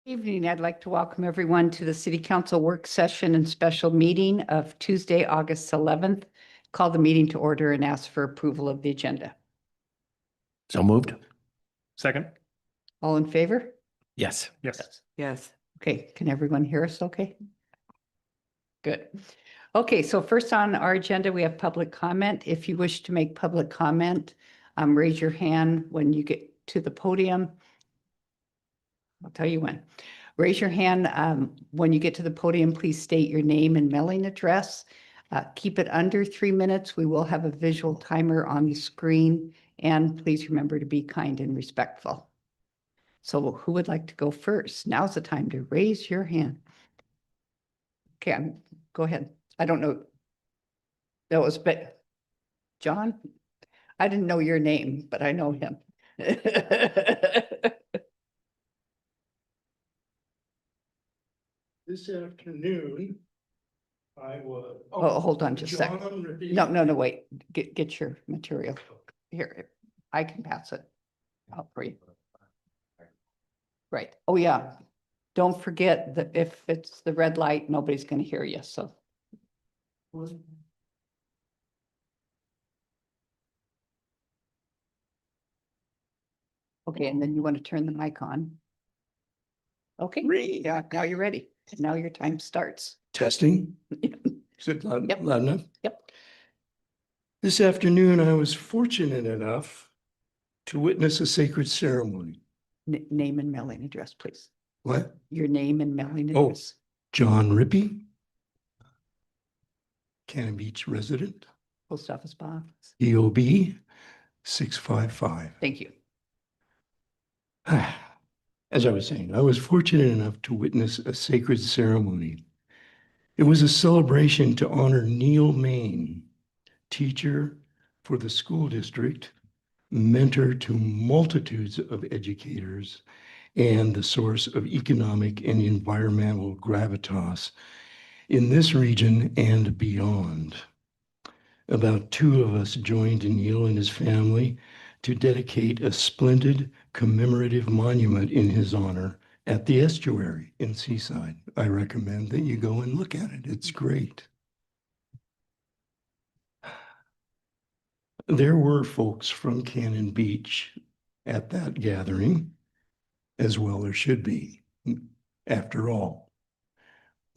Evening. I'd like to welcome everyone to the City Council work session and special meeting of Tuesday, August 11th. Call the meeting to order and ask for approval of the agenda. So moved. Second. All in favor? Yes. Yes. Yes. Okay, can everyone hear us okay? Good. Okay, so first on our agenda, we have public comment. If you wish to make public comment, raise your hand when you get to the podium. I'll tell you when. Raise your hand when you get to the podium. Please state your name and mailing address. Keep it under 3 minutes. We will have a visual timer on the screen, and please remember to be kind and respectful. So who would like to go first? Now's the time to raise your hand. Okay, go ahead. I don't know. That was, but John, I didn't know your name, but I know him. This afternoon, I was. Oh, hold on just a second. John Rippey. No, wait, get your material. Here, I can pass it out for you. Right. Oh, yeah. Don't forget that if it's the red light, nobody's going to hear you, so. Okay, and then you want to turn the mic on. Okay, yeah, now you're ready. Now your time starts. Testing. Is it loud, Yep. loud enough? Yep. This afternoon, I was fortunate enough to witness a sacred ceremony. Name and mailing address, please. What? Your name and mailing Oh. address. John Rippey, Cannon Beach resident, Post office box. EOB 655. Thank you. As I was saying, I was fortunate enough to witness a sacred ceremony. It was a celebration to honor Neil Main, teacher for the school district, mentor to multitudes of educators, and the source of economic and environmental gravitas in this region and beyond. About 2 of us joined Neil and his family to dedicate a splendid commemorative monument in his honor at the estuary in Seaside. I recommend that you go and look at it. It's great. There were folks from Cannon Beach at that gathering, as well there should be. After all,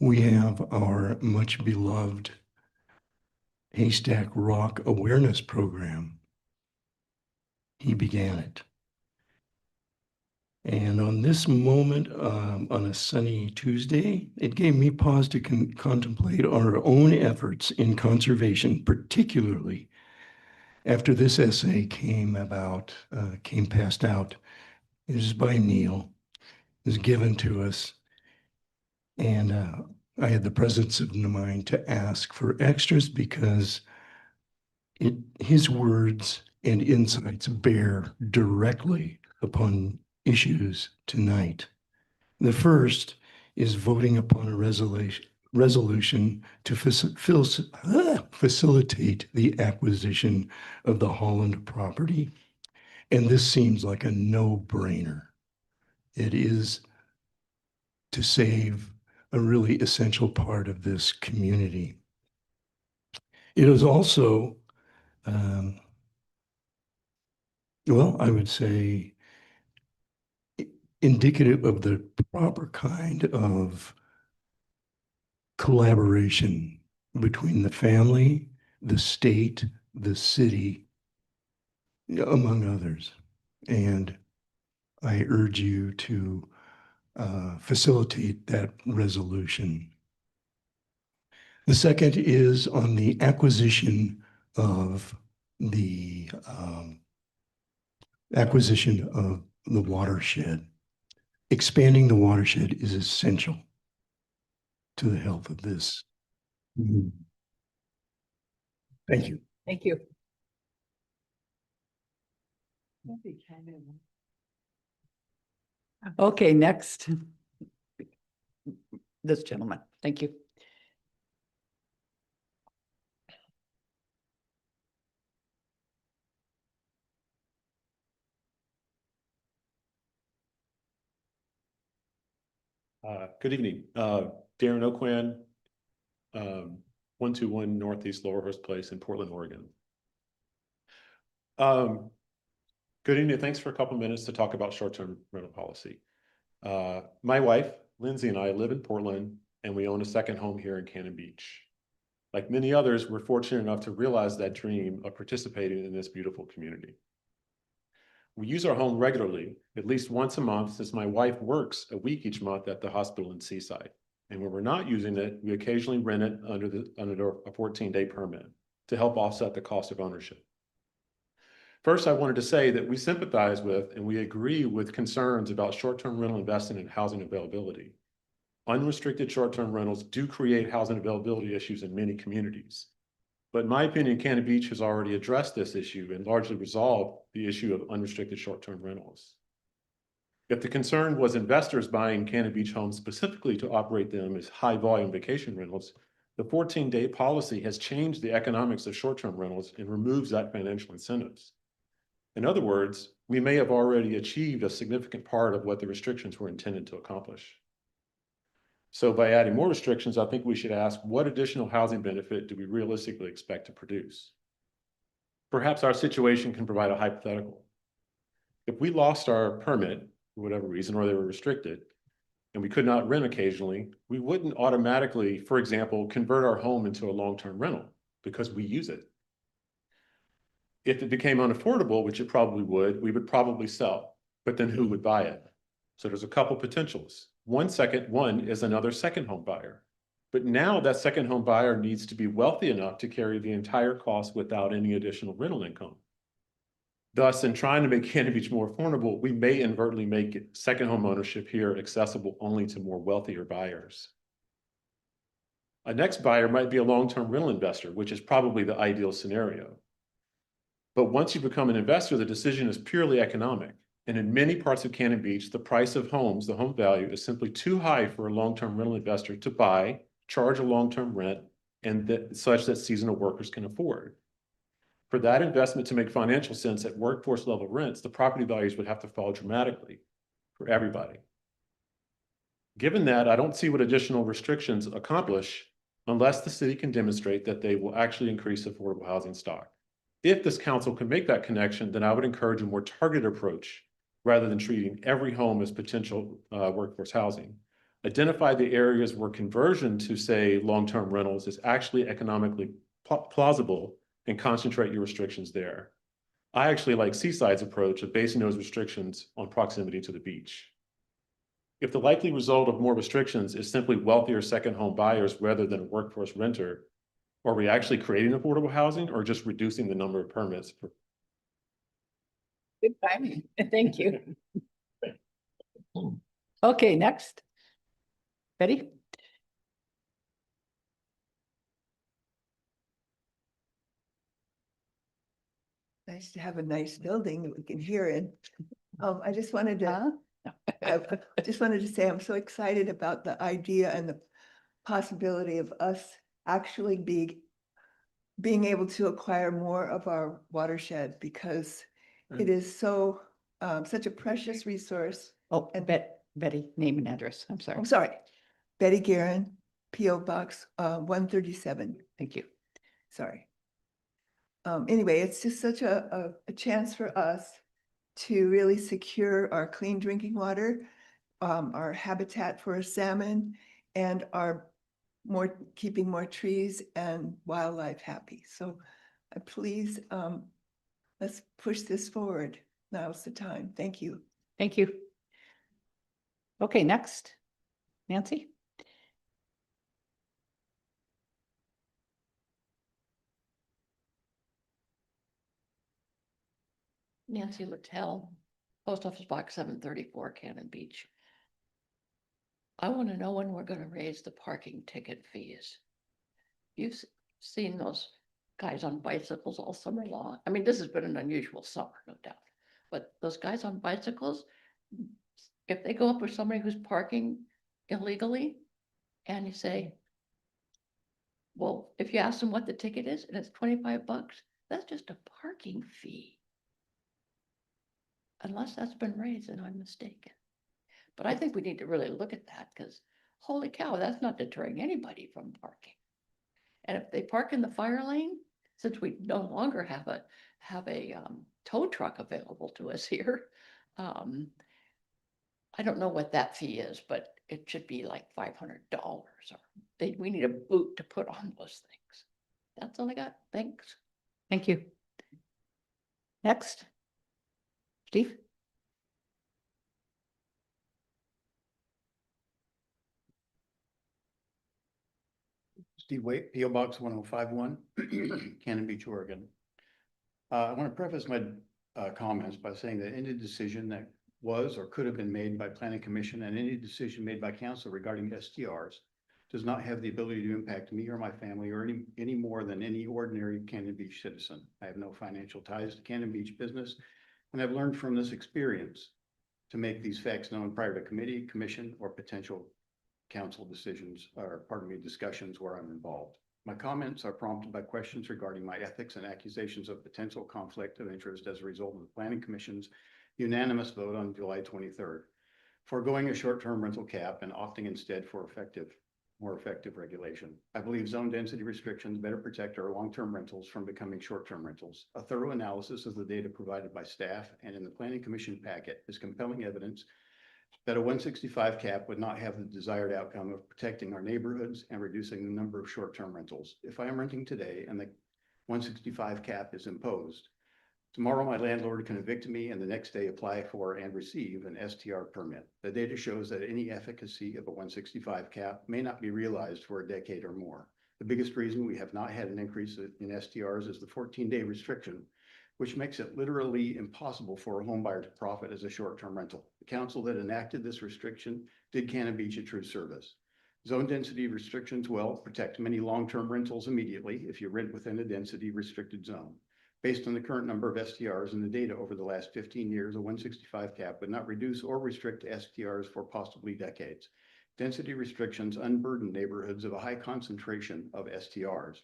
we have our much beloved Haystack Rock Awareness Program. He began it. And on this moment, on a sunny Tuesday, it gave me pause to contemplate our own efforts in conservation, particularly after this essay came passed out. It was by Neil. It was given to us. And I had the presence of mind to ask for extras because his words and insights bear directly upon issues tonight. The first is voting upon a resolution to facilitate the acquisition of the Holland property. And this seems like a no-brainer. It is to save a really essential part of this community. It is also, well, I would say, indicative of the proper kind of collaboration between the family, the state, the city, among others. And I urge you to facilitate that resolution. The second is on the acquisition of the watershed. Expanding the watershed is essential to the health of this. Thank you. Thank you. Okay, next. This gentleman, thank you. Good evening, Darren O'Quinn, 121 Northeast Lower Horse Place in Portland, Oregon. Good evening, thanks for a couple minutes to talk about short-term rental policy. My wife, Lindsay, and I live in Portland, and we own a second home here in Cannon Beach. Like many others, we're fortunate enough to realize that dream of participating in this beautiful community. We use our home regularly, at least once a month, since my wife works a week each month at the hospital in Seaside. And when we're not using it, we occasionally rent it under a 14-day permit to help offset the cost of ownership. First, I wanted to say that we sympathize with and we agree with concerns about short-term rental investing in housing availability. Unrestricted short-term rentals do create housing availability issues in many communities. But in my opinion, Cannon Beach has already addressed this issue and largely resolved the issue of unrestricted short-term rentals. If the concern was investors buying Cannon Beach homes specifically to operate them as high-volume vacation rentals, the 14-day policy has changed the economics of short-term rentals and removes that financial incentives. In other words, we may have already achieved a significant part of what the restrictions were intended to accomplish. So by adding more restrictions, I think we should ask, what additional housing benefit do we realistically expect to produce? Perhaps our situation can provide a hypothetical. If we lost our permit for whatever reason, or they were restricted, and we could not rent occasionally, we wouldn't automatically, for example, convert our home into a long-term rental because we use it. If it became unaffordable, which it probably would, we would probably sell, but then who would buy it? So there's a couple potentials. One is another second home buyer. But now that second home buyer needs to be wealthy enough to carry the entire cost without any additional rental income. Thus, in trying to make Cannon Beach more affordable, we may inadvertently make second home ownership here accessible only to more wealthier buyers. A next buyer might be a long-term rental investor, which is probably the ideal scenario. But once you become an investor, the decision is purely economic. And in many parts of Cannon Beach, the price of homes, the home value, is simply too high for a long-term rental investor to buy, charge a long-term rent, and such that seasonal workers can afford. For that investment to make financial sense at workforce level rents, the property values would have to fall dramatically for everybody. Given that, I don't see what additional restrictions accomplish unless the city can demonstrate that they will actually increase affordable housing stock. If this council can make that connection, then I would encourage a more targeted approach rather than treating every home as potential workforce housing. Identify the areas where conversion to, say, long-term rentals is actually economically plausible and concentrate your restrictions there. I actually like Seaside's approach of basing those restrictions on proximity to the beach. If the likely result of more restrictions is simply wealthier second home buyers rather than a workforce renter, are we actually creating affordable housing or just reducing the number of permits? Good timing. Thank you. Okay, next. Betty? Nice to have a nice building that we can hear in. I just wanted to, Huh? I just wanted to say, I'm so excited about the idea and the possibility of us actually being able to acquire more of our watershed, because it is so, such a precious resource. Oh, Betty, name and address. I'm sorry. I'm sorry, Betty Guerin, P.O. Box 137. Thank you. Sorry. Anyway, it's just such a chance for us to really secure our clean drinking water, our habitat for salmon, and our keeping more trees and wildlife happy. So please, let's push this forward. Now's the time. Thank you. Thank you. Okay, next. Nancy? Nancy Littell, Post Office Box 734, Cannon Beach. I want to know when we're going to raise the parking ticket fees. You've seen those guys on bicycles all summer long. I mean, this has been an unusual summer, no doubt. But those guys on bicycles, if they go up with somebody who's parking illegally, and you say, well, if you ask them what the ticket is and it's $25, that's just a parking fee. Unless that's been raised and I'm mistaken. But I think we need to really look at that, because holy cow, that's not deterring anybody from parking. And if they park in the fire lane, since we no longer have a tow truck available to us here, I don't know what that fee is, but it should be like $500 or we need a boot to put on those things. That's all I got. Thanks. Thank you. Next. Steve? Steve Waite, P O Box 1051, Cannon Beach, Oregon. I want to preface my comments by saying that any decision that was or could have been made by Planning Commission and any decision made by council regarding STRs does not have the ability to impact me or my family or any more than any ordinary Cannon Beach citizen. I have no financial ties to Cannon Beach business, and I've learned from this experience to make these facts known prior to committee, commission, or potential council decisions, or pardon me, discussions where I'm involved. My comments are prompted by questions regarding my ethics and accusations of potential conflict of interest as a result of the Planning Commission's unanimous vote on July 23rd, foregoing a short-term rental cap and opting instead for more effective regulation. I believe zone density restrictions better protect our long-term rentals from becoming short-term rentals. A thorough analysis of the data provided by staff and in the Planning Commission packet is compelling evidence that a 165 cap would not have the desired outcome of protecting our neighborhoods and reducing the number of short-term rentals. If I am renting today and the 165 cap is imposed, tomorrow my landlord can evict me and the next day apply for and receive an STR permit. The data shows that any efficacy of a 165 cap may not be realized for a decade or more. The biggest reason we have not had an increase in STRs is the 14-day restriction, which makes it literally impossible for a home buyer to profit as a short-term rental. The council that enacted this restriction did Cannon Beach a true service. Zone density restrictions will protect many long-term rentals immediately if you rent within a density restricted zone. Based on the current number of STRs and the data over the last 15 years, a 165 cap would not reduce or restrict STRs for possibly decades. Density restrictions unburden neighborhoods of a high concentration of STRs,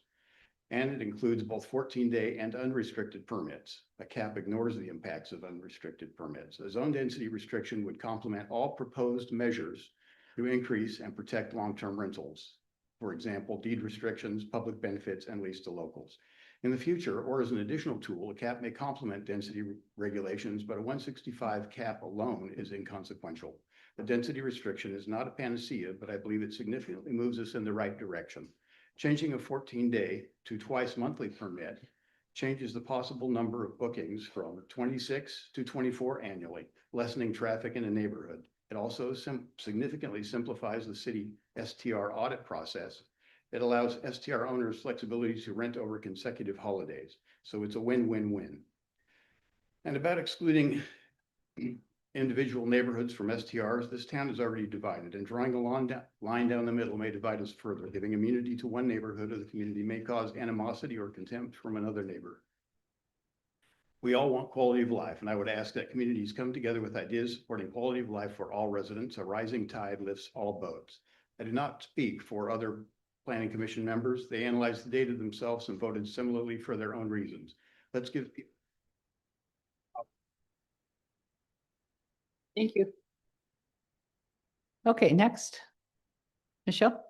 and it includes both 14-day and unrestricted permits. A cap ignores the impacts of unrestricted permits. A zone density restriction would complement all proposed measures to increase and protect long-term rentals. For example, deed restrictions, public benefits, and lease to locals. In the future, or as an additional tool, a cap may complement density regulations, but a 165 cap alone is inconsequential. The density restriction is not a panacea, but I believe it significantly moves us in the right direction. Changing a 14-day to twice monthly permit changes the possible number of bookings from 26 to 24 annually, lessening traffic in a neighborhood. It also significantly simplifies the city STR audit process. It allows STR owners flexibility to rent over consecutive holidays. So it's a win-win-win. And about excluding individual neighborhoods from STRs, this town is already divided, and drawing a line down the middle may divide us further. Giving immunity to one neighborhood of the community may cause animosity or contempt from another neighbor. We all want quality of life, and I would ask that communities come together with ideas supporting quality of life for all residents. A rising tide lifts all boats. I do not speak for other Planning Commission members. They analyzed the data themselves and voted similarly for their own reasons. Let's give people. Thank you. Okay, next. Michelle?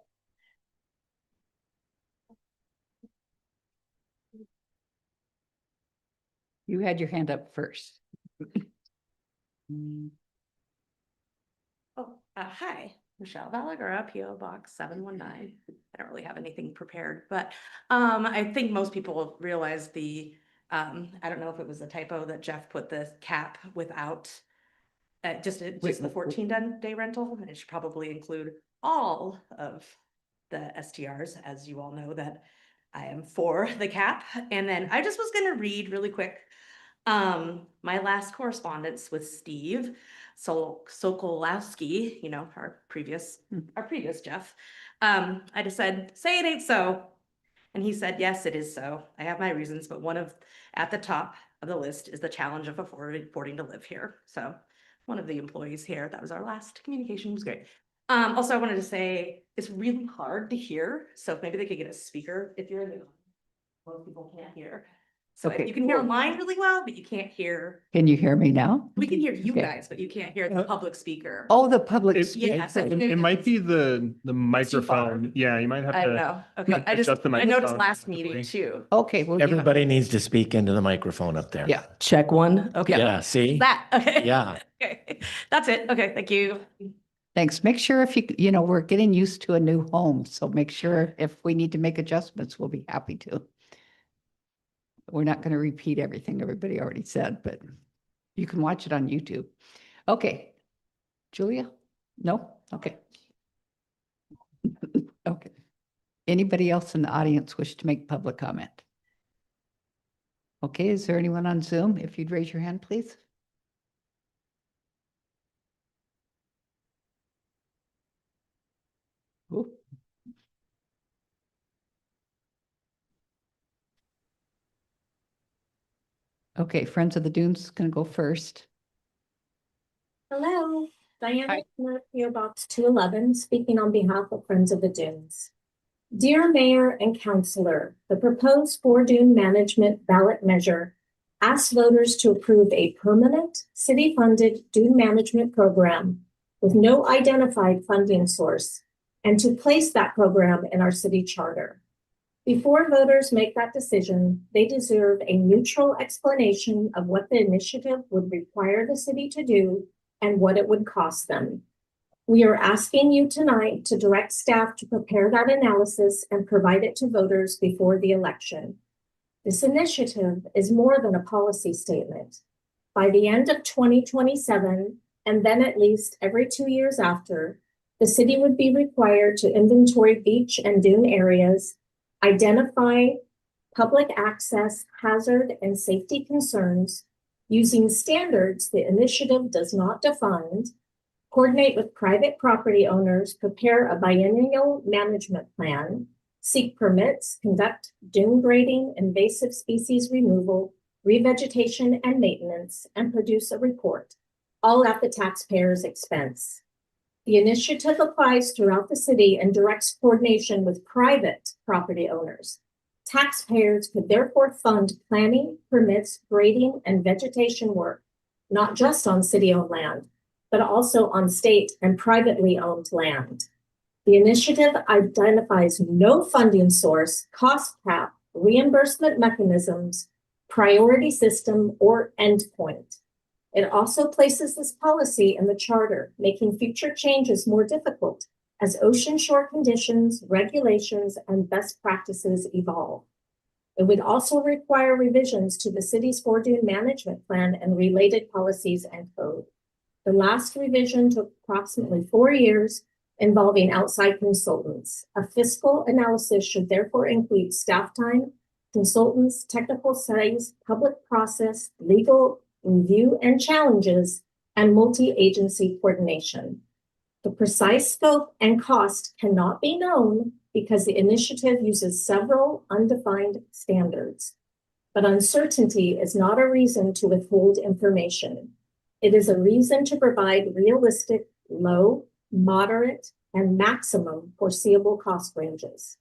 You had your hand up first. Hi, Michelle Valagura, PO Box 719. I don't really have anything prepared, but I think most people realize I don't know if it was a typo that Jeff put the cap without just the 14-day rental, and it should probably include all of the STRs, as you all know that I am for the cap. And then I just was going to read really quick my last correspondence with Steve Sokolowski, you know, our previous Jeff. I just said, say it ain't so. And he said, yes, it is so. I have my reasons, but at the top of the list is the challenge of affording to live here. So one of the employees here, that was our last communication, was great. Also, I wanted to say it's really hard to hear. So maybe they could get a speaker if you're in the, most people can't hear. So Okay, you can hear cool. mine really well, but you can't hear, Can you hear me now? we can hear you Okay. guys, but you can't hear the public speaker. Oh, the public. It- Yes. speaker. It might be the too far. microphone. Yeah, you might have I don't to. know. Okay, I just, adjust the I noticed microphone last possibly. meeting too. Okay, well, Everybody needs to speak into the microphone up there. yeah. Check one. Okay. Yeah, see? That, okay. Yeah. Okay, that's it. Okay, thank you. Thanks. Make sure if you know, we're getting used to a new home, so make sure if we need to make adjustments, we'll be happy to. We're not going to repeat everything everybody already said, but you can watch it on YouTube. Okay. Julia? No? Okay. Okay. Anybody else in the audience wish to make public comment? Okay, is there anyone on Zoom? If you'd raise your hand, please. Ooh. Okay, Friends of the Dunes is going to go first. Hello, Diana, Hi. Smith, PO Box 211, speaking on behalf of Friends of the Dunes. Dear Mayor and Councilor, the proposed 4-dune management ballot measure asks voters to approve a permanent city-funded dune management program with no identified funding source and to place that program in our city charter. Before voters make that decision, they deserve a neutral explanation of what the initiative would require the city to do and what it would cost them. We are asking you tonight to direct staff to prepare that analysis and provide it to voters before the election. This initiative is more than a policy statement. By the end of 2027, and then at least every 2 years after, the city would be required to inventory beach and dune areas, identify public access, hazard, and safety concerns using standards the initiative does not define, coordinate with private property owners, prepare a biennial management plan, seek permits, conduct dune grading, invasive species removal, revegetation and maintenance, and produce a report, all at the taxpayer's expense. The initiative applies throughout the city and directs coordination with private property owners. Taxpayers could therefore fund planning, permits, grading, and vegetation work, not just on city-owned land, but also on state and privately owned land. The initiative identifies no funding source, cost cap, reimbursement mechanisms, priority system, or endpoint. It also places this policy in the charter, making future changes more difficult as ocean shore conditions, regulations, and best practices evolve. It would also require revisions to the city's 4-dune management plan and related policies and code. The last revision took approximately 4 years, involving outside consultants. A fiscal analysis should therefore include staff time, consultants, technical studies, public process, legal review and challenges, and multi-agency coordination. The precise scope and cost cannot be known because the initiative uses several undefined standards. But uncertainty is not a reason to withhold information. It is a reason to provide realistic, low, moderate, and maximum foreseeable cost ranges.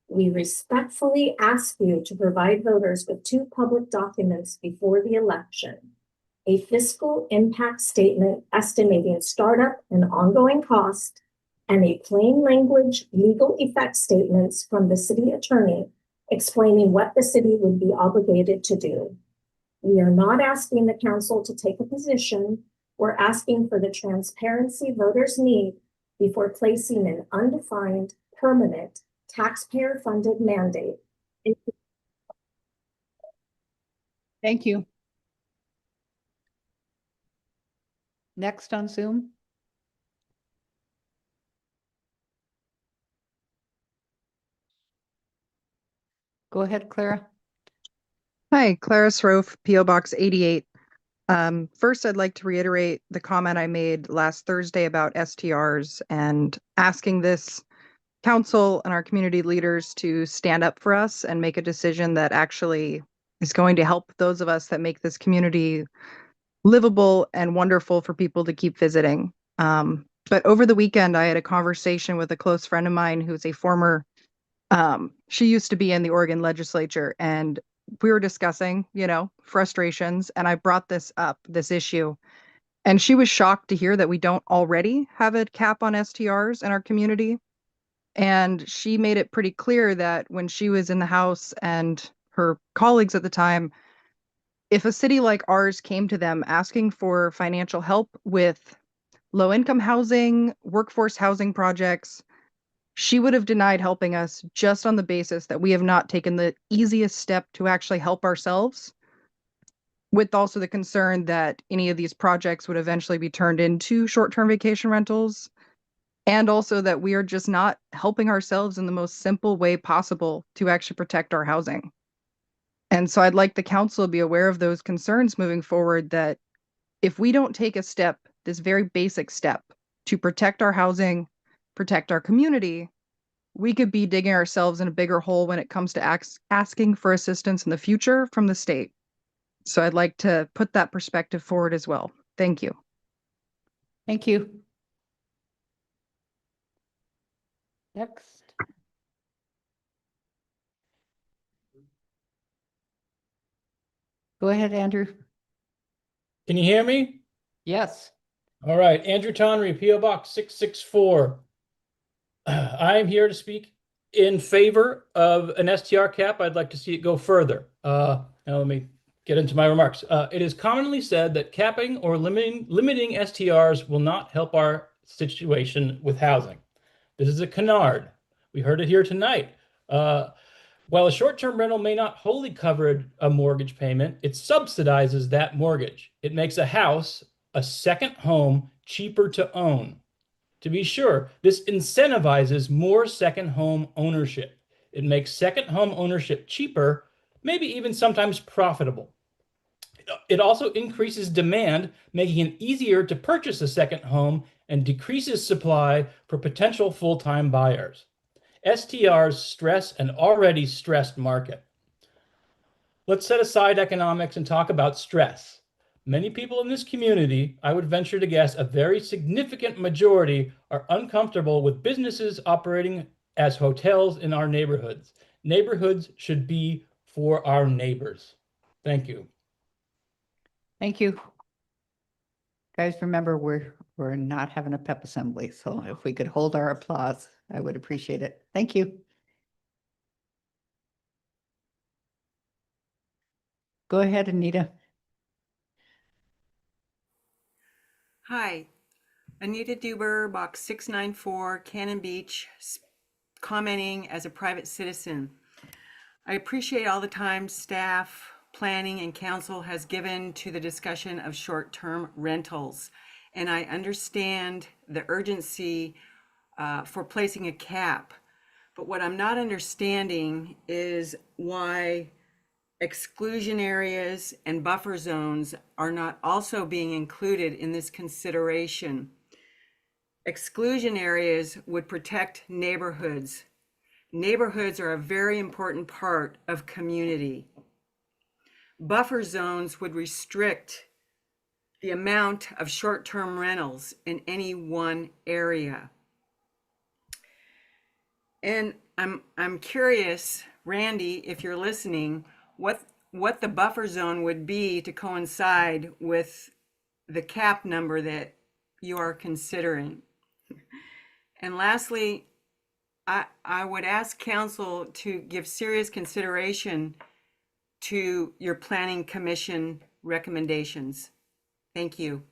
We respectfully ask you to provide voters with 2 public documents before the election: a fiscal impact statement estimating startup and ongoing cost, and a plain language legal effect statements from the city attorney explaining what the city would be obligated to do. We are not asking the council to take a position. We're asking for the transparency voters need before placing an undefined, permanent, taxpayer-funded mandate. Thank you. Next on Zoom. Go ahead, Clara. Hi, Clara Srofe, PO Box 88. First, I'd like to reiterate the comment I made last Thursday about STRs and asking this council and our community leaders to stand up for us and make a decision that actually is going to help those of us that make this community livable and wonderful for people to keep visiting. But over the weekend, I had a conversation with a close friend of mine who's a former, she used to be in the Oregon legislature, and we were discussing, frustrations, and I brought this up, this issue. And she was shocked to hear that we don't already have a cap on STRs in our community. And she made it pretty clear that when she was in the House and her colleagues at the time, if a city like ours came to them asking for financial help with low-income housing, workforce housing projects, she would have denied helping us just on the basis that we have not taken the easiest step to actually help ourselves, with also the concern that any of these projects would eventually be turned into short-term vacation rentals, and also that we are just not helping ourselves in the most simple way possible to actually protect our housing. And so I'd like the council to be aware of those concerns moving forward, that if we don't take a step, this very basic step, to protect our housing, protect our community, we could be digging ourselves in a bigger hole when it comes to asking for assistance in the future from the state. So I'd like to put that perspective forward as well. Thank you. Thank you. Next. Go ahead, Andrew. Can you hear me? Yes. All right, Andrew Tonry, PO Box 664. I'm here to speak in favor of an STR cap. I'd like to see it go further. Now let me get into my remarks. It is commonly said that capping or limiting STRs will not help our situation with housing. This is a canard. We heard it here tonight. While a short-term rental may not wholly cover a mortgage payment, it subsidizes that mortgage. It makes a house, a second home, cheaper to own. To be sure, this incentivizes more second home ownership. It makes second home ownership cheaper, maybe even sometimes profitable. It also increases demand, making it easier to purchase a second home and decreases supply for potential full-time buyers. STRs stress an already stressed market. Let's set aside economics and talk about stress. Many people in this community, I would venture to guess a very significant majority, are uncomfortable with businesses operating as hotels in our neighborhoods. Neighborhoods should be for our neighbors. Thank you. Thank you. Guys, remember, we're not having a pep assembly, so if we could hold our applause, I would appreciate it. Thank you. Go ahead, Anita. Hi, Anita Duber, Box 694, Cannon Beach, commenting as a private citizen. I appreciate all the time staff, planning, and council has given to the discussion of short-term rentals. And I understand the urgency for placing a cap. But what I'm not understanding is why exclusion areas and buffer zones are not also being included in this consideration. Exclusion areas would protect neighborhoods. Neighborhoods are a very important part of community. Buffer zones would restrict the amount of short-term rentals in any one area. And I'm curious, Randy, if you're listening, what the buffer zone would be to coincide with the cap number that you are considering. And lastly, I would ask council to give serious consideration to your planning commission recommendations. Thank you.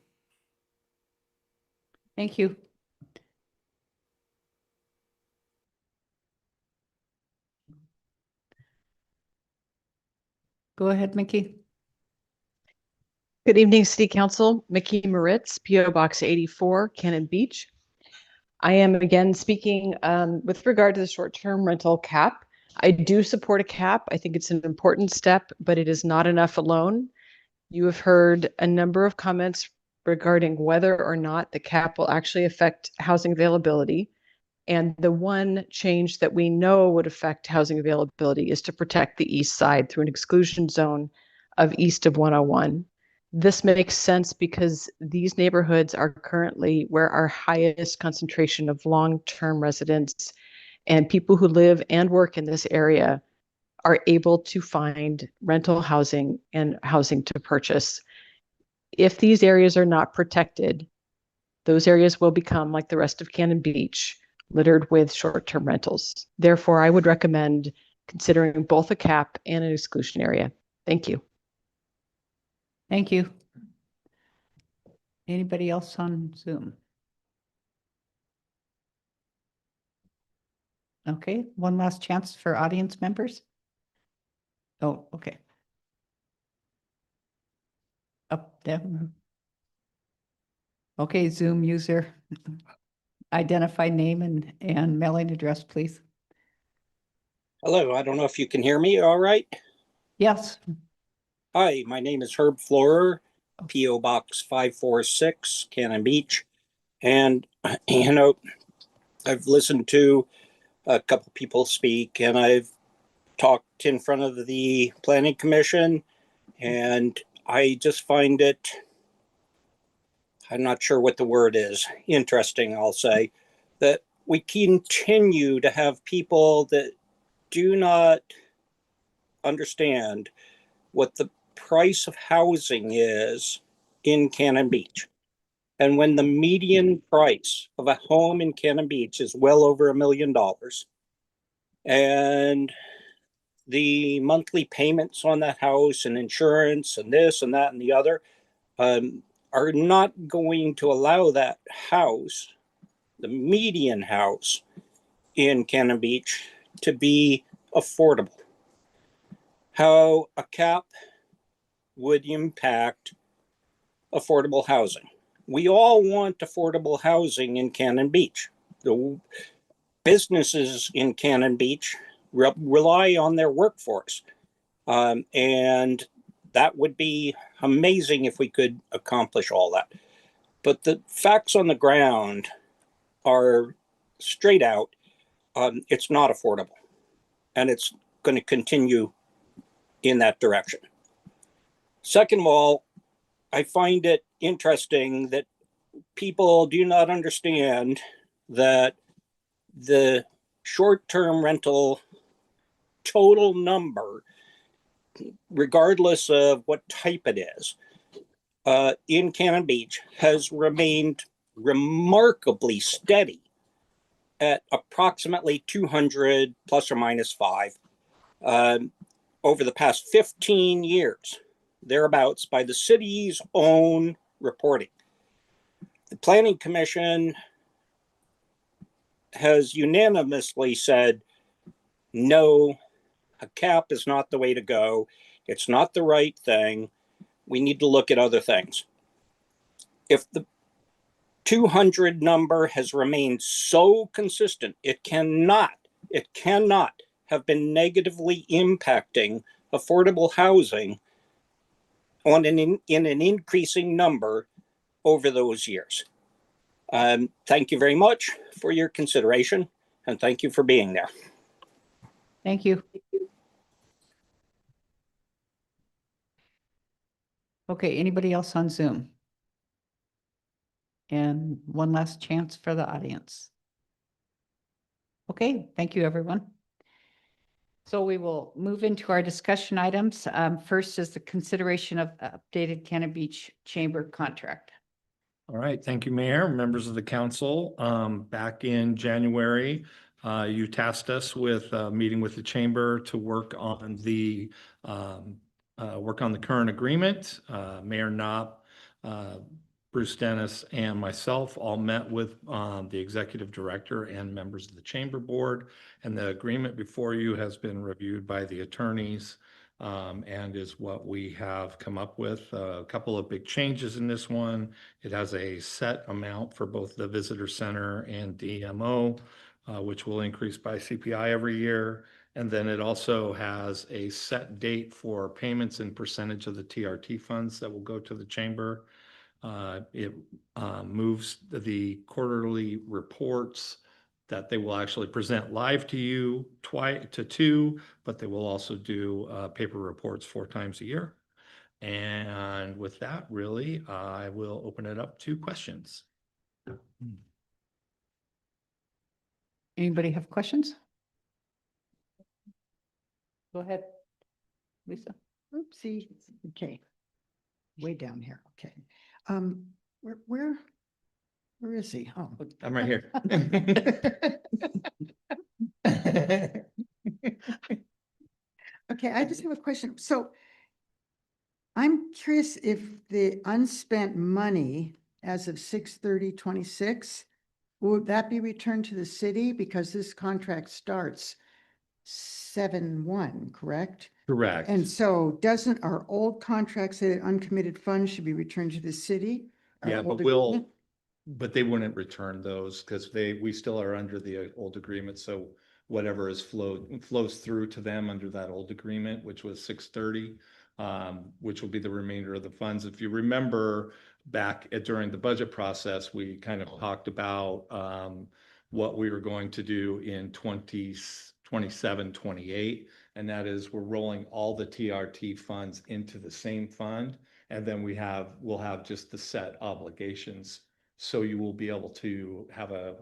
Thank you. Go ahead, Mickey. Good evening, City Council. Mickey Moritz, PO Box 84, Cannon Beach. I am again speaking with regard to the short-term rental cap. I do support a cap. I think it's an important step, but it is not enough alone. You have heard a number of comments regarding whether or not the cap will actually affect housing availability. And the one change that we know would affect housing availability is to protect the east side through an exclusion zone of east of 101. This makes sense because these neighborhoods are currently where our highest concentration of long-term residents and people who live and work in this area are able to find rental housing and housing to purchase. If these areas are not protected, those areas will become like the rest of Cannon Beach, littered with short-term rentals. Therefore, I would recommend considering both a cap and an exclusion area. Thank you. Thank you. Anybody else on Zoom? Okay, one last chance for audience members. Oh, okay. Up, down. Okay, Zoom user. Identify name and mailing address, please. Hello, I don't know if you can hear me all right. Yes. Hi, my name is Herb Florer, P.O. Box 546, Cannon Beach. And, you know, I've listened to a couple people speak, and I've talked in front of the Planning Commission, and I just find it, I'm not sure what the word is, interesting, I'll say, that we continue to have people that do not understand what the price of housing is in Cannon Beach. And when the median price of a home in Cannon Beach is well over $1 million, and the monthly payments on that house and insurance and this and that and the other are not going to allow that house, the median house in Cannon Beach, to be affordable. How a cap would impact affordable housing. We all want affordable housing in Cannon Beach. The businesses in Cannon Beach rely on their workforce. And that would be amazing if we could accomplish all that. But the facts on the ground are straight out. It's not affordable. And it's going to continue in that direction. Second of all, I find it interesting that people do not understand that the short-term rental total number, regardless of what type it is, in Cannon Beach has remained remarkably steady at approximately 200 plus or minus 5 over the past 15 years, thereabouts, by the city's own reporting. The Planning Commission has unanimously said, no, a cap is not the way to go. It's not the right thing. We need to look at other things. If the 200 number has remained so consistent, it cannot have been negatively impacting affordable housing in an increasing number over those years. Thank you very much for your consideration, and thank you for being there. Thank you. Okay, anybody else on Zoom? And one last chance for the audience. Okay, thank you, everyone. So we will move into our discussion items. First is the consideration of updated Cannon Beach Chamber contract. All right, thank you, Mayor, members of the council. Back in January, you tasked us with meeting with the chamber to work on the current agreement. Mayor Knopp, Bruce Dennis, and myself all met with the executive director and members of the chamber board, and the agreement before you has been reviewed by the attorneys and is what we have come up with. A couple of big changes in this one. It has a set amount for both the visitor center and DMO, which will increase by CPI every year. And then it also has a set date for payments and percentage of the TRT funds that will go to the chamber. It moves the quarterly reports that they will actually present live to you to 2, but they will also do paper reports 4 times a year. And with that, really, I will open it up to questions. Anybody have questions? Go ahead, Lisa. Oopsie, okay. Way down here, okay. Where is he? Oh. I'm right here. Okay, I just have a question. So I'm curious if the unspent money as of 6/30/26, would that be returned to the city? Because this contract starts 7/1, correct? Correct. And so doesn't our old contract say that uncommitted funds should be returned to the city? Our Yeah, old but we'll, agreement? but they wouldn't return those because we still are under the old agreement. So whatever is flows through to them under that old agreement, which was 6/30, which will be the remainder of the funds. If you remember back during the budget process, we kind of talked about what we were going to do in 2027, 28. And that is we're rolling all the TRT funds into the same fund. And then we'll have just the set obligations. So you will be able to have a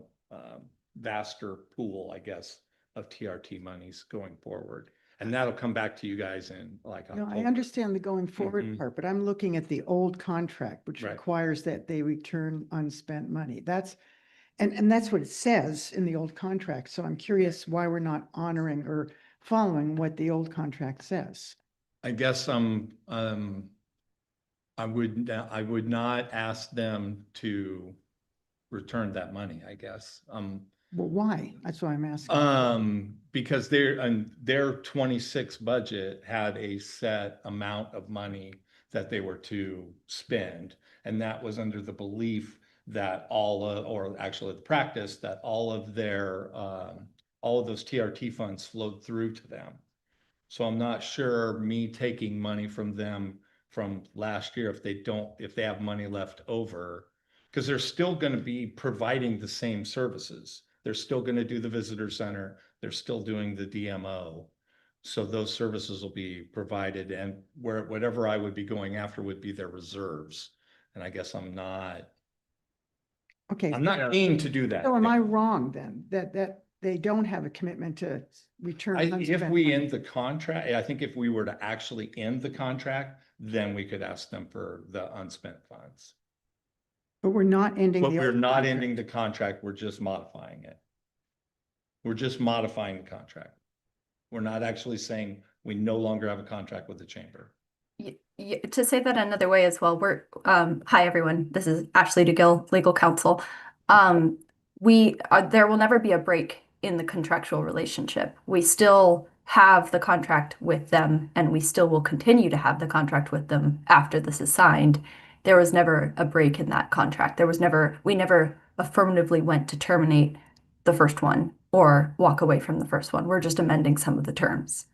vaster pool, I guess, of TRT monies going forward. And that'll come back to you guys in like No, I October. understand the going forward Mhm. part, but I'm looking at the old contract, which Right. requires that they return unspent money. And that's what it says in the old contract. So I'm curious why we're not honoring or following what the old contract says. I guess I would not ask them to return that money, I guess. Well, why? That's why I'm asking. Because their 26 budget had a set amount of money that they were to spend. And that was under the belief that or actually the practice that all of those TRT funds flowed through to them. So I'm not sure me taking money from them from last year, if they have money left over, because they're still going to be providing the same services. They're still going to do the visitor center. They're still doing the DMO. So those services will be provided, and whatever I would be going after would be their reserves. And I guess I'm not keen to do that. So am I wrong then, that they don't have a commitment to return? If unspent we money? end the contract, I think if we were to actually end the contract, then we could ask them for the unspent funds. But we're not ending. But the we're old not contract. ending the contract, we're just modifying it. We're just modifying the contract. We're not actually saying we no longer have a contract with the chamber. To say that another way as well, hi everyone, this is Ashley DeGill, legal counsel. There will never be a break in the contractual relationship. We still have the contract with them, and we still will continue to have the contract with them after this is signed. There was never a break in that contract. We never affirmatively went to terminate the first one or walk away from the first one. We're just amending some of the terms.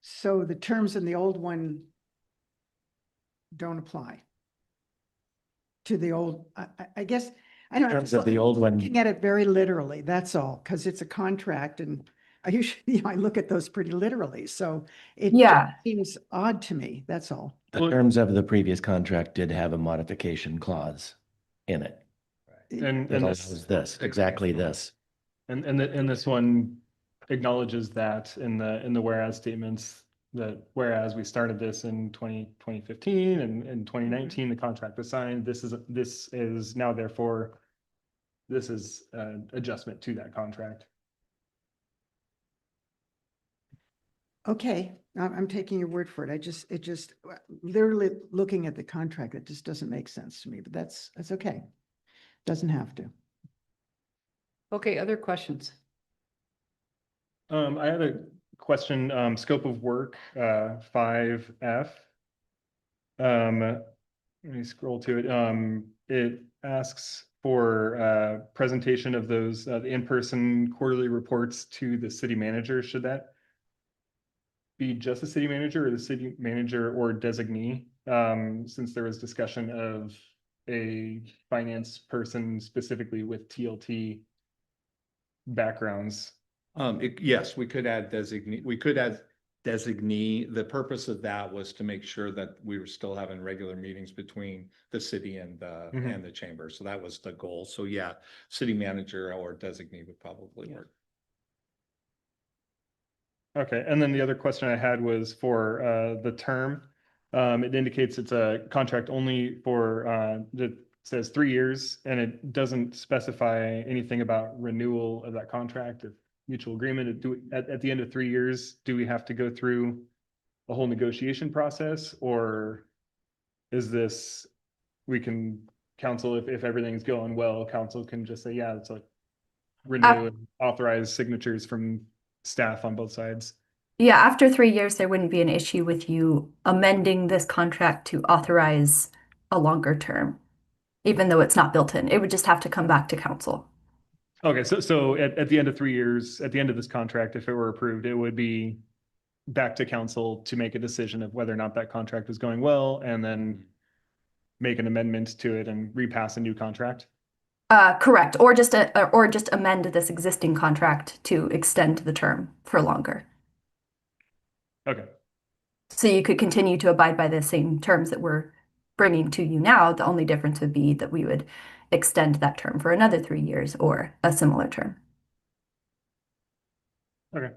So the terms in the old one don't apply to the old, I guess, I don't know. In terms of the old one. Looking at it very literally, that's all, because it's a contract and I usually, I look at those pretty literally. So it just seems odd to me, that's all. The terms of the previous contract did have a modification clause in it. And That allows this, exactly this. And this one acknowledges that in the whereas statements, that whereas we started this in 2015 and in 2019, the contract was signed, this is now therefore, this is an adjustment to that contract. Okay, I'm taking your word for it. It just literally looking at the contract, it just doesn't make sense to me, but that's okay. Doesn't have to. Okay, other questions? I had a question, scope of work, 5F. Let me scroll to it. It asks for presentation of those the in-person quarterly reports to the city manager. Should that be just the city manager or the city manager or designee? Since there was discussion of a finance person specifically with TLT backgrounds. Yes, we could add designee. We could add designee. The purpose of that was to make sure that we were still having regular meetings between the city and the chamber. So that was the goal. So yeah, city manager or designee would probably work. Okay, and then the other question I had was for the term. It indicates it's a contract only for, it says 3 years, and it doesn't specify anything about renewal of that contract, if mutual agreement. At the end of 3 years, do we have to go through a whole negotiation process, or is this, we can, council, if everything's going well, council can just say, yeah, it's like renew and authorize signatures from staff on both sides? Yeah, after 3 years, there wouldn't be an issue with you amending this contract to authorize a longer term, even though it's not built in. It would just have to come back to council. Okay, so at the end of 3 years, at the end of this contract, if it were approved, it would be back to council to make a decision of whether or not that contract was going well, and then make an amendment to it and repass a new contract? Correct, or just amend this existing contract to extend the term for longer. Okay. So you could continue to abide by the same terms that we're bringing to you now. The only difference would be that we would extend that term for another 3 years or a similar term. Okay.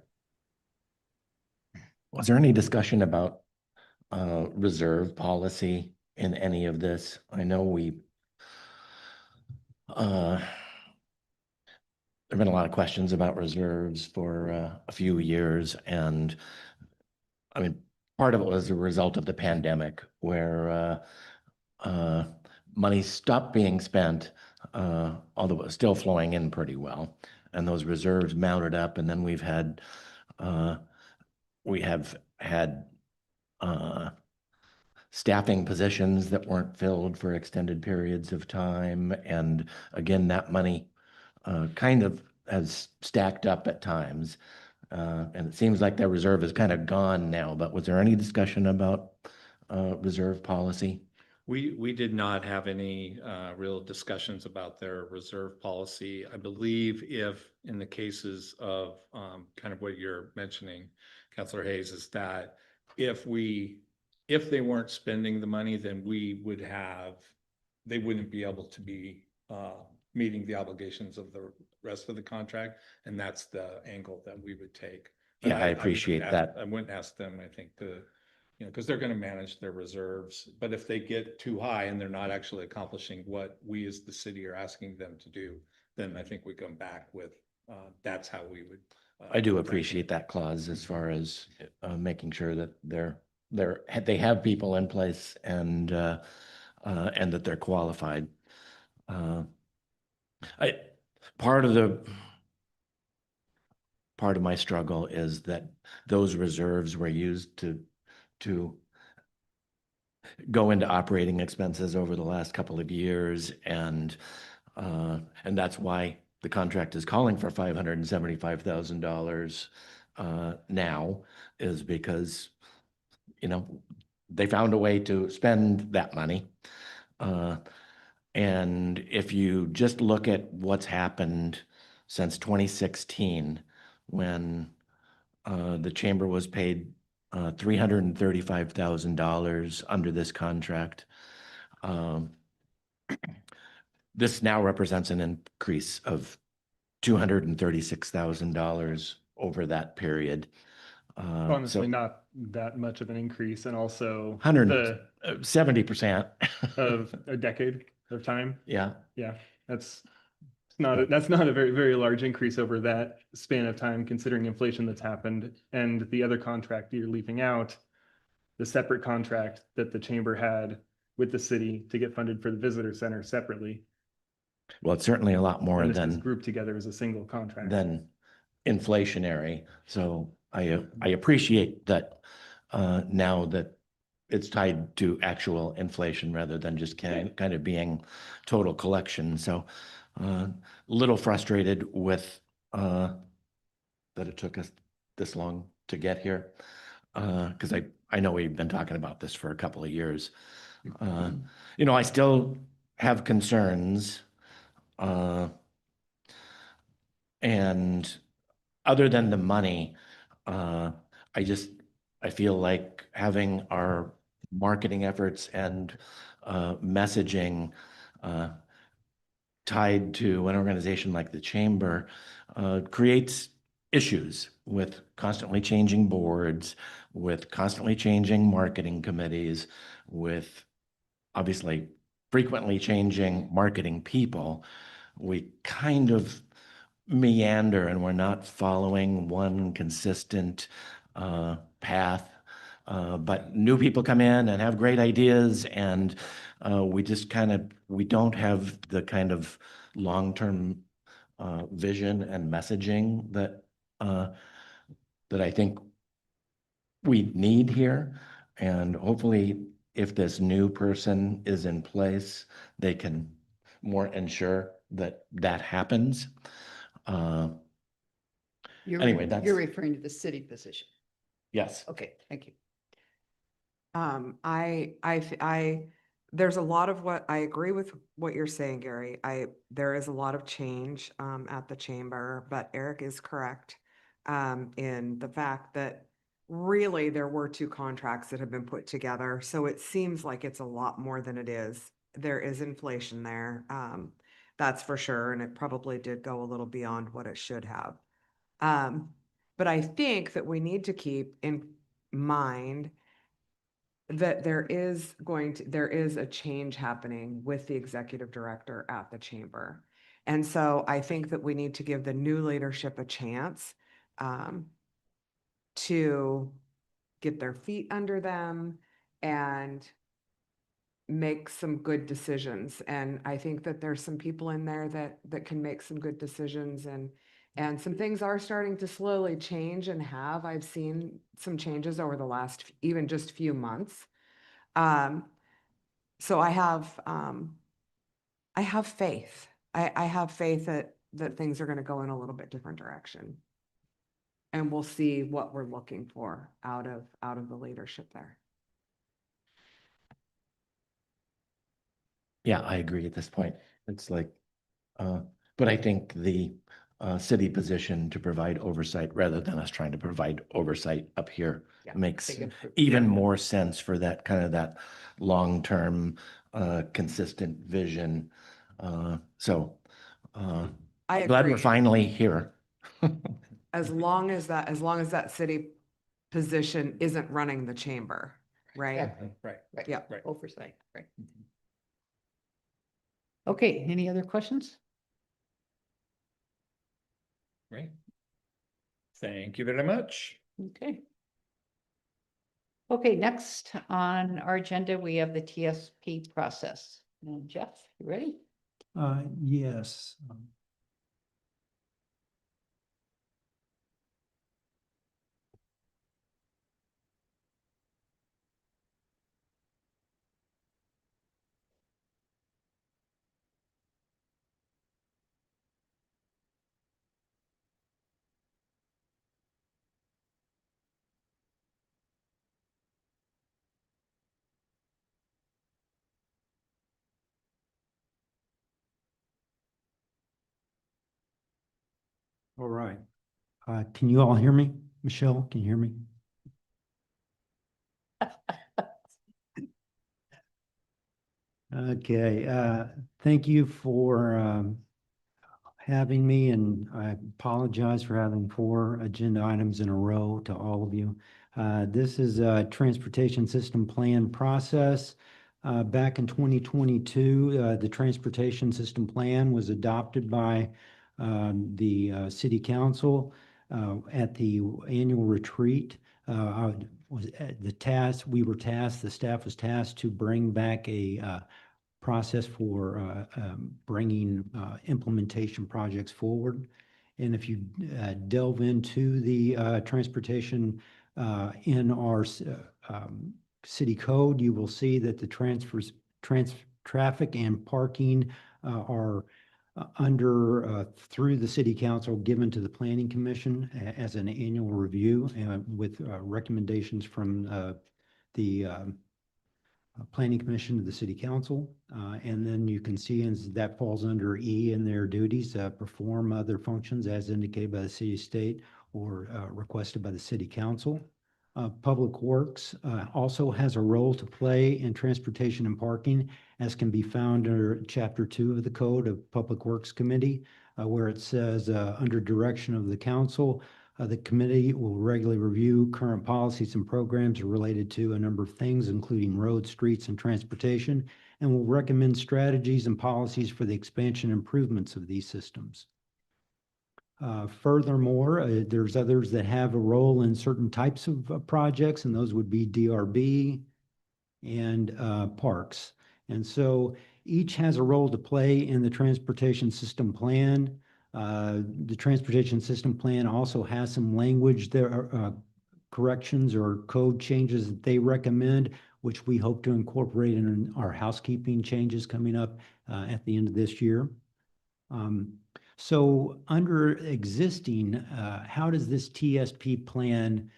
Was there any discussion about reserve policy in any of this? I know there've been a lot of questions about reserves for a few years, and I mean, part of it was a result of the pandemic, where money stopped being spent, although it was still flowing in pretty well, and those reserves mounted up, and then we have had staffing positions that weren't filled for extended periods of time, and again, that money kind of has stacked up at times. And it seems like that reserve is kind of gone now, but was there any discussion about reserve policy? We did not have any real discussions about their reserve policy. I believe if in the cases of kind of what you're mentioning, Councilor Hayes, is that if they weren't spending the money, then they wouldn't be able to be meeting the obligations of the rest of the contract, and that's the angle that we would take. But Yeah, I appreciate that. I wouldn't ask them, I think, to, because they're going to manage their reserves. But if they get too high and they're not actually accomplishing what we as the city are asking them to do, then I think we come back with, that's how we would. I do appreciate that clause as far as making sure that they have people in place and that they're qualified. Part of my struggle is that those reserves were used to go into operating expenses over the last couple of years, and that's why the contract is calling for $575,000 now, is because they found a way to spend that money. And if you just look at what's happened since 2016, when the chamber was paid $335,000 under this contract, this now represents an increase of $236,000 over that period. Honestly, not that much of an increase, and also 70% of a decade of time. Yeah. Yeah, that's not a very, very large increase over that span of time, considering inflation that's happened. And the other contract you're leaving out, the separate contract that the chamber had with the city to get funded for the visitor center separately. Well, it's certainly a lot more And this is than grouped together as a single contract. inflationary. So I appreciate that now that it's tied to actual inflation rather than just kind of being total collection. So a little frustrated with that it took us this long to get here, because I know we've been talking about this for a couple of years. I still have concerns, and other than the money, I feel like having our marketing efforts and messaging tied to an organization like the chamber creates issues with constantly changing boards, with constantly changing marketing committees, with obviously frequently changing marketing people, we kind of meander and we're not following one consistent path. But new people come in and have great ideas, and we just we don't have the kind of long-term vision and messaging that that I think we need here. And hopefully, if this new person is in place, they can more ensure that that happens. Anyway, that's, You're referring to the city position. yes. Okay, thank you. There's a lot of what I agree with what you're saying, Gary. There is a lot of change at the chamber, but Eric is correct in the fact that really there were 2 contracts that have been put together. So it seems like it's a lot more than it is. There is inflation there. That's for sure. And it probably did go a little beyond what it should have. But I think that we need to keep in mind that there is a change happening with the executive director at the chamber. And so I think that we need to give the new leadership a chance to get their feet under them and make some good decisions. And I think that there's some people in there that can make some good decisions, and some things are starting to slowly change and I've seen some changes over the last even just few months. So I have faith. I have faith that things are going to go in a little bit different direction. And we'll see what we're looking for out of the leadership there. Yeah, I agree at this point. It's like, but I think the city position to provide oversight rather than us trying to provide oversight up here makes even more sense for that kind of that long-term, consistent vision. So I I'm glad we're agree. finally here. As long as that city position isn't running the chamber, right? Right. Yeah. Oversight, right. Okay, any other questions? Great. Thank you very much. Okay. Okay, next on our agenda, we have the TSP process. Jeff, you ready? Yes. All right. Can you all hear me? Michelle, can you hear me? Okay. Thank you for having me, and I apologize for having 4 agenda items in a row to all of you. This is a transportation system plan process. Back in 2022, the transportation system plan was adopted by the city council at the annual retreat. The staff was tasked to bring back a process for bringing implementation projects forward. And if you delve into the transportation in our city code, you will see that the traffic and parking are through the city council given to the planning commission as an annual review with recommendations from the planning commission to the city council. And then you can see that falls under E in their duties, perform other functions as indicated by the city state or requested by the city council. Public Works also has a role to play in transportation and parking, as can be found under Chapter 2 of the Code of Public Works Committee. where it says, under direction of the council, the committee will regularly review current policies and programs related to a number of things, including roads, streets, and transportation, and will recommend strategies and policies for the expansion and improvements of these systems. Furthermore, there's others that have a role in certain types of projects, and those would be DRB and parks. And so each has a role to play in the transportation system plan. The transportation system plan also has some language there, corrections or code changes that they recommend, which we hope to incorporate in our housekeeping changes coming up at the end of this year. So under existing, how does this TSP plan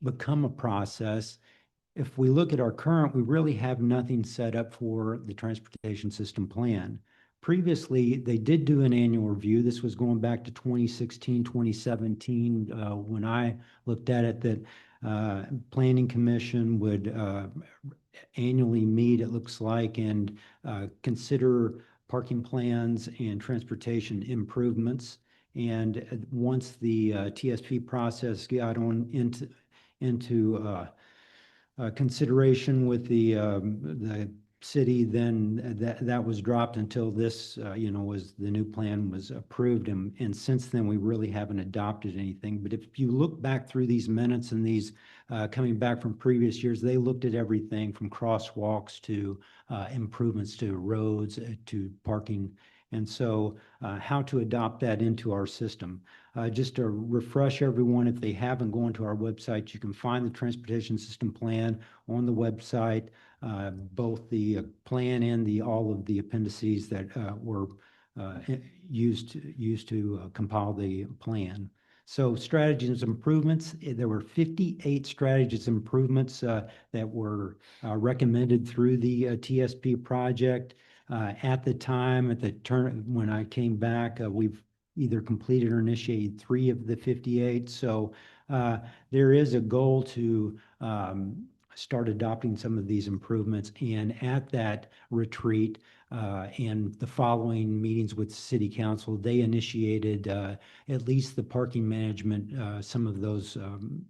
become a process? If we look at our current, we really have nothing set up for the transportation system plan. Previously, they did do an annual review. This was going back to 2016, 2017, when I looked at it, that Planning Commission would annually meet, it looks like, and consider parking plans and transportation improvements. And once the TSP process got on into consideration with the city, then that was dropped until this, was the new plan was approved. And since then, we really haven't adopted anything. But if you look back through these minutes and these coming back from previous years, they looked at everything from crosswalks to improvements to roads to parking. And so how to adopt that into our system. Just to refresh everyone, if they haven't gone to our website, you can find the transportation system plan on the website, both the plan and all of the appendices that were used to compile the plan. So strategies and improvements, there were 58 strategies and improvements that were recommended through the TSP project. At the time, when I came back, we've either completed or initiated 3 of the 58. So there is a goal to start adopting some of these improvements. And at that retreat and the following meetings with City Council, they initiated at least the parking management, some of those,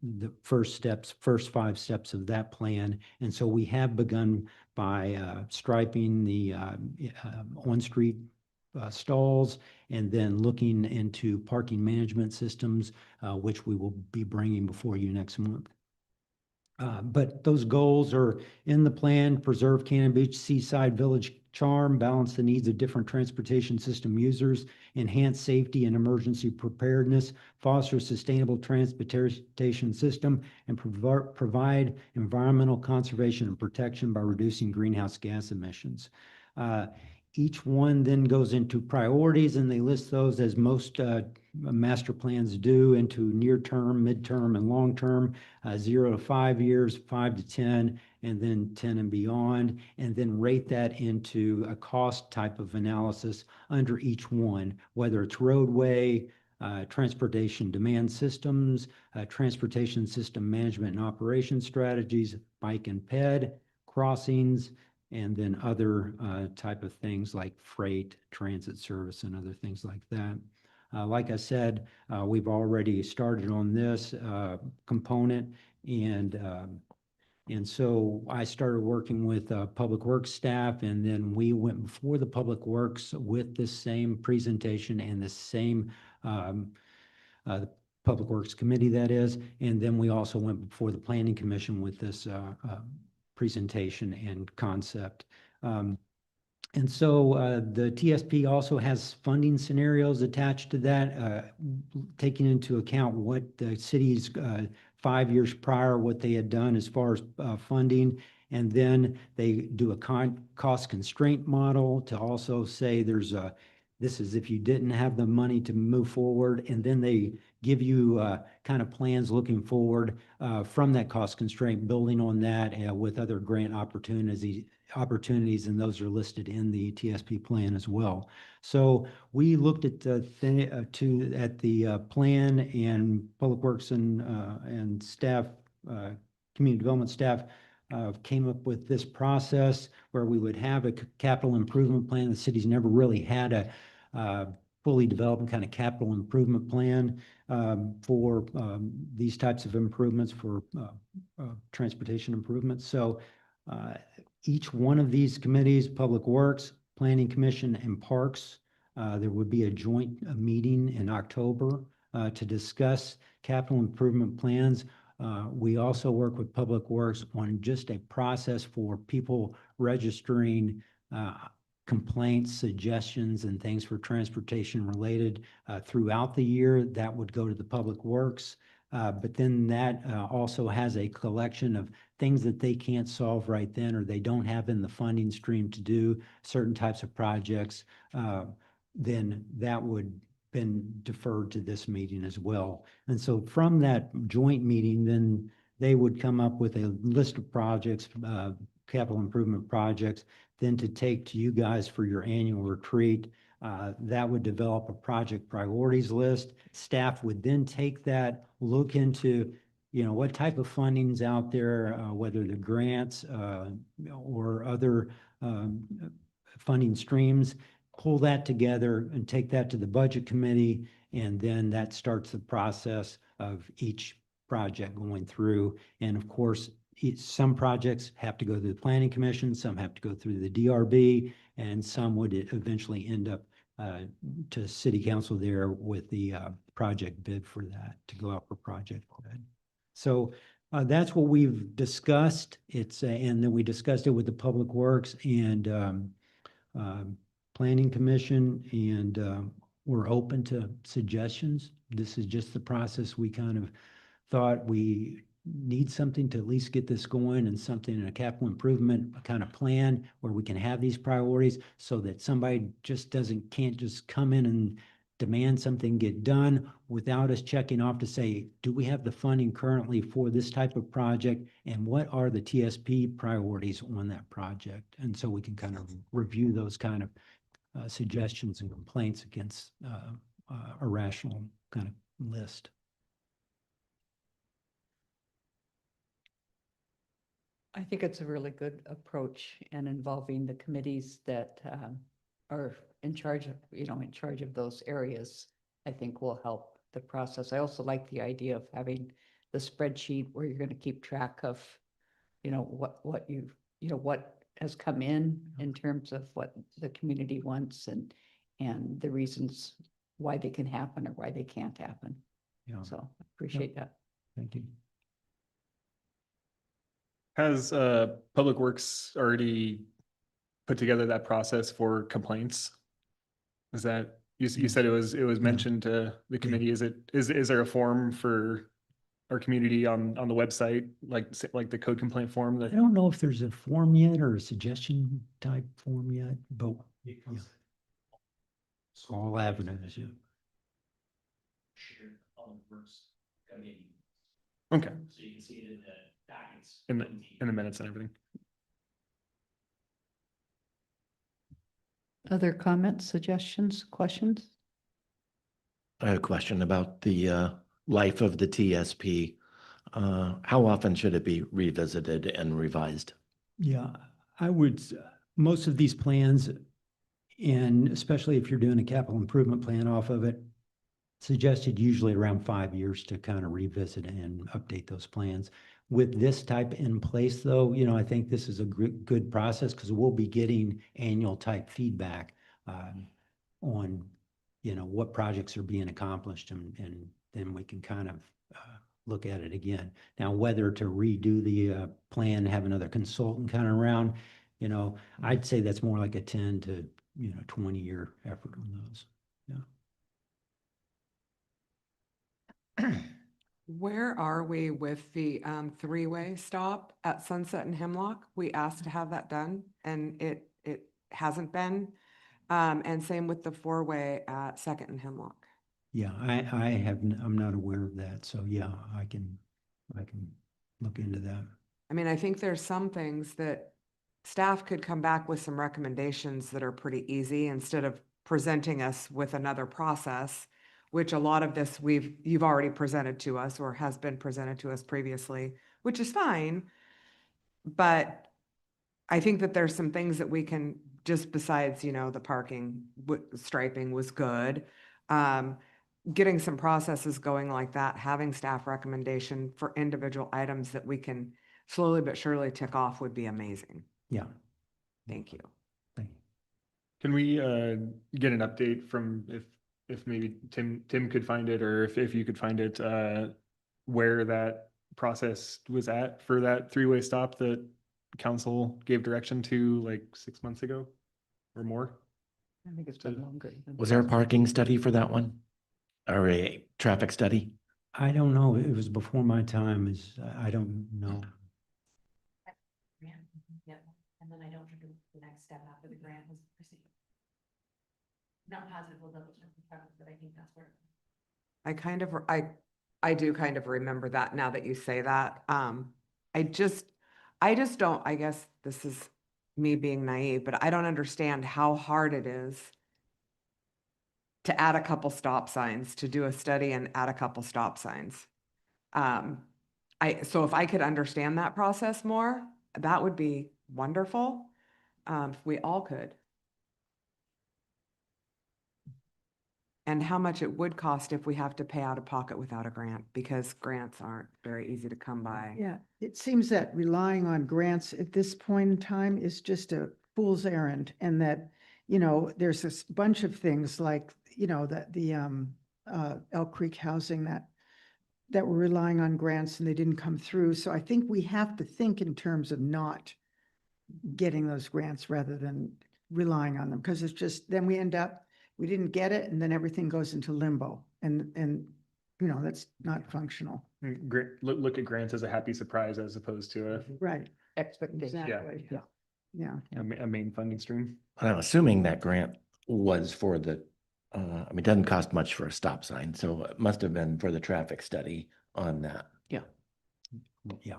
the first 5 steps of that plan. And so we have begun by striping the on-street stalls, and then looking into parking management systems, which we will be bringing before you next month. But those goals are in the plan: preserve Cannon Beach Seaside Village charm, balance the needs of different transportation system users, enhance safety and emergency preparedness, foster a sustainable transportation system, and provide environmental conservation and protection by reducing greenhouse gas emissions. Each one then goes into priorities, and they list those, as most master plans do, into near term, midterm, and long term, 0 to 5 years, 5 to 10, and then 10 and beyond, and then rate that into a cost type of analysis under each one, whether it's roadway, transportation demand systems, transportation system management and operation strategies, bike and ped, crossings, and then other type of things like freight, transit service, and other things like that. Like I said, we've already started on this component, and so I started working with Public Works staff, and then we went before the Public Works with this same presentation and the same the Public Works Committee, that is, and then we also went before the Planning Commission with this presentation and concept. And so the TSP also has funding scenarios attached to that, taking into account what the city's 5 years prior, what they had done as far as funding. And then they do a cost constraint model to also say this is if you didn't have the money to move forward. And then they give you kind of plans looking forward from that cost constraint, building on that with other grant opportunities, and those are listed in the TSP plan as well. So we looked at the plan, and Public Works and staff, community development staff, came up with this process where we would have a capital improvement plan. The city's never really had a fully developed kind of capital improvement plan for these types of improvements for transportation improvements. So each one of these committees, Public Works, Planning Commission, and Parks, there would be a joint meeting in October to discuss capital improvement plans. We also work with Public Works on just a process for people registering complaints, suggestions, and things for transportation related throughout the year. That would go to the Public Works. But then that also has a collection of things that they can't solve right then, or they don't have in the funding stream to do certain types of projects. Then that would been deferred to this meeting as well. And so from that joint meeting, then they would come up with a list of projects, capital improvement projects, then to take to you guys for your annual retreat. That would develop a project priorities list. Staff would then take that, look into, you know, what type of funding's out there, whether the grants or other funding streams, pull that together and take that to the budget committee. And then that starts the process of each project going through. And of course, some projects have to go through the Planning Commission, some have to go through the DRB, and some would eventually end up to City Council there with the project bid for that to go out for project bid. So that's what we've discussed. It's and then we discussed it with the Public Works and Planning Commission, and we're open to suggestions. This is just the process. We kind of thought we need something to at least get this going, and something in a capital improvement kind of plan where we can have these priorities so that somebody just can't just come in and demand something get done without us checking off to say, do we have the funding currently for this type of project, and what are the TSP priorities on that project? And so we can kind of review those kind of suggestions and complaints against a rational kind of list. I think it's a really good approach, and involving the committees that are in charge of, in charge of those areas, I think will help the process. I also like the idea of having the spreadsheet where you're going to keep track of, what has come in terms of what the community wants, and the reasons why they can happen or why they can't happen. Yeah. So I appreciate that. Thank you. Has Public Works already put together that process for complaints? Is that, you said it was mentioned to the committee? Is there a form for our community on the website, like the code complaint form I that? don't know if there's a form yet or a suggestion type form yet, but yeah. All avenues, yeah. Okay. So you can see it in the documents. In the minutes and everything. Other comments, suggestions, questions? I have a question about the life of the TSP. How often should it be revisited and revised? Yeah, I would, most of these plans, and especially if you're doing a capital improvement plan off of it, suggested usually around 5 years to kind of revisit and update those plans. With this type in place though, I think this is a good process, because we'll be getting annual type feedback on, what projects are being accomplished, and then we can kind of look at it again. Now, whether to redo the plan, have another consultant kind of around, I'd say that's more like a 10 to 20-year effort on those. Yeah. Where are we with the three-way stop at Sunset and Hemlock? We asked to have that done, and it hasn't been. And same with the four-way at Second and Hemlock. Yeah, I'm not aware of that, so yeah, I can look into that. I mean, I think there's some things that staff could come back with some recommendations that are pretty easy, instead of presenting us with another process, which a lot of this you've already presented to us, or has been presented to us previously, which is fine. But I think that there's some things that we can, just besides, the parking striping was good. Getting some processes going like that, having staff recommendation for individual items that we can slowly but surely tick off would be amazing. Yeah. Thank you. Can we get an update from if maybe Tim could find it, or if you could find it, where that process was at for that three-way stop that council gave direction to like 6 months ago or more? I think it's been longer. Was there a parking study for that one? Or a traffic study? I don't know. It was before my time. I don't know. Yep, and then I don't know the next step after the grant was received. Not positive, we'll double check, but I think that's where. I do kind of remember that now that you say that. I just don't, I guess this is me being naive, but I don't understand how hard it is to add a couple stop signs, to do a study and add a couple stop signs. So if I could understand that process more, that would be wonderful. If we all could. And how much it would cost if we have to pay out of pocket without a grant, because grants aren't very easy to come by. Yeah, it seems that relying on grants at this point in time is just a fool's errand, and that, you know, there's this bunch of things like, you know, that the Elk Creek housing that we're relying on grants and they didn't come through. So I think we have to think in terms of not getting those grants rather than relying on them, because it's just, then we end up, we didn't get it, and then everything goes into limbo, and you know, that's not functional. Look at grants as a happy surprise as opposed to a Right. Expectation. Exactly. Yeah. Yeah. a main funding stream. I'm assuming that grant was for the, I mean, it doesn't cost much for a stop sign, so it must have been for the traffic study on that. Yeah. Yeah.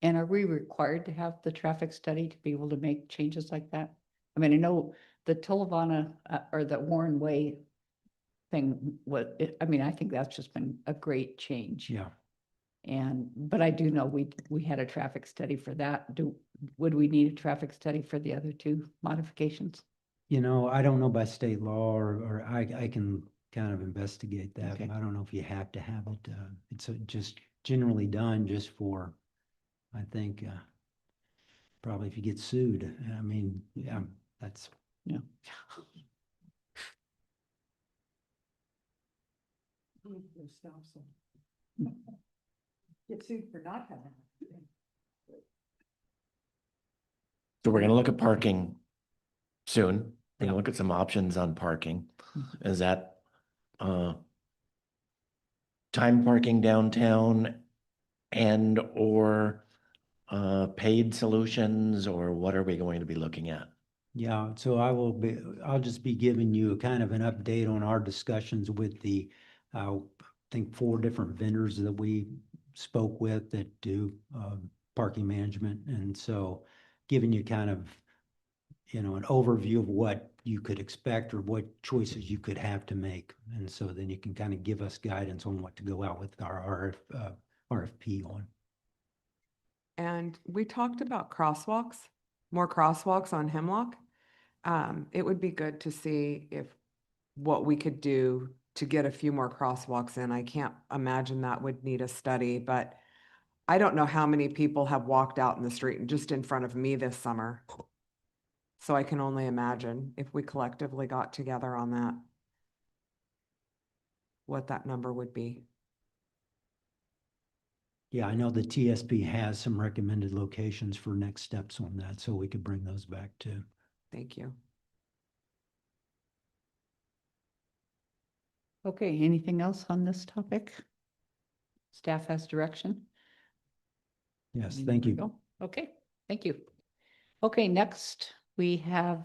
And are we required to have the traffic study to be able to make changes like that? I mean, I know the Tolovana or the Warren Way thing, I mean, I think that's just been a great change. Yeah. But I do know we had a traffic study for that. Would we need a traffic study for the other two modifications? You know, I don't know by state law, or I can kind of investigate that. Okay. I don't know if you have to have it. It's just generally done just for, I think, probably if you get sued. I mean, yeah, that's. Yeah. Get sued for not having. So we're gonna look at parking soon. We're gonna look at some options on parking. Is that time parking downtown and or paid solutions, or what are we going to be looking at? Yeah, so I'll just be giving you a kind of an update on our discussions with the, I think 4 different vendors that we spoke with that do parking management. And so giving you kind of, you know, an overview of what you could expect or what choices you could have to make. And so then you can kind of give us guidance on what to go out with our RFP on. And we talked about crosswalks, more crosswalks on Hemlock. It would be good to see what we could do to get a few more crosswalks in. I can't imagine that would need a study, but I don't know how many people have walked out in the street and just in front of me this summer. So I can only imagine if we collectively got together on that, what that number would be. Yeah, I know the TSP has some recommended locations for next steps on that, so we could bring those back too. Thank you. Okay, anything else on this topic? Staff has direction? Yes, There thank we you. go. Okay, thank you. Okay, next we have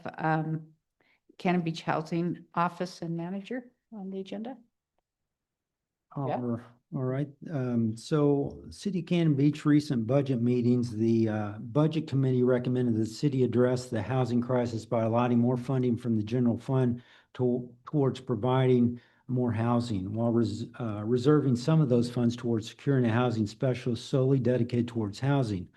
Cannon Beach Housing Office and Manager on the agenda. Yeah. All right, so City of Cannon Beach recent budget meetings, the Budget Committee recommended the city address the housing crisis by allotting more funding from the general fund towards providing more housing, while reserving some of those funds towards securing a housing specialist solely dedicated towards housing.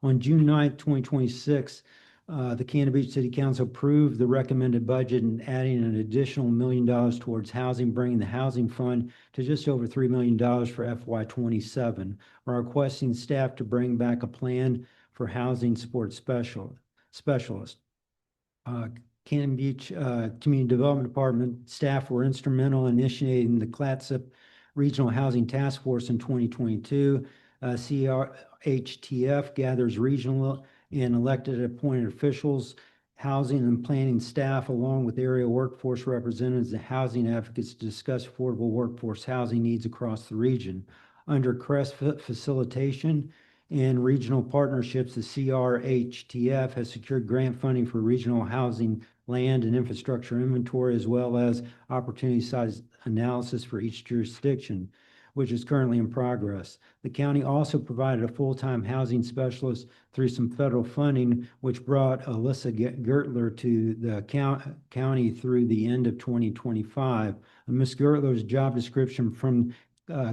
On June 9th, 2026, The Cannon Beach City Council approved the recommended budget and adding an additional $1 million towards housing, bringing the housing fund to just over $3 million for FY '27. We're requesting staff to bring back a plan for housing support specialist. Cannon Beach Community Development Department staff were instrumental in initiating the Clatsop Regional Housing Task Force in 2022. CRHTF gathers regional and elected appointed officials, housing and planning staff, along with area workforce representatives and housing advocates to discuss affordable workforce housing needs across the region. Under CREST facilitation and regional partnerships, the CRHTF has secured grant funding for regional housing, land and infrastructure inventory, as well as opportunity size analysis for each jurisdiction, which is currently in progress. The county also provided a full-time housing specialist through some federal funding, which brought Alyssa Gertler to the county through the end of 2025. Ms. Gertler's job description from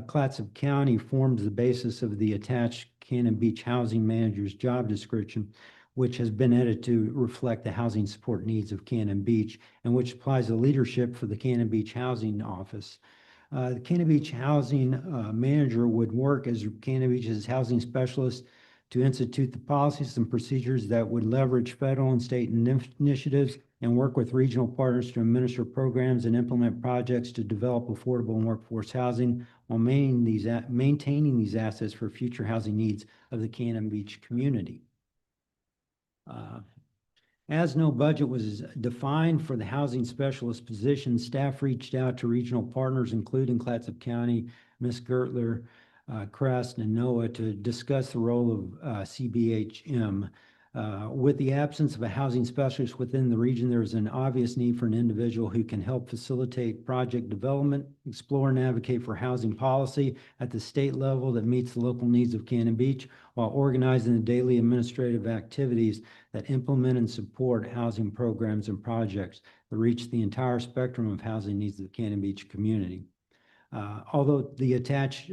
Clatsop County forms the basis of the attached Cannon Beach Housing Manager's job description, which has been edited to reflect the housing support needs of Cannon Beach, and which applies the leadership for the Cannon Beach Housing Office. The Cannon Beach Housing Manager would work as Cannon Beach's housing specialist to institute the policies and procedures that would leverage federal and state initiatives and work with regional partners to administer programs and implement projects to develop affordable and workforce housing while maintaining these assets for future housing needs of the Cannon Beach community. As no budget was defined for the housing specialist position, staff reached out to regional partners, including Clatsop County, Ms. Gertler, Crest, and NOAA to discuss the role of CBHM. With the absence of a housing specialist within the region, there is an obvious need for an individual who can help facilitate project development, explore and advocate for housing policy at the state level that meets the local needs of Cannon Beach, while organizing the daily administrative activities that implement and support housing programs and projects that reach the entire spectrum of housing needs of the Cannon Beach community. Although the attached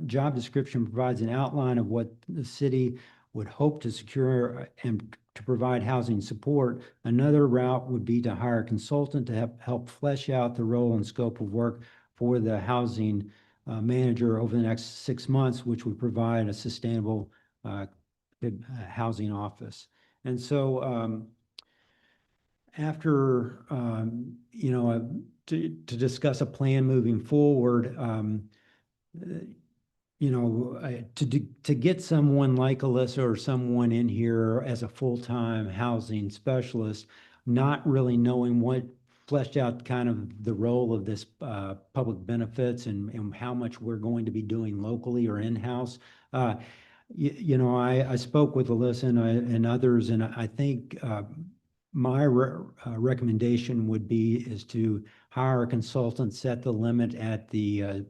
job description provides an outline of what the city would hope to secure and to provide housing support, another route would be to hire a consultant to help flesh out the role and scope of work for the housing manager over the next 6 months, which would provide a sustainable housing office. And so after, to discuss a plan moving forward, to get someone like Alyssa or someone in here as a full-time housing specialist, not really knowing what fleshed out kind of the role of this public benefits and how much we're going to be doing locally or in-house. I spoke with Alyssa and others, and I think my recommendation would be is to hire a consultant, set the limit at the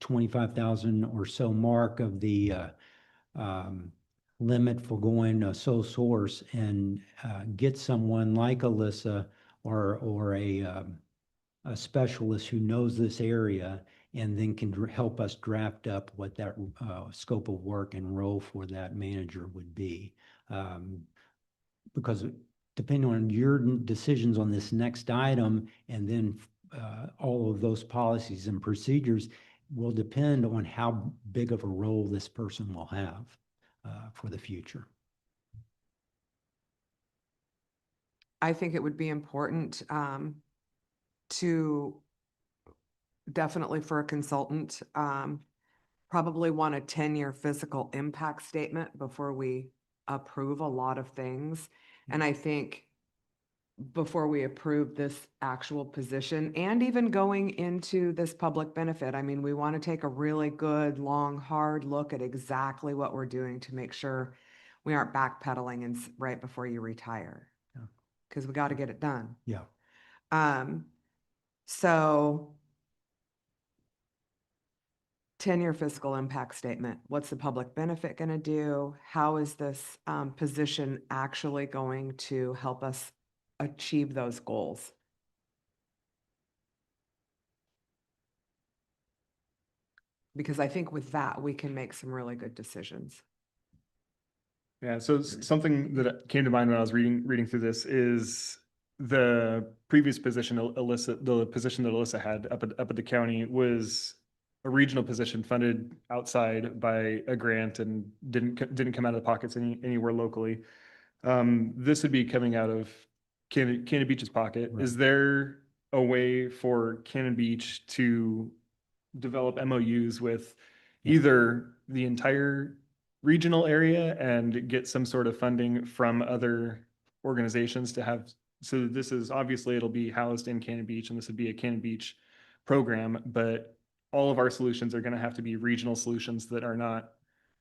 25,000 or so mark of the limit for going sole source, and get someone like Alyssa or a specialist who knows this area, and then can help us draft up what that scope of work and role for that manager would be. Because depending on your decisions on this next item, and then all of those policies and procedures will depend on how big of a role this person will have for the future. I think it would be important to definitely for a consultant, probably want a 10-year physical impact statement before we approve a lot of things. And I think before we approve this actual position and even going into this public benefit, I mean, we want to take a really good, long, hard look at exactly what we're doing to make sure we aren't backpedaling and right before you retire. Because we got to get it done. Yeah. So 10-year fiscal impact statement. What's the public benefit going to do? How is this position actually going to help us achieve those goals? Because I think with that, we can make some really good decisions. Yeah, so something that came to mind when I was reading through this is the previous position, Alyssa, the position that Alyssa had up at the county was a regional position funded outside by a grant and didn't come out of the pockets anywhere locally. This would be coming out of Cannon Beach's pocket. Right. Is there a way for Cannon Beach to develop MOUs with either the entire regional area and get some sort of funding from other organizations to have, so this is obviously it'll be housed in Cannon Beach and this would be a Cannon Beach program, but all of our solutions are going to have to be regional solutions that are not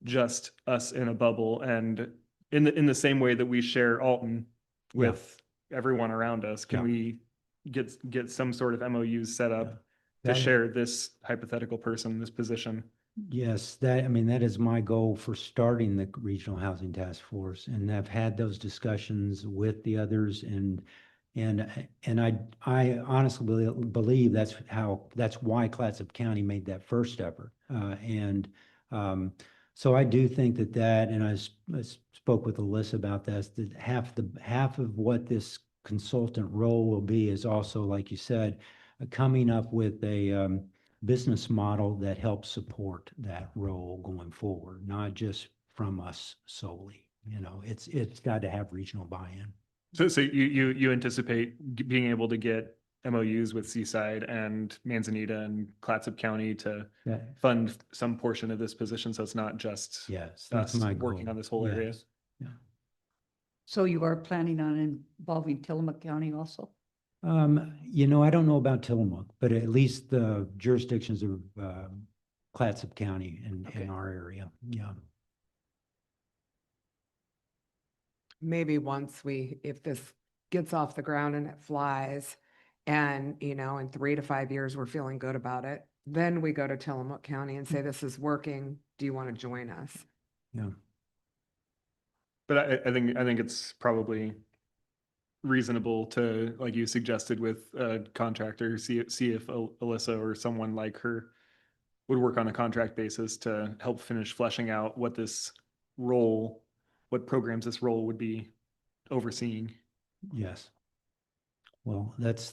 just us in a bubble. And in the same way that we share Alton with everyone around us, can we get some sort of MOUs set up to That- share this hypothetical person, this position? Yes, I mean, that is my goal for starting the Regional Housing Task Force. And I've had those discussions with the others and I honestly believe that's why Clatsop County made that first effort. So I do think that, and I spoke with Alyssa about this, that half of what this consultant role will be is also, like you said, coming up with a business model that helps support that role going forward, not just from us solely. You know, it's got to have regional buy-in. So you anticipate being able to get MOUs with Seaside and Manzanita and Clatsop County to fund some portion of this position, so it's not just that's us my working goal. on this whole area? Yes. So you are planning on involving Tillamook County also? You know, I don't know about Tillamook, but at least the jurisdictions of Clatsop County in our area. Yeah. Maybe once if this gets off the ground and it flies and, you know, in 3 to 5 years, we're feeling good about it, then we go to Tillamook County and say, this is working. Do you want to join us? Yeah. But I think it's probably reasonable to, like you suggested with a contractor, see if Alyssa or someone like her would work on a contract basis to help finish fleshing out what programs this role would be overseeing. Yes. Well, that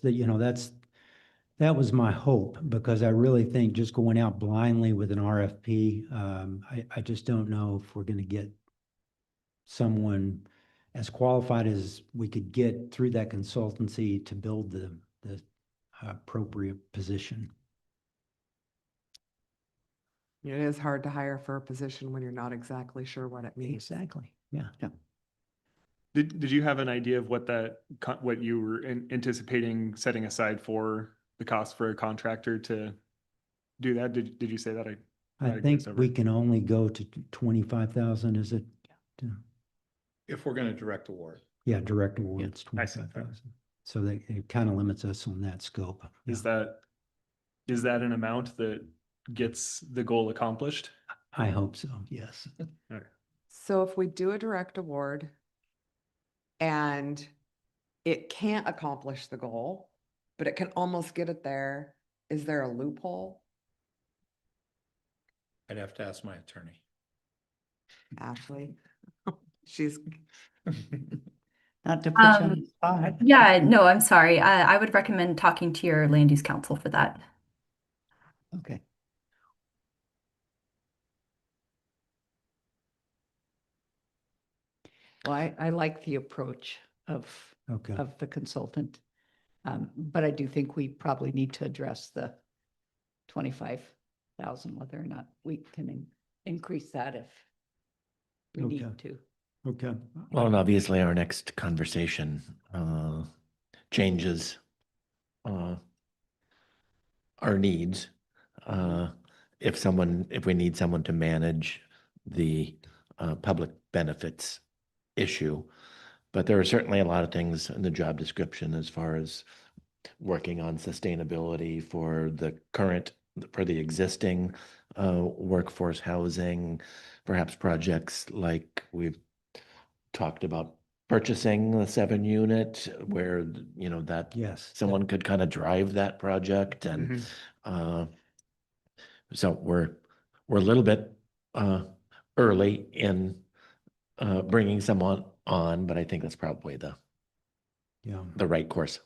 was my hope, because I really think just going out blindly with an RFP, I just don't know if we're going to get someone as qualified as we could get through that consultancy to build the appropriate position. It is hard to hire for a position when you're not exactly sure what it means. Exactly. Yeah. Did you have an idea of what you were anticipating setting aside for the cost for a contractor to do that? Did you say that? I think we can only go to 25,000, is it? If we're going to direct award. Yeah, direct awards, 25,000. So that it kind of limits us on that scope. Is that an amount that gets the goal accomplished? I hope so, yes. So if we do a direct award and it can't accomplish the goal, but it can almost get it there, is there a loophole? I'd have to ask my attorney. Ashley, she's Not to put you on the spot. Yeah, no, I'm sorry. I would recommend talking to your land use council for that. Okay. Well, I like the approach of the consultant. But I do think we probably need to address the 25,000, whether or not we can increase that if we need to. Okay. Well, and obviously our next conversation changes our needs. If we need someone to manage the public benefits issue, but there are certainly a lot of things in the job description as far as working on sustainability for the existing workforce housing, perhaps projects like we've talked about purchasing the 7-unit where, you know, that someone could kind of drive that project. And so we're a little bit early in bringing someone on, but I think that's probably Yeah. the right course.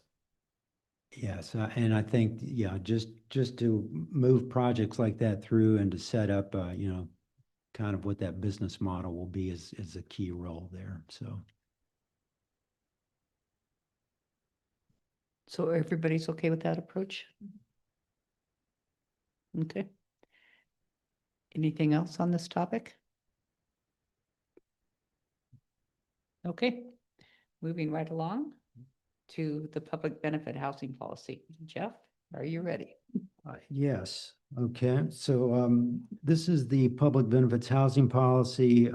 Yes, and I think, yeah, just to move projects like that through and to set up, you know, kind of what that business model will be is a key role there, so. So everybody's okay with that approach? Okay. Anything else on this topic? Okay, moving right along to the public benefit housing policy. Jeff, are you ready? Yes, okay, so this is the public benefits housing policy.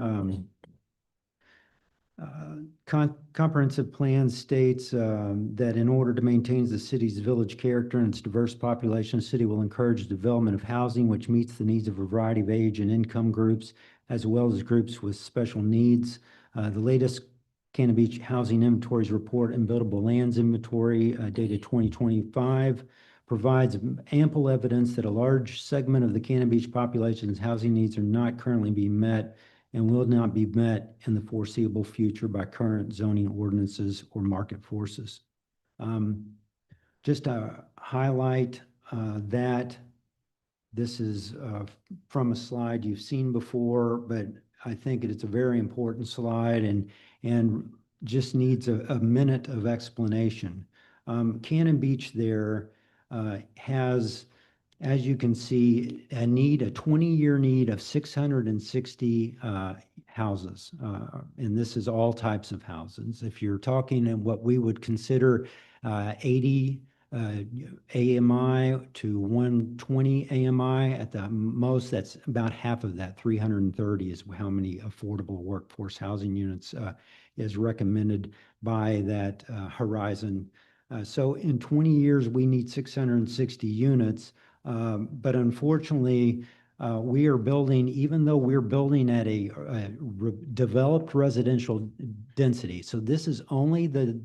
Comprehensive plan states that in order to maintain the city's village character and its diverse population, the city will encourage development of housing which meets the needs of a variety of age and income groups, as well as groups with special needs. The latest Cannon Beach Housing Inventories Report and Buildable Lands Inventory dated 2025 provides ample evidence that a large segment of the Cannon Beach population's housing needs are not currently being met and will not be met in the foreseeable future by current zoning ordinances or market forces. Just to highlight that this is from a slide you've seen before, but I think it's a very important slide and just needs a minute of explanation. Cannon Beach there has, as you can see, a 20-year need of 660 houses. And this is all types of houses. If you're talking in what we would consider 80 AMI to 120 AMI at the most, that's about half of that. 330 is how many affordable workforce housing units is recommended by that Horizon. So in 20 years, we need 660 units. But unfortunately, we are building, even though we're building at a developed residential density. So this is only the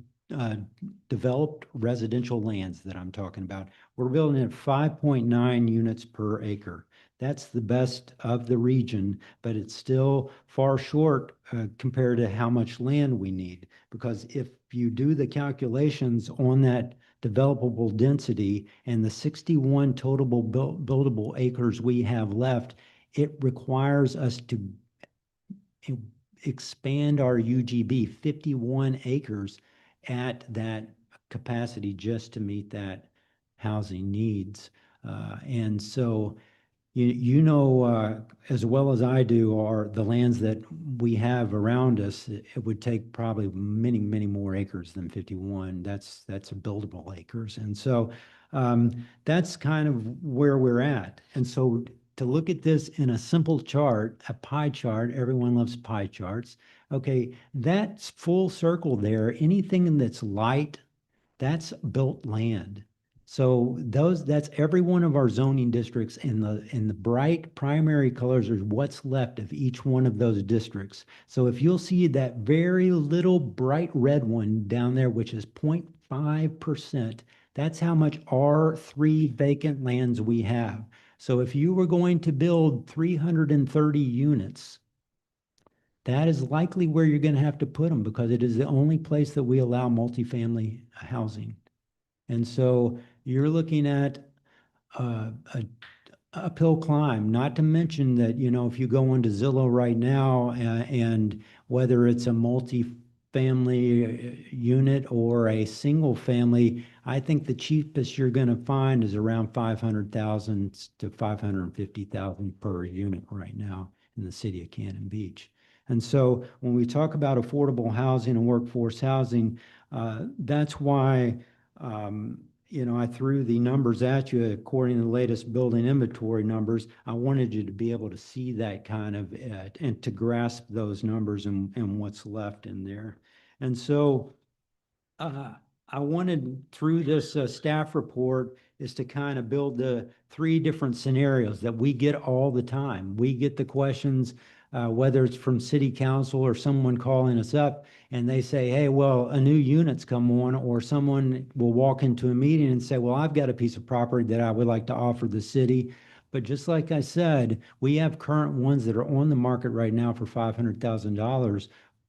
developed residential lands that I'm talking about. We're building at 5.9 units per acre. That's the best of the region, but it's still far short compared to how much land we need. Because if you do the calculations on that developable density and the 61 total buildable acres we have left, it requires us to expand our UGB 51 acres at that capacity just to meet that housing needs. And so, you know, as well as I do, are the lands that we have around us, it would take probably many, many more acres than 51. That's buildable acres. And so that's kind of where we're at. And so to look at this in a simple chart, a pie chart, everyone loves pie charts. Okay, that's full circle there. Anything that's light, that's built land. So that's every one of our zoning districts, in the bright primary colors is what's left of each one of those districts. So if you'll see that very little bright red one down there, which is 0.5%, that's how much R3 vacant lands we have. So if you were going to build 330 units, that is likely where you're going to have to put them, because it is the only place that we allow multifamily housing. And so you're looking at a uphill climb, not to mention that, you know, if you go into Zillow right now and whether it's a multi-family unit or a single family, I think the cheapest you're going to find is around 500,000 to 550,000 per unit right now in the city of Cannon Beach. And so when we talk about affordable housing and workforce housing, that's why you know, I threw the numbers at you according to the latest building inventory numbers. I wanted you to be able to see that kind of, and to grasp those numbers and what's left in there. And so I wanted, through this staff report, is to kind of build the 3 different scenarios that we get all the time. We get the questions, whether it's from city council or someone calling us up and they say, hey, well, a new unit's come on, or someone will walk into a meeting and say, well, I've got a piece of property that I would like to offer the city. But just like I said, we have current ones that are on the market right now for $500,000,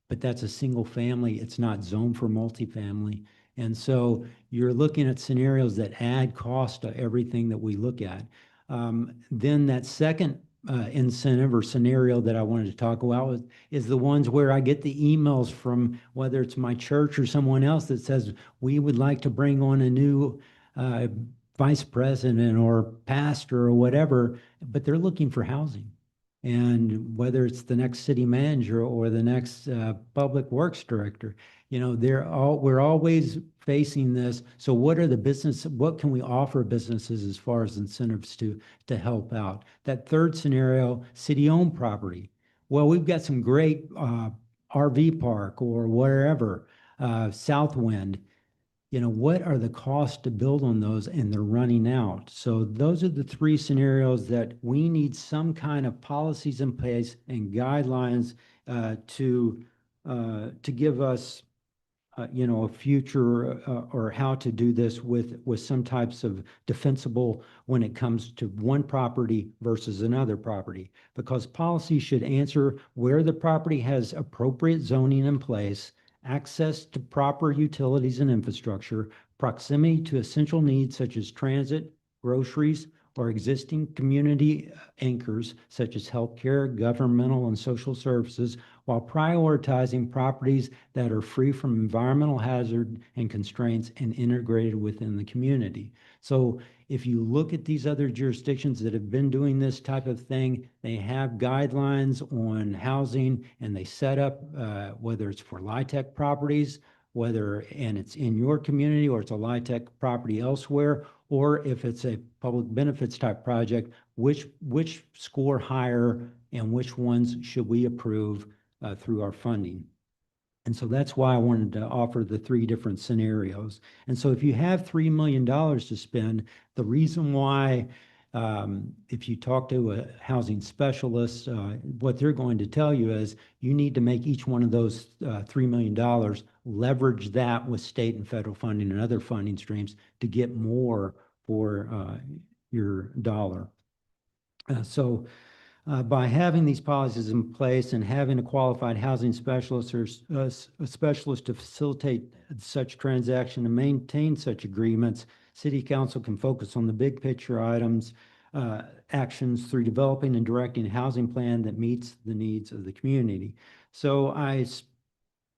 but that's a single family. It's not zoned for multifamily. And so you're looking at scenarios that add cost to everything that we look at. Then that second incentive or scenario that I wanted to talk about is the ones where I get the emails from whether it's my church or someone else that says, we would like to bring on a new vice president or pastor or whatever, but they're looking for housing. And whether it's the next city manager or the next public works director, you know, we're always facing this. So what can we offer businesses as far as incentives to help out? That third scenario, city-owned property. Well, we've got some great RV park or wherever, Southwind. You know, what are the costs to build on those, and they're running out. So those are the three scenarios that we need some kind of policies in place and guidelines to give us you know, a future or how to do this with some types of defensible when it comes to one property versus another property, because policy should answer where the property has appropriate zoning in place, access to proper utilities and infrastructure, proximity to essential needs such as transit, groceries, or existing community anchors such as healthcare, governmental, and social services, while prioritizing properties that are free from environmental hazard and constraints and integrated within the community. So if you look at these other jurisdictions that have been doing this type of thing, they have guidelines on housing, and they set up, whether it's for LIHTC properties, and it's in your community, or it's a LIHTC property elsewhere, or if it's a public benefits type project, which score higher and which ones should we approve through our funding. And so that's why I wanted to offer the three different scenarios. And so if you have $3 million to spend, the reason why, if you talk to a housing specialist, what they're going to tell you is you need to make each one of those $3 million, leverage that with state and federal funding and other funding streams to get more for your dollar. By having these policies in place and having a qualified housing specialist or a specialist to facilitate such transaction and maintain such agreements, City Council can focus on the big picture items, actions through developing and directing a housing plan that meets the needs of the community. So I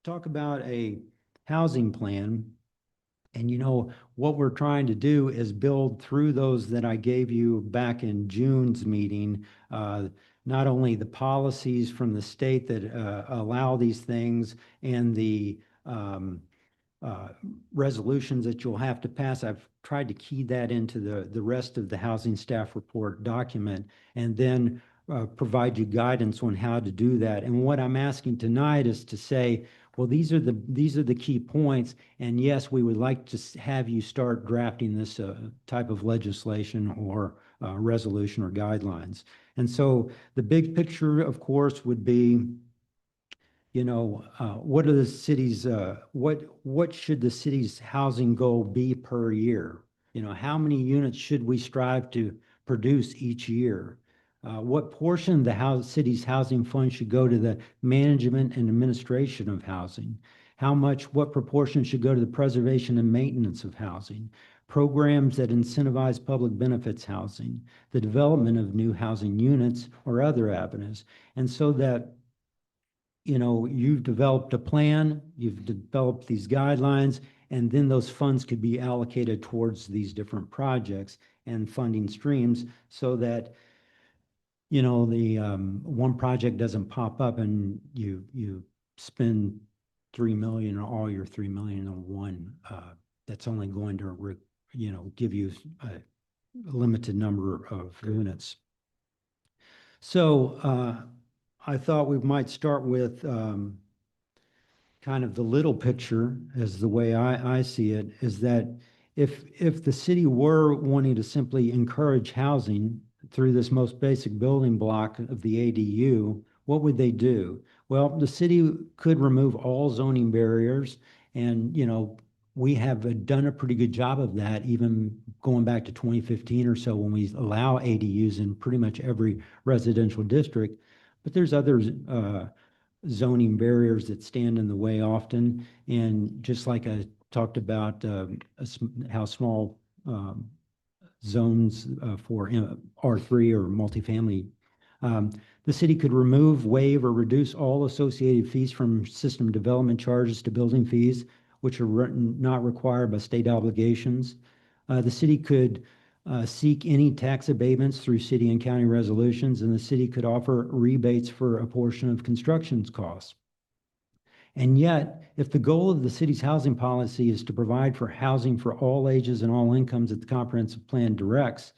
talk about a housing plan. And you know, what we're trying to do is build through those that I gave you back in June's meeting, not only the policies from the state that allow these things and the resolutions that you'll have to pass. I've tried to key that into the rest of the housing staff report document, and then provide you guidance on how to do that. And what I'm asking tonight is to say, well, these are the key points. And yes, we would like to have you start drafting this type of legislation or resolution or guidelines. And so the big picture, of course, would be, you know, what are the city's, what should the city's housing goal be per year? You know, how many units should we strive to produce each year? What portion of the city's housing fund should go to the management and administration of housing? What proportion should go to the preservation and maintenance of housing? Programs that incentivize public benefits housing, the development of new housing units or other avenues. And so that, you know, you've developed a plan, you've developed these guidelines, and then those funds could be allocated towards these different projects and funding streams so that, you know, the one project doesn't pop up and you spend 3 million or all your 3 million on one. That's only going to, you know, give you a limited number of units. So I thought we might start with kind of the little picture, as the way I see it, is that if the city were wanting to simply encourage housing through this most basic building block of the ADU, what would they do? Well, the city could remove all zoning barriers and, you know, we have done a pretty good job of that, even going back to 2015 or so, when we allow ADUs in pretty much every residential district. But there's other zoning barriers that stand in the way often. And just like I talked about how small zones for R3 or multifamily, the city could remove, waive, or reduce all associated fees from system development charges to building fees, which are not required by state obligations. The city could seek any tax abatements through city and county resolutions, and the city could offer rebates for a portion of construction costs. And yet, if the goal of the city's housing policy is to provide for housing for all ages and all incomes that the comprehensive plan directs,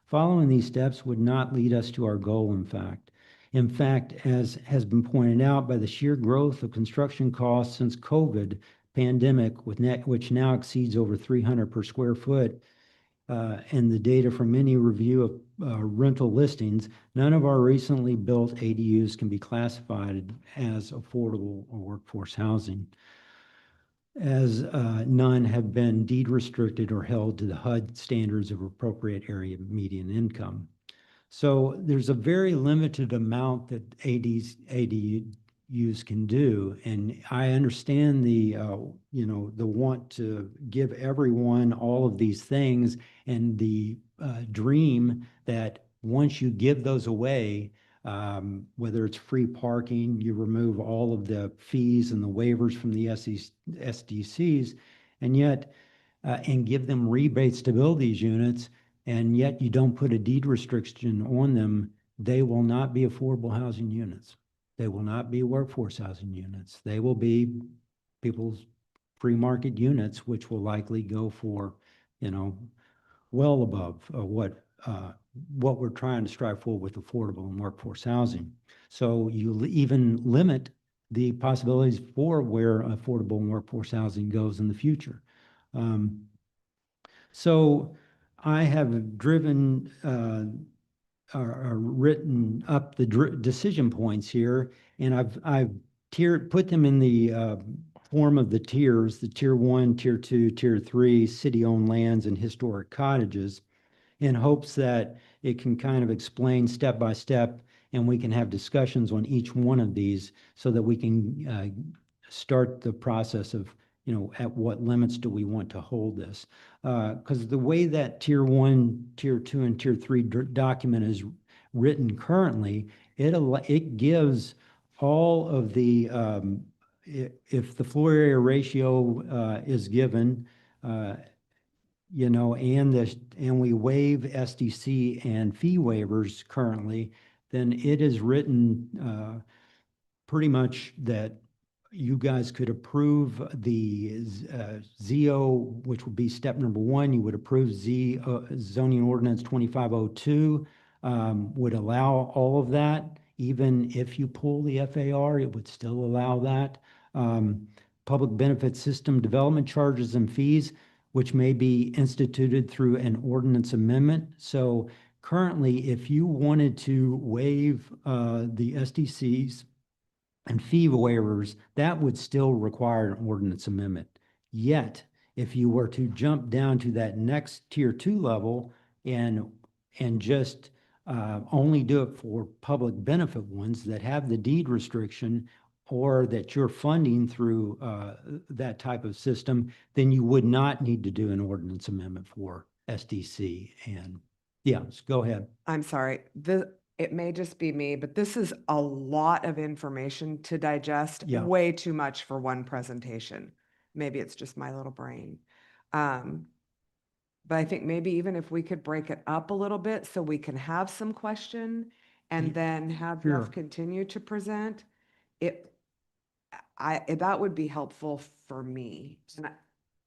following these steps would not lead us to our goal, in fact. In fact, as has been pointed out, by the sheer growth of construction costs since COVID pandemic, which now exceeds over 300 per square foot, and the data from any review of rental listings, none of our recently built ADUs can be classified as affordable or workforce housing, as none have been deed restricted or held to the HUD standards of appropriate area median income. So there's a very limited amount that ADUs can do, and I understand the the want to give everyone all of these things, and the dream that once you give those away, whether it's free parking, you remove all of the fees and the waivers from the SDCs, and yet and give them rebates to build these units, and yet you don't put a deed restriction on them, they will not be affordable housing units. They will not be workforce housing units. They will be people's free market units, which will likely go for, well above what we're trying to strive for with affordable and workforce housing. So you even limit the possibilities for where affordable and workforce housing goes in the future. So I have driven or written up the decision points here, and I've put them in the form of the tiers, the tier 1, tier 2, tier 3, city-owned lands and historic cottages, in hopes that it can kind of explain step by step, and we can have discussions on each one of these so that we can start the process of, at what limits do we want to hold this? Because the way that tier 1, tier 2, and tier 3 document is written currently, it gives all of the, if the floor area ratio is given, and we waive SDC and fee waivers currently, then it is written pretty much that you guys could approve the ZO, which would be step number 1. You would approve zoning ordinance 2502, would allow all of that. Even if you pull the FAR, it would still allow that. Public benefit system development charges and fees, which may be instituted through an ordinance amendment. So currently, if you wanted to waive the SDCs and fee waivers, that would still require an ordinance amendment. Yet, if you were to jump down to that next tier 2 level and just only do it for public benefit ones that have the deed restriction, or that you're funding through that type of system, then you would not need to do an ordinance amendment for SDC. And go ahead. I'm sorry, it may just be me, but this is a lot of information to digest, Yeah. way too much for one presentation. Maybe it's just my little brain. But I think maybe even if we could break it up a little bit so we can have some question and then have Sure. Jeff continue to present, that would be helpful for me.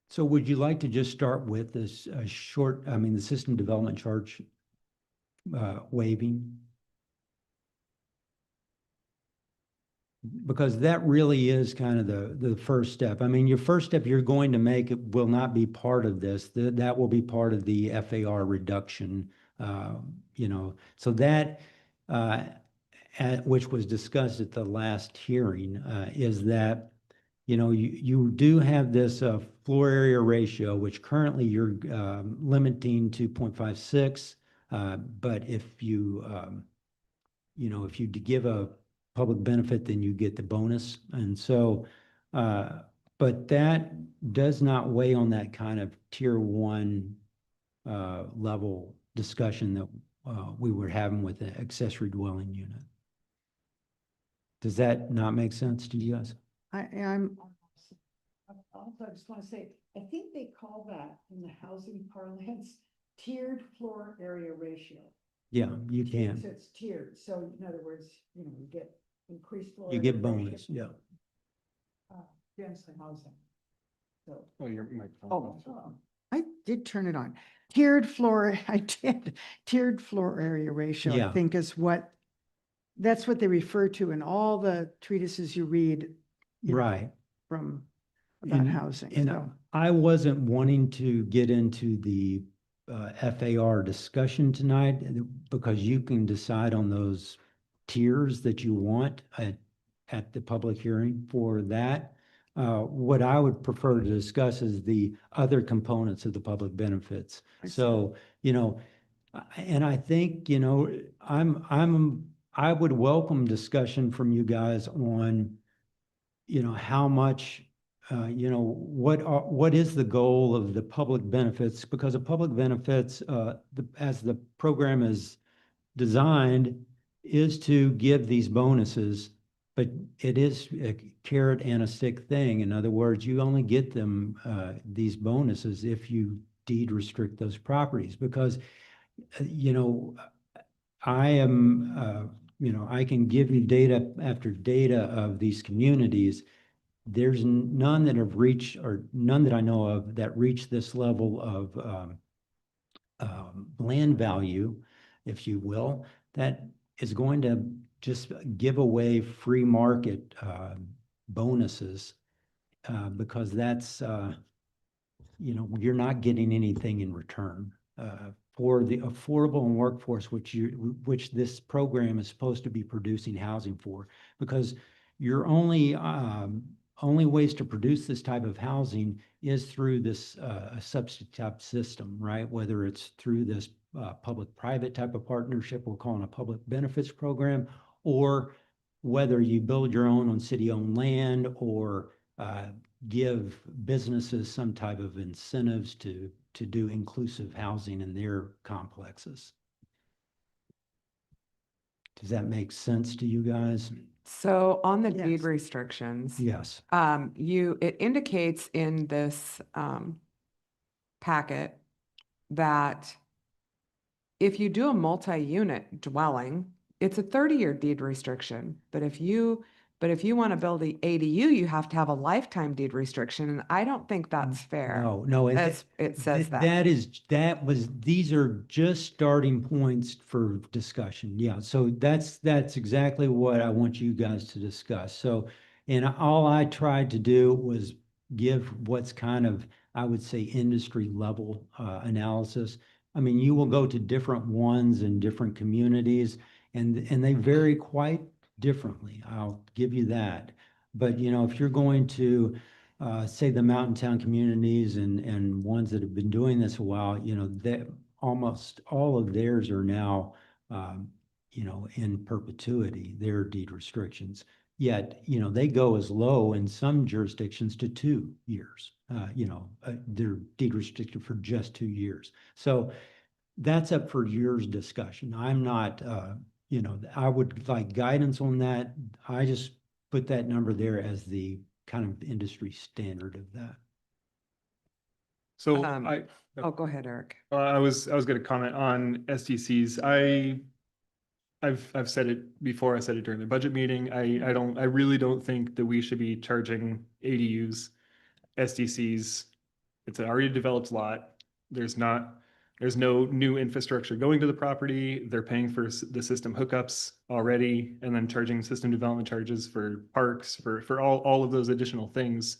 So would you like to just start with this the system development charge waiving? Because that really is kind of the first step. I mean, your first step you're going to make will not be part of this. That will be part of the FAR reduction, So that, which was discussed at the last hearing, is that you know, you do have this floor area ratio, which currently you're limiting to 0.56. But if you, you know, if you give a public benefit, then you get the bonus. And so, but that does not weigh on that kind of tier one level discussion that we were having with the accessory dwelling unit. Does that not make sense to you guys? I'm, Also, I just want to say, I think they call that in the housing parlance, tiered floor area ratio. Yeah, you So can. it's tiered, so in other words, you know, you get increased floor. You area get ratio, bonus, yeah. Densely housing. So. Oh, your microphone. oh, I did turn it on. Tiered floor, I did, tiered floor area ratio, I Yeah. think is what, that's what they refer to in all the treatises you read. you know, Right. From about housing, And so. I wasn't wanting to get into the FAR discussion tonight because you can decide on those tiers that you want at the public hearing for that. What I would prefer to discuss is the other components of the public benefits. So, you know, and I think, you know, I would welcome discussion from you guys on, you know, how much, you know, what is the goal of the public benefits? Because the public benefits, as the program is designed, is to give these bonuses, but it is a carrot and a stick thing. In other words, you only get them, these bonuses if you deed restrict those properties, because, you know, I am, you know, I can give you data after data of these communities. There's none that have reached, or none that I know of, that reach this level of land value, if you will, that is going to just give away free market bonuses because that's, you know, you're not getting anything in return. For the affordable and workforce, which this program is supposed to be producing housing for, because your only ways to produce this type of housing is through this subsidy type system, right? Whether it's through this public-private type of partnership we're calling a public benefits program, or whether you build your own on city-owned land or give businesses some type of incentives to do inclusive housing in their complexes. Does that make sense to you guys? So on the deed Yes. restrictions. Yes. It indicates in this packet that if you do a multi-unit dwelling, it's a 30-year deed restriction. But if you want to build the ADU, you have to have a lifetime deed restriction, and I don't think that's fair. No, As it says that. These are just starting points for discussion. Yeah, so that's exactly what I want you guys to discuss. So, and all I tried to do was give what's kind of, I would say, industry level analysis. I mean, you will go to different ones in different communities, and they vary quite differently. I'll give you that. But, you know, if you're going to say the mountain town communities and ones that have been doing this a while, you know, that almost all of theirs are now, you know, in perpetuity, their deed restrictions. Yet, you know, they go as low in some jurisdictions to 2 years. You know, they're deed restricted for just 2 years. So that's up for your discussion. I'm not, you know, I would like guidance on that. I just put that number there as the kind of industry standard of that. So Go ahead, Eric. I was going to comment on SDCs. I've said it before. I said it during the budget meeting. I really don't think that we should be charging ADUs, SDCs. It's an already developed lot. There's no new infrastructure going to the property. They're paying for the system hookups already, and then charging system development charges for parks, for all of those additional things.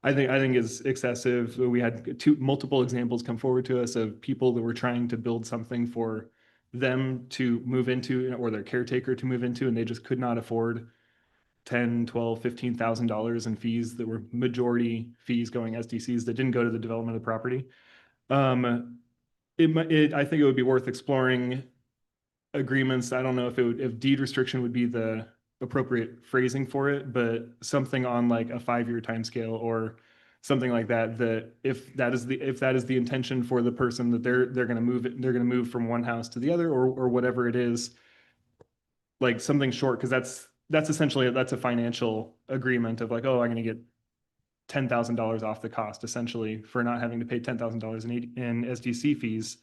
I think is excessive. We had multiple examples come forward to us of people that were trying to build something for them to move into, or their caretaker to move into, and they just could not afford 10, 12, $15,000 in fees that were majority fees going SDCs that didn't go to the development of the property. I think it would be worth exploring agreements. I don't know if deed restriction would be the appropriate phrasing for it, but something on like a 5-year timescale or something like that, that if that is the intention for the person that they're going to move from one house to the other or whatever it is, like something short, because that's essentially that's a financial agreement of like, oh, I'm going to get $10,000 off the cost essentially for not having to pay $10,000 in SDC fees.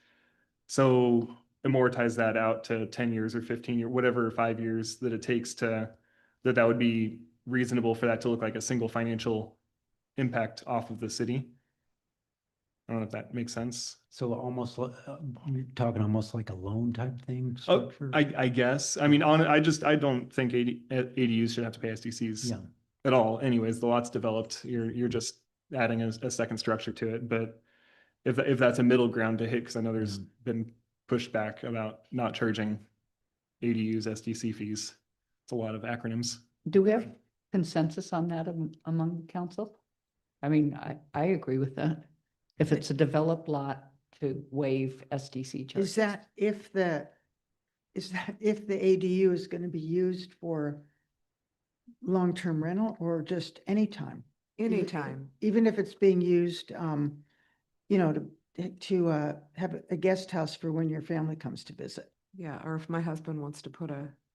So amortize that out to 10 years or 15 years, whatever 5 years that it takes that would be reasonable for that to look like a single financial impact off of the city. I don't know if that makes sense. So almost, you're talking almost like a loan type thing Oh, structure? I guess. I mean, I don't think ADUs should have to pay SDCs Yeah. at all. Anyways, the lot's developed. You're just adding a second structure to it. But if that's a middle ground to hit, because I know there's been pushback about not charging ADUs SDC fees. It's a lot of acronyms. Do we have consensus on that among the council? I mean, I agree with that. If it's a developed lot, to waive SDC charges. Is that if the ADU is going to be used for long-term rental or just anytime? Anytime. Even if it's being used, you know, to have a guest house for when your family comes to visit. Yeah, or if my husband wants to put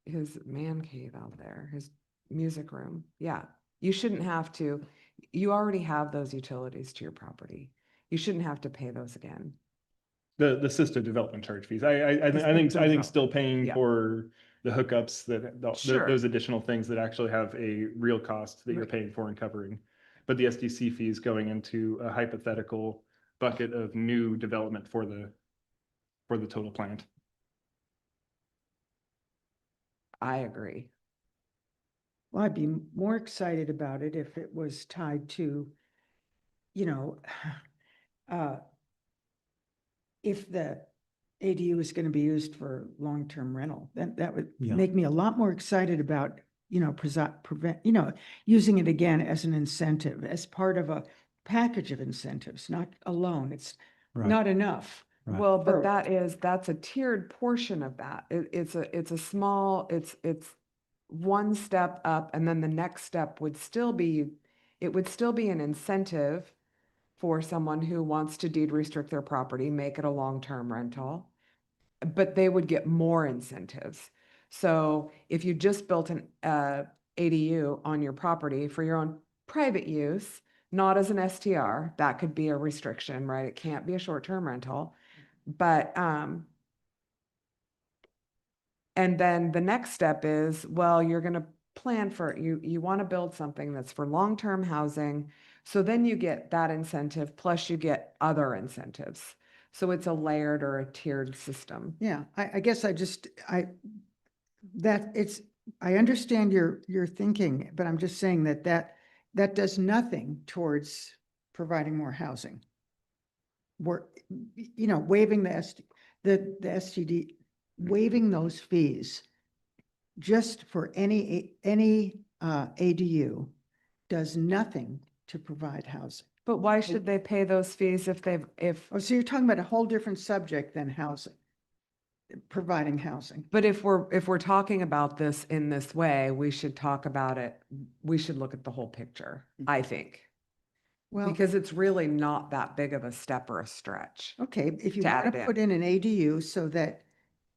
his man cave out there, his music room. Yeah, you shouldn't have to. You already have those utilities to your property. You shouldn't have to pay those again. The system development charge fees. I think still paying Yeah. for the hookups Sure. those additional things that actually have a real cost that you're Right. paying for and covering. But the SDC fees going into a hypothetical bucket of new development for the total plant. I agree. Well, I'd be more excited about it if it was tied to, you know, if the ADU is going to be used for long-term rental, then that would Yeah. make me a lot more excited about, you know, using it again as an incentive, as part of a package of incentives, not alone. It's Right. not enough. Right. Well, but Or- that's a tiered portion of that. It's a small, it's one step up, and then the next step would still be an incentive for someone who wants to deed restrict their property, make it a long-term rental, but they would get more incentives. So if you just built an ADU on your property for your own private use, not as an STR, that could be a restriction, right? It can't be a short-term rental. But and then the next step is, well, you're going to plan for, you want to build something that's for long-term housing. So then you get that incentive, plus you get other incentives. So it's a layered or a tiered system. Yeah, I guess I understand your thinking, but I'm just saying that does nothing towards providing more housing. We're, you know, waiving the STD, waiving those fees just for any ADU does nothing to provide housing. But why should they pay those fees if Oh, so you're talking about a whole different subject than housing, providing housing. But if we're talking about this in this way, we should talk about it. We should look at the whole picture, I think. Well, Because it's really not that big of a step or a stretch. okay, if you to add want it to put in an ADU so that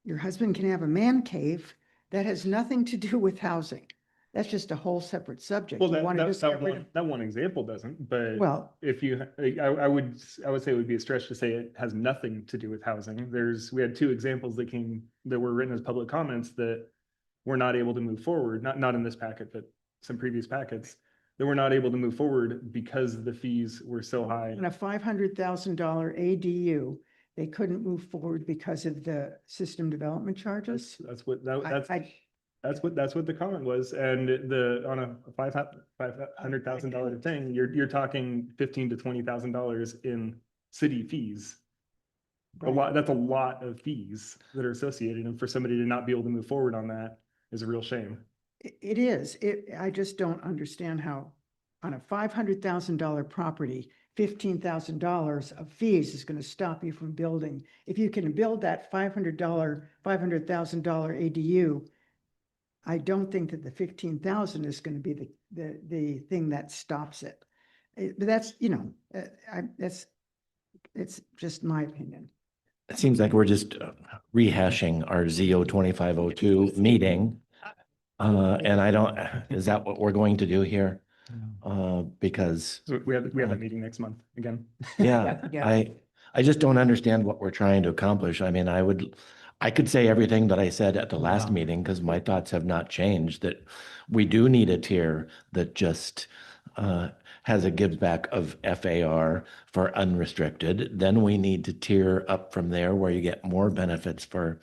your husband can have a man cave, that has nothing to do with housing. That's just a whole separate subject. Well, You want to just get rid of- that one example doesn't, but Well- if you, I would say it would be a stretch to say it has nothing to do with housing. We had 2 examples that were written as public comments that were not able to move forward, not in this packet, but some previous packets, that were not able to move forward because the fees were so high. In a $500,000 ADU, they couldn't move forward because of the system development charges? That's what the comment was, and on a $500,000 thing, you're talking $15,000 to $20,000 in city fees. That's a lot of fees that are associated, and for somebody to not be able to move forward on that is a real shame. It is. I just don't understand how on a $500,000 property, $15,000 of fees is going to stop you from building. If you can build that $500,000 ADU, I don't think that the 15,000 is going to be the thing that stops it. But that's, you know, it's just my opinion. It seems like we're just rehashing our ZO 2502 meeting. And I don't, is that what we're going to do here? Because, So we have that meeting next month again. yeah, Yeah. I just don't understand what we're trying to accomplish. I mean, I could say everything that I said at the last Yeah. meeting because my thoughts have not changed, that we do need a tier that just has a give back of FAR for unrestricted. Then we need to tier up from there where you get more benefits for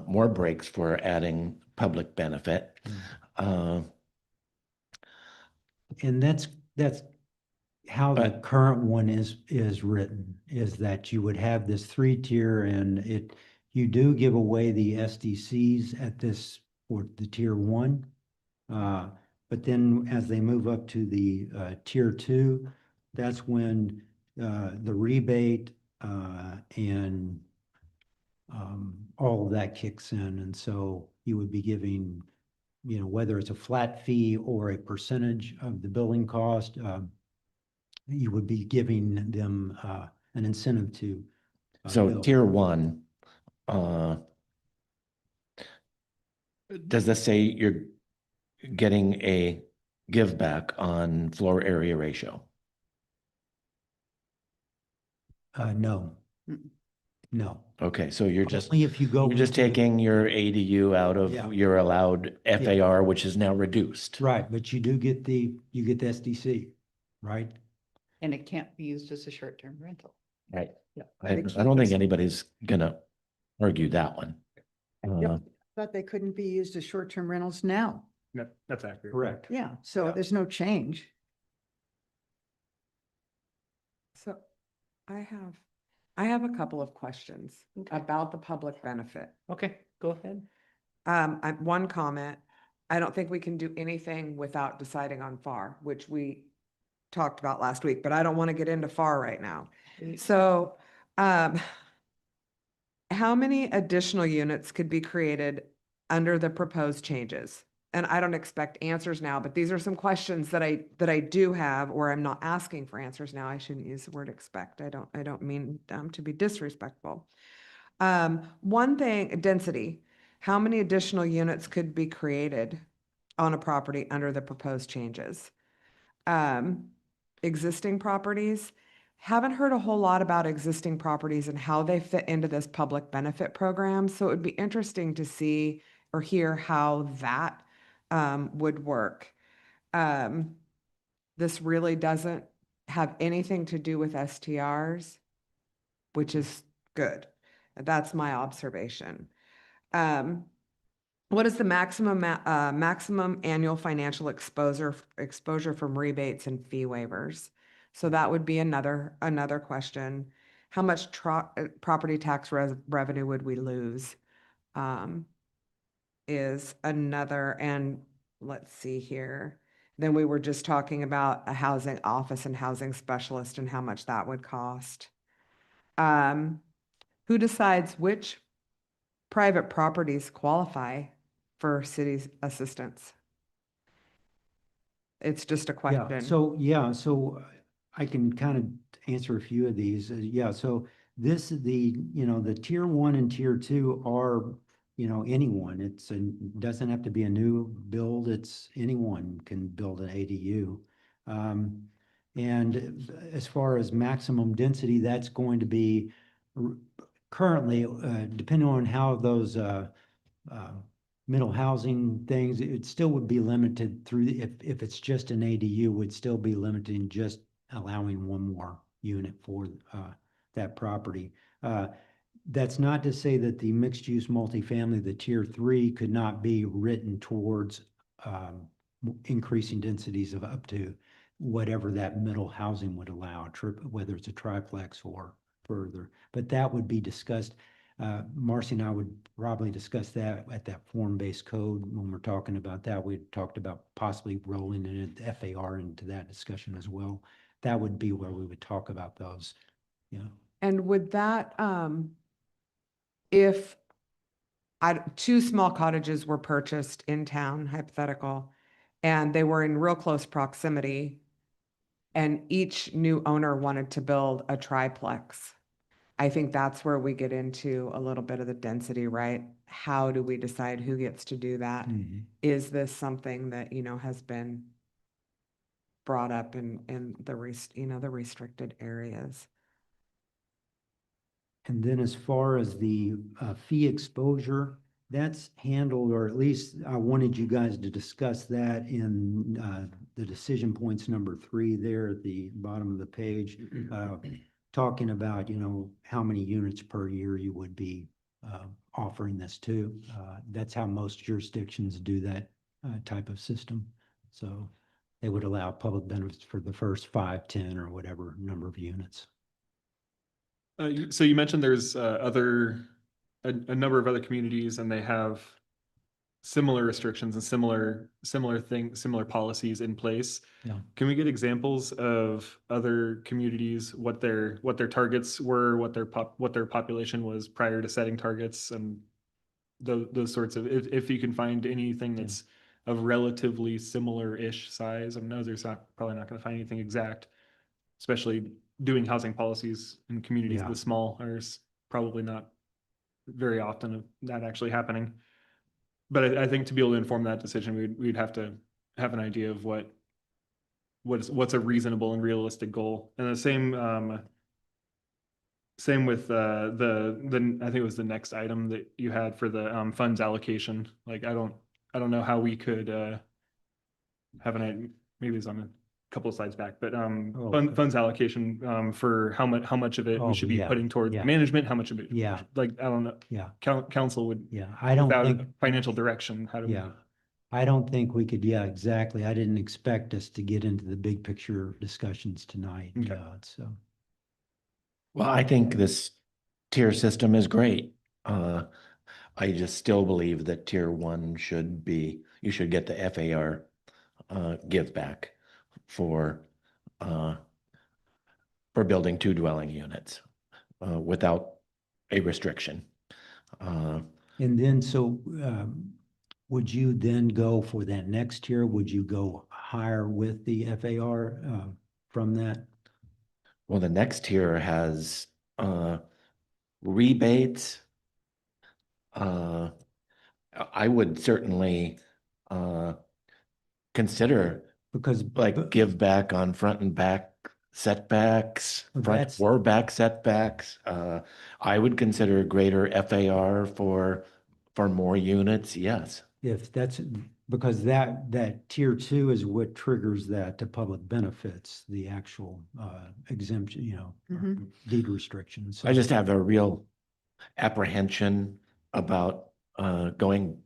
more breaks for adding public benefit. And that's how the current one is written, is that you would have this 3-tier and you do give away the SDCs at this, for the tier 1. But then as they move up to the tier 2, that's when the rebate and all of that kicks in. And so you would be giving, you know, whether it's a flat fee or a percentage of the building cost, you would be giving them an incentive to So build. tier 1, does this say you're getting a give back on floor area ratio? No. No. Okay, so you're just, Only if you go you're just into the- taking your ADU out of Yeah. your allowed FAR, which is now reduced. Right, but you do get the SDC, right? And it can't be used as a short-term rental. Right. Yeah. I don't think anybody's gonna argue that one. Thought they couldn't be used as short-term rentals now. That's accurate. Correct. Yeah, so there's no change. So I have a couple of questions about the public benefit. Okay, go ahead. One comment, I don't think we can do anything without deciding on FAR, which we talked about last week, but I don't want to get into FAR right now. So, how many additional units could be created under the proposed changes? And I don't expect answers now, but these are some questions that I do have, or I'm not asking for answers now. I shouldn't use the word expect. I don't mean to be disrespectful. One thing, density. How many additional units could be created on a property under the proposed changes? Existing properties. Haven't heard a whole lot about existing properties and how they fit into this public benefit program. So it would be interesting to see or hear how that would work. This really doesn't have anything to do with STRs, which is good. That's my observation. What is the maximum annual financial exposure from rebates and fee waivers? So that would be another question. How much property tax revenue would we lose? Is another, and let's see here. Then we were just talking about a housing office and housing specialist and how much that would cost. Who decides which private properties qualify for city's assistance? It's just a question. So I can kind of answer a few of these. So the tier 1 and tier 2 are, anyone. Doesn't have to be a new build. It's anyone can build an ADU. And as far as maximum density, that's going to be currently, depending on how those middle housing things, it still would be limited through, if it's just an ADU, would still be limited in just allowing one more unit for that property. That's not to say that the mixed use multifamily, the tier 3, could not be written towards increasing densities of up to whatever that middle housing would allow, whether it's a triplex or further, but that would be discussed. Marcy and I would probably discuss that at that form-based code. When we're talking about that, we talked about possibly rolling in the FAR into that discussion as well. That would be where we would talk about those, you know. And would that, if two small cottages were purchased in town, hypothetical, and they were in real close proximity, and each new owner wanted to build a triplex, I think that's where we get into a little bit of the density, right? How do we decide who gets to do that? Is this something that, has been brought up in the the restricted areas? And then as far as the fee exposure, that's handled, or at least I wanted you guys to discuss that in the decision points number 3 there at the bottom of the page, talking about, how many units per year you would be offering this to. That's how most jurisdictions do that type of system. So they would allow public benefits for the first 5, 10, or whatever number of units. So you mentioned there's a number of other communities, and they have similar restrictions and similar policies in place. Yeah. Can we get examples of other communities, what their targets were, what their population was prior to setting targets, and those sorts of, if you can find anything that's of relatively similar-ish size. I know there's probably not going to find anything exact, especially doing housing policies in communities this small. There's probably not very often of that actually happening. But I think to be able to inform that decision, we'd have to have an idea of what's a reasonable and realistic goal. And the same with the I think it was the next item that you had for the funds allocation. Like I don't know how we could have maybe it's on a couple of slides back, but funds allocation for how much of it we should be putting towards management, how much of it I don't know. Council would I don't without think financial direction, how do we I don't think we could, exactly. I didn't expect us to get into the big picture discussions tonight. Okay. So Well, I think this tier system is great. I just still believe that tier 1 you should get the FAR give back for building 2 dwelling units without a restriction. and then would you then go for that next tier? Would you go higher with the FAR from that? Well, the next tier has rebates. I would certainly consider because give back on front and back setbacks, front or back setbacks. I would consider greater FAR for more units. Yes. If that's because that tier 2 is what triggers that to public benefits, the actual exemption, deed restrictions. So I just have a real apprehension about going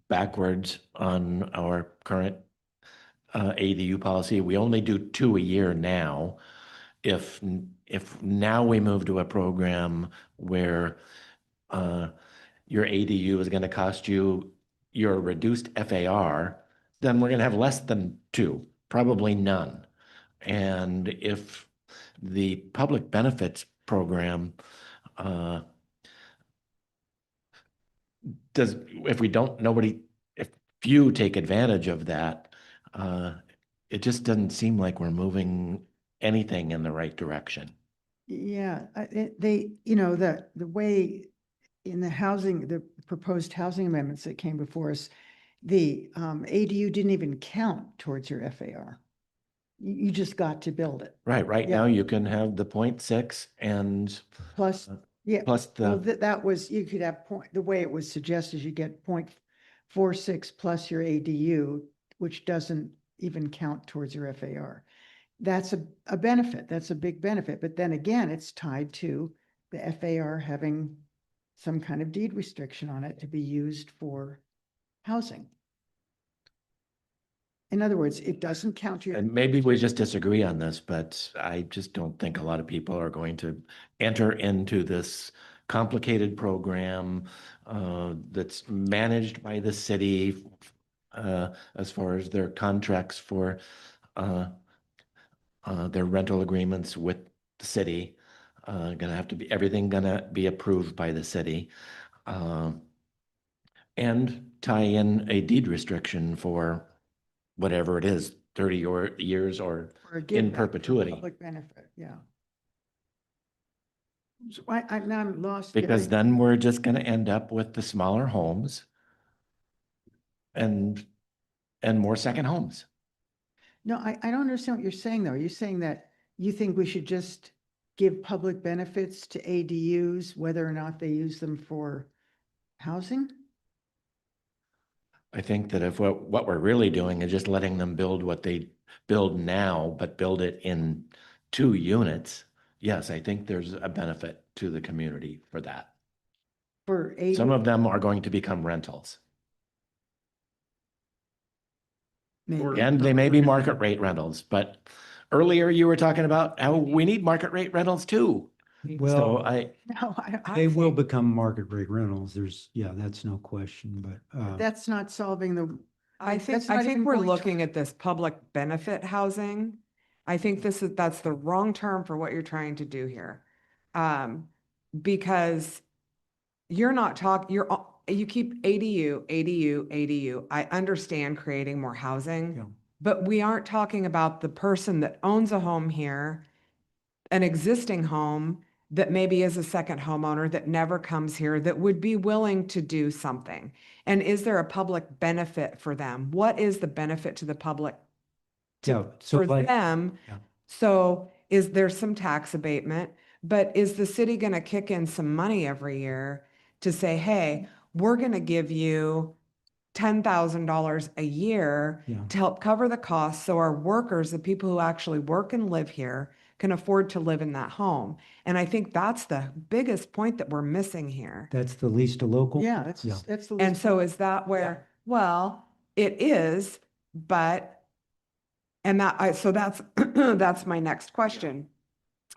backwards on our current ADU policy. We only do 2 a year now. If now we move to a program where your ADU is going to cost you your reduced FAR, then we're going to have less than 2, probably none. And if the public benefits program if few take advantage of that, it just doesn't seem like we're moving anything in the right direction. Yeah, the way in the proposed housing amendments that came before us, the ADU didn't even count towards your FAR. You just got to build it. Right now you can have the 0.6 and plus, plus well, that was, you could have the way it was suggested, you get 0.46 plus your ADU, which doesn't even count towards your FAR. That's a benefit. That's a big benefit. But then again, it's tied to the FAR having some kind of deed restriction on it to be used for housing. In other words, it doesn't count your. And maybe we just disagree on this, but I just don't think a lot of people are going to enter into this complicated program that's managed by the city as far as their contracts for their rental agreements with the city. Gonna have to be, everything gonna be approved by the city. And tie in a deed restriction for whatever it is, 30 or years or Or a in give back for perpetuity. Public benefit, yeah. So now I'm lost. Because Gary. then we're just gonna end up with the smaller homes and more second homes. No, I don't understand what you're saying, though. Are you saying that you think we should just give public benefits to ADUs, whether or not they use them for housing? I think that if what we're really doing is just letting them build what they build now, but build it in 2 units, yes, I think there's a benefit to the community for that. For Some ADU? of them are going to become rentals. Maybe. And they may be market rate rentals, but earlier you were talking about how we need market rate rentals too. So Well, No, they will become market rate rentals. There's, yeah, that's no question, but that's not solving the. I think, that's not even we're going to- looking at this public benefit housing. I think that's the wrong term for what you're trying to do here. Because you're not you keep ADU. I understand creating more housing, but we aren't talking about the person that owns a home here, an existing home that maybe is a second homeowner that never comes here, that would be willing to do something. And is there a public benefit for them? What is the benefit to the public yeah, so for like, them? yeah. So is there some tax abatement, but is the city going to kick in some money every year to say, hey, we're going to give you $10,000 a year Yeah. to help cover the costs so our workers, the people who actually work and live here, can afford to live in that home? And I think that's the biggest point that we're missing here. That's the lease to local? Yeah, that's the. And least- so is that where, well, it is, but, and so that's, that's my next question.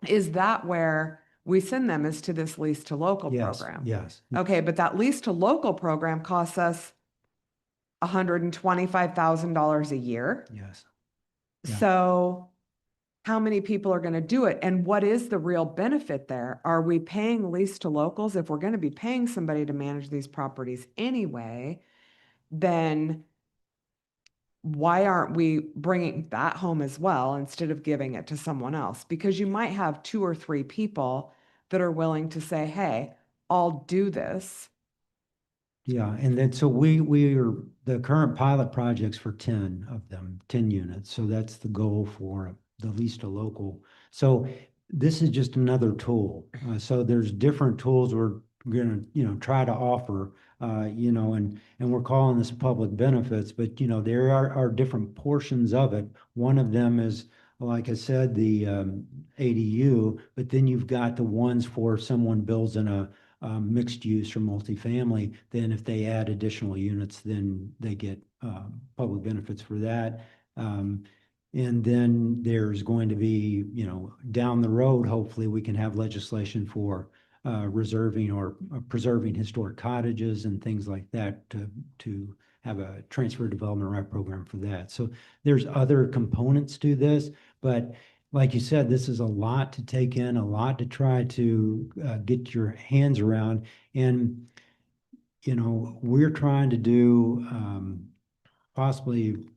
Is that where we send them, is to this lease to local Yes, program? yes. Okay, but that lease to local program costs us $125,000 a year. Yes. Yeah. So how many people are going to do it? And what is the real benefit there? Are we paying lease to locals? If we're going to be paying somebody to manage these properties anyway, then why aren't we bringing that home as well instead of giving it to someone else? Because you might have 2 or 3 people that are willing to say, hey, I'll do this. Yeah, and then so we are, the current pilot projects for 10 of them, 10 units. So that's the goal for the lease to local. So this is just another tool. So there's different tools we're gonna, try to offer, and we're calling this public benefits, but there are different portions of it. One of them is, like I said, the ADU, but then you've got the ones for someone builds in a mixed use or multifamily, then if they add additional units, then they get public benefits for that. And then there's going to be, down the road, hopefully we can have legislation for reserving or preserving historic cottages and things like that to have a transfer development right program for that. So there's other components to this, but like you said, this is a lot to take in, a lot to try to get your hands around. And, we're trying to do possibly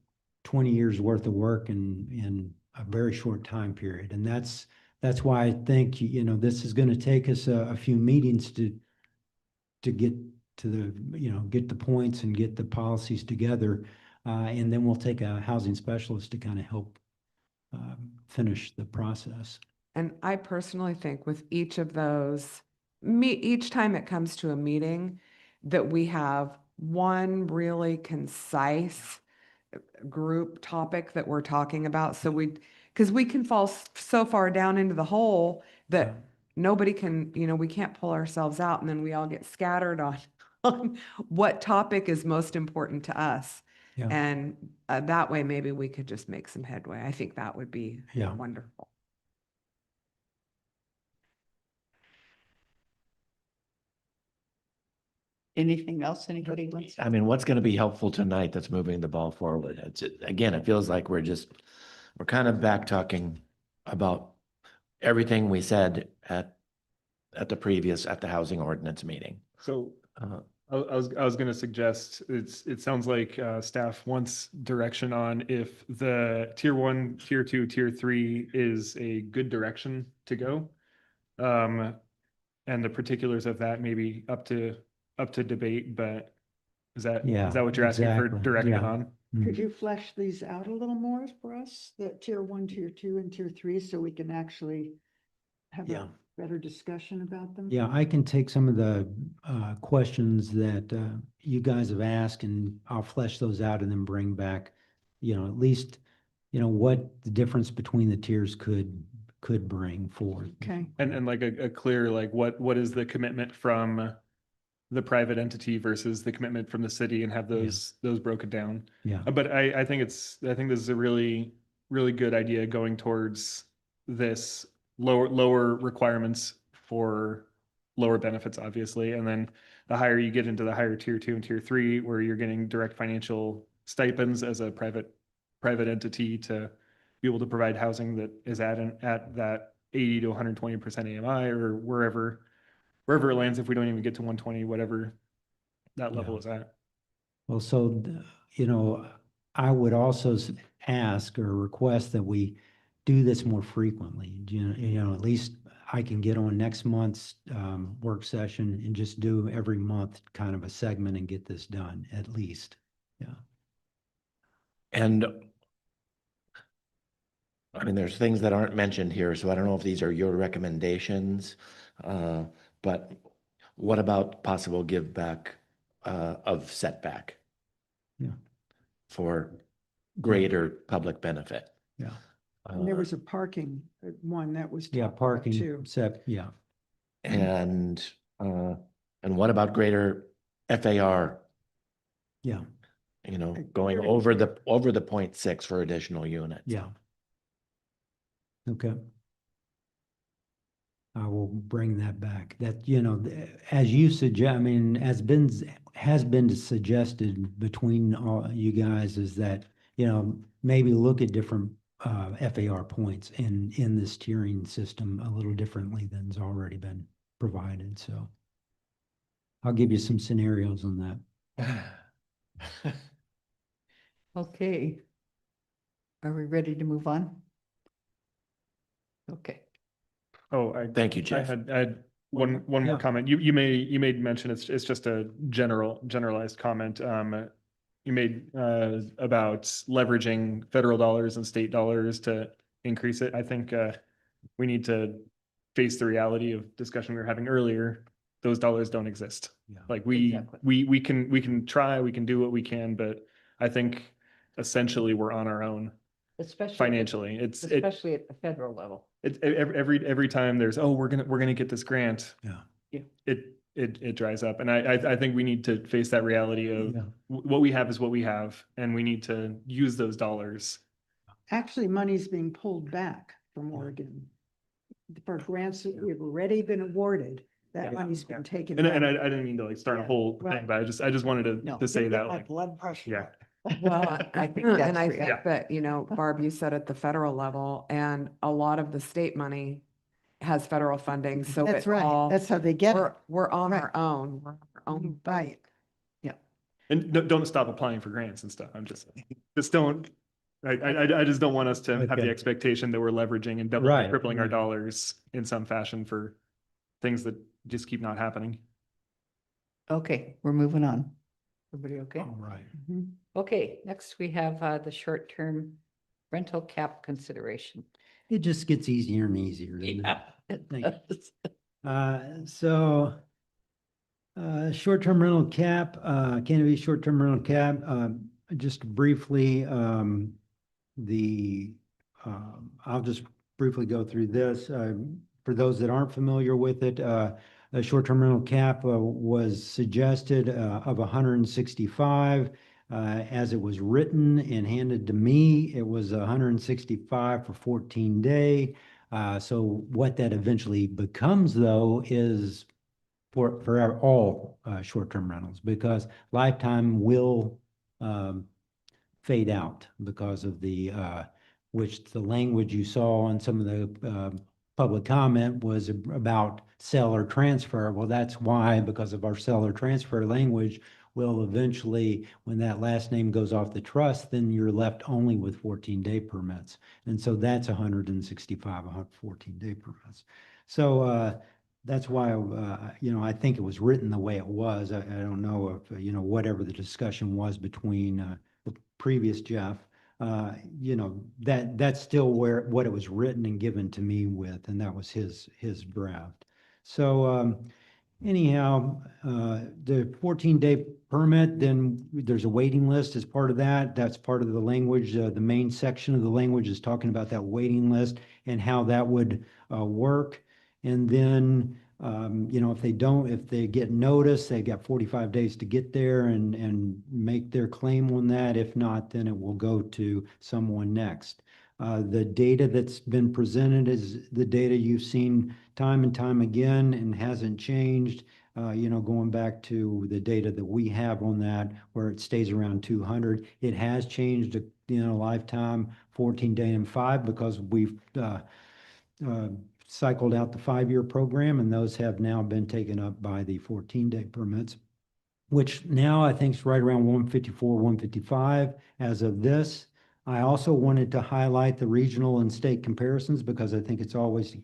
20 years worth of work in a very short time period. And that's why I think, this is going to take us a few meetings to get to get the points and get the policies together. And then we'll take a housing specialist to kind of help finish the process. And I personally think with each of those, each time it comes to a meeting, that we have one really concise group topic that we're talking about. So because we can fall so far down into the hole that nobody can, we can't pull ourselves out, and then we all get scattered on what topic is most important to us. Yeah. And that way, maybe we could just make some headway. I think that would be Yeah. wonderful. Anything else anybody wants? I mean, what's going to be helpful tonight that's moving the ball forward? Again, it feels like we're kind of back talking about everything we said at the housing ordinance meeting. So I was going to suggest it sounds like staff wants direction on if the tier 1, tier 2, tier 3 is a good direction to go. And the particulars of that may be up to debate, but is that what you're asking for exactly. direction Yeah. on? Could you flesh these out a little more for us, the tier 1, tier 2, and tier 3, so we can actually have Yeah. a better discussion about them? Yeah, I can take some of the questions that you guys have asked and I'll flesh those out and then bring back, at least, what the difference between the tiers could bring forth. Okay. And like a clear, like what is the commitment from the private entity versus the commitment from the city, and have those broken down. Yeah. But I think this is a really, really good idea, going towards this lower requirements for lower benefits, obviously. And then the higher you get into the higher tier 2 and tier 3, where you're getting direct financial stipends as a private entity to be able to provide housing that is at that 80 to 120% AMI, or wherever it lands, if we don't even get to 120, whatever that level is at. Well, so, I would also ask or request that we do this more frequently. At least I can get on next month's work session and just do every month kind of a segment and get this done, at least. Yeah. And I mean, there's things that aren't mentioned here, so I don't know if these are your recommendations. But what about possible give back of setback? Yeah. For greater public benefit? Yeah. And there was a parking one that was. Yeah, talked about parking, too. yeah. And what about greater FAR? Yeah. Going over the 0.6 for additional units. Yeah. Okay. I will bring that back. That, as you suggest, I mean, has been suggested between all you guys, is that, maybe look at different FAR points in this tiering system a little differently than's already been provided. So I'll give you some scenarios on that. Okay. Are we ready to move on? Okay. Oh, Thank you, Jeff. I had one more comment. You made mention, it's just a generalized comment. You made about leveraging federal dollars and state dollars to increase it. I think we need to face the reality of discussion we were having earlier. Those dollars don't exist. Yeah. Like Exactly. we can try, we can do what we can, but I think essentially we're on our own Especially. financially. Especially at the federal level. Every time there's, we're gonna get this grant. Yeah. It dries up. And I think we need to face that reality of Yeah. what we have is what we have, and we need to use those dollars. Actually, money's being pulled back from Oregon for grants that we've already been awarded. That money's been taken. And back. I didn't mean to like start a whole Well, thing, but I just wanted No. to say that, My like, blood pressure. yeah. Well, I think And that's I real. think that, Barb, you said at the federal level, and a lot of the state money has federal funding, so That's it's right. all, That's how they get it. we're on Right. our own, we're on our own. Right. And don't stop applying for grants and stuff. I'm just don't, I just don't want us to have the Okay. expectation that we're leveraging and doubling, Right, tripling our right. dollars in some fashion for things that just keep not happening. Okay, we're moving on. Everybody okay? All right. Okay, next we have the short-term rental cap consideration. It just gets easier and easier. doesn't it? Yeah, it Thank you. does. So, short-term rental cap, Canopy short-term rental cap, just briefly, I'll just briefly go through this. For those that aren't familiar with it, a short-term rental cap was suggested of 165. As it was written and handed to me, it was 165 for 14 day. So what that eventually becomes though is for all short-term rentals, because lifetime will fade out because of the which the language you saw on some of the public comment was about seller transfer. Well, that's why, because of our seller transfer language, will eventually, when that last name goes off the trust, then you're left only with 14-day permits. And so that's 165, 14-day permits. So that's why, I think it was written the way it was. I don't know if, whatever the discussion was between the previous Jeff, that's still what it was written and given to me with, and that was his draft. So anyhow, the 14-day permit, then there's a waiting list as part of that. That's part of the language. The main section of the language is talking about that waiting list and how that would work. And then, if they get notice, they got 45 days to get there and make their claim on that. If not, then it will go to someone next. The data that's been presented is the data you've seen time and time again and hasn't changed. Going back to the data that we have on that, where it stays around 200, it has changed, lifetime, 14-day and 5, because we've cycled out the 5-year program, and those have now been taken up by the 14-day permits, which now I think is right around 154, 155 as of this. I also wanted to highlight the regional and state comparisons, because I think it's always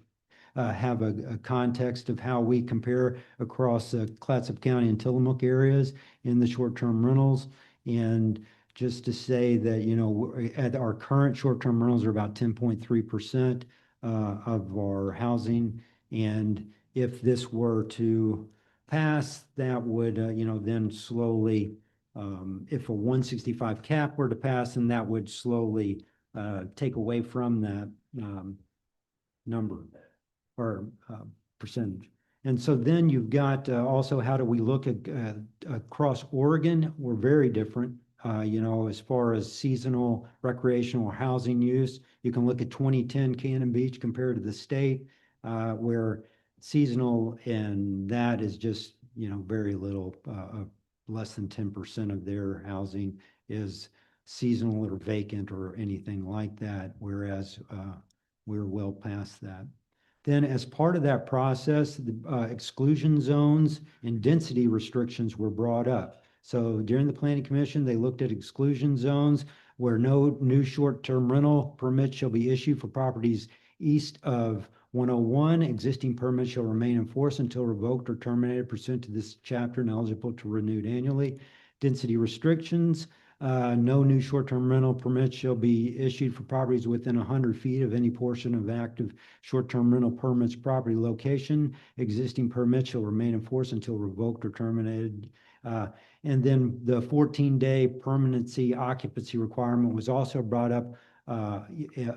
have a context of how we compare across Clatsop County and Tillamook areas in the short-term rentals. And just to say that, at our current short-term rentals are about 10.3% of our housing. And if this were to pass, that would, then slowly, if a 165 cap were to pass, then that would slowly take away from that number or percentage. And so then you've got also, how do we look at across Oregon? We're very different. As far as seasonal recreational housing use, you can look at 2010 Cannon Beach compared to the state, where seasonal, and that is just, very little, less than 10% of their housing is seasonal or vacant or anything like that, whereas we're well past that. Then as part of that process, the exclusion zones and density restrictions were brought up. So during the Planning Commission, they looked at exclusion zones where no new short-term rental permits shall be issued for properties east of 101. Existing permits shall remain in force until revoked or terminated pursuant to this chapter and eligible to renewed annually. Density restrictions, no new short-term rental permits shall be issued for properties within 100 feet of any portion of active short-term rental permits property location. Existing permits shall remain in force until revoked or terminated. And then the 14-day permanency occupancy requirement was also brought up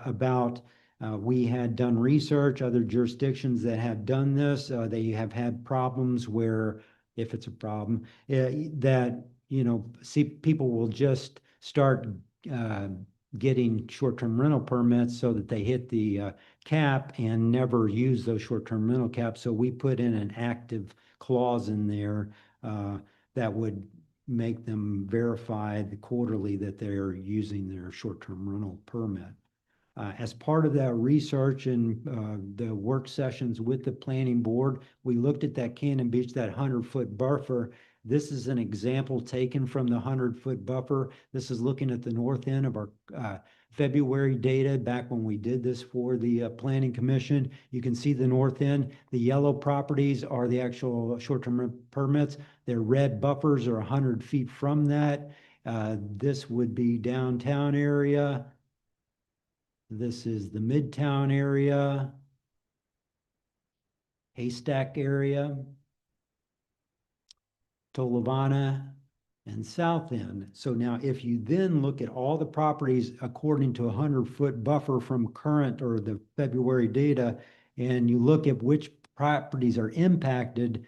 about we had done research, other jurisdictions that have done this, they have had problems where, if it's a problem, that, see, people will just start getting short-term rental permits so that they hit the cap and never use those short-term rental caps. So we put in an active clause in there that would make them verify quarterly that they're using their short-term rental permit. As part of that research and the work sessions with the planning board, we looked at that Cannon Beach, that 100-foot buffer. This is an example taken from the 100-foot buffer. This is looking at the north end of our February data back when we did this for the Planning Commission. You can see the north end. The yellow properties are the actual short-term permits. Their red buffers are 100 feet from that. This would be downtown area. This is the Midtown area, Haystack area, Tolovana, and South End. So now if you then look at all the properties according to a 100-foot buffer from current or the February data, and you look at which properties are impacted,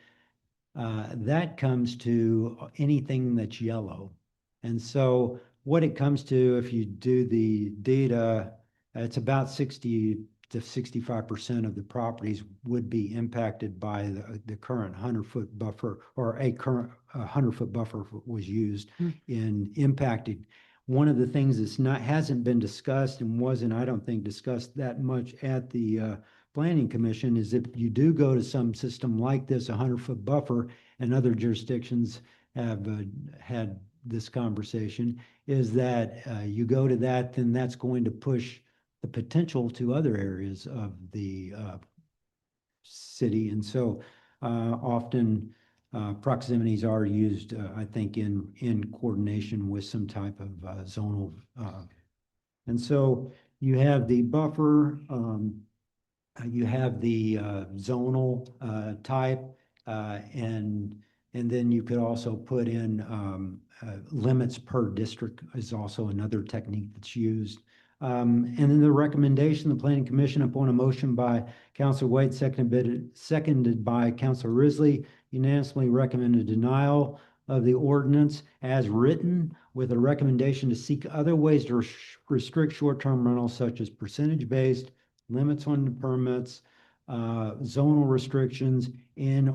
that comes to anything that's yellow. And so what it comes to, if you do the data, it's about 60 to 65% of the properties would be impacted by the current 100-foot buffer, or a current 100-foot buffer was used in impacted. One of the things that's hasn't been discussed and wasn't, I don't think, discussed that much at the Planning Commission is if you do go to some system like this, 100-foot buffer, and other jurisdictions have had this conversation, is that you go to that, then that's going to push the potential to other areas of the city. And so often proximities are used, I think, in coordination with some type of zonal. And so you have the buffer, you have the zonal type, and then you could also put in limits per district is also another technique that's used. And then the recommendation, the Planning Commission, upon a motion by Councilor White, seconded by Councilor Risley, unanimously recommended denial of the ordinance as written, with a recommendation to seek other ways to restrict short-term rentals, such as percentage-based, limits on the permits, zonal restrictions,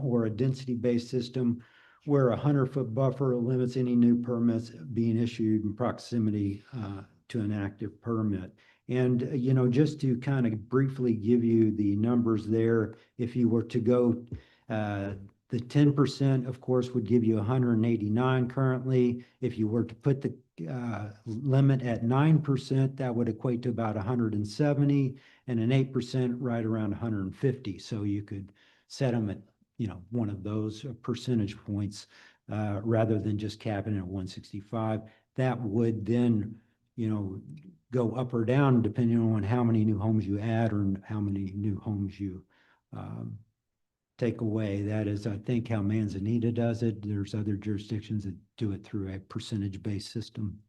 or a density-based system where a 100-foot buffer limits any new permits being issued in proximity to an active permit. And, you know, just to kind of briefly give you the numbers there, if you were to go, the 10%, of course, would give you 189 currently. If you were to put the limit at 9%, that would equate to about 170, and an 8% right around 150. So you could set them at, you know, one of those percentage points rather than just capping it at 165. That would then, you know, go up or down depending on how many new homes you add or how many new homes you take away. That is, I think, how Manzanita does it. There's other jurisdictions that do it through a percentage-based system.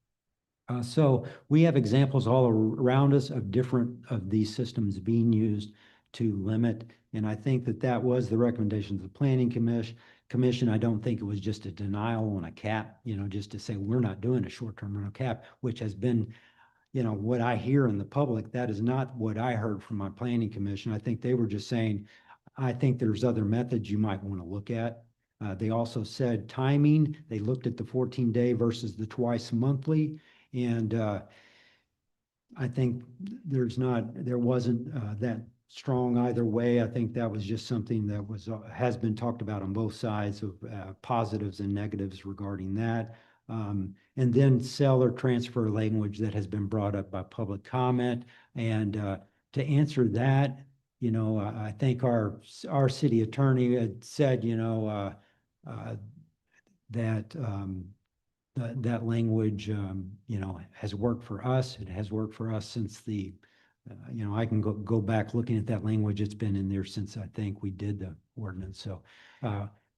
So we have examples all around us of different of these systems being used to limit. And I think that that was the recommendation of the Planning Commission. I don't think it was just a denial on a cap, you know, just to say we're not doing a short-term rental cap, which has been, you know, what I hear in the public. That is not what I heard from my Planning Commission. I think they were just saying, I think there's other methods you might want to look at. They also said timing. They looked at the 14-day versus the twice monthly. And I think there wasn't that strong either way. I think that was just something that has been talked about on both sides of positives and negatives regarding that. And then sell or transfer language that has been brought up by public comment. And to answer that, you know, I think our city attorney had said, you know, that that language, you know, has worked for us. It has worked for us since the, you know, I can go back looking at that language. It's been in there since I think we did the ordinance. So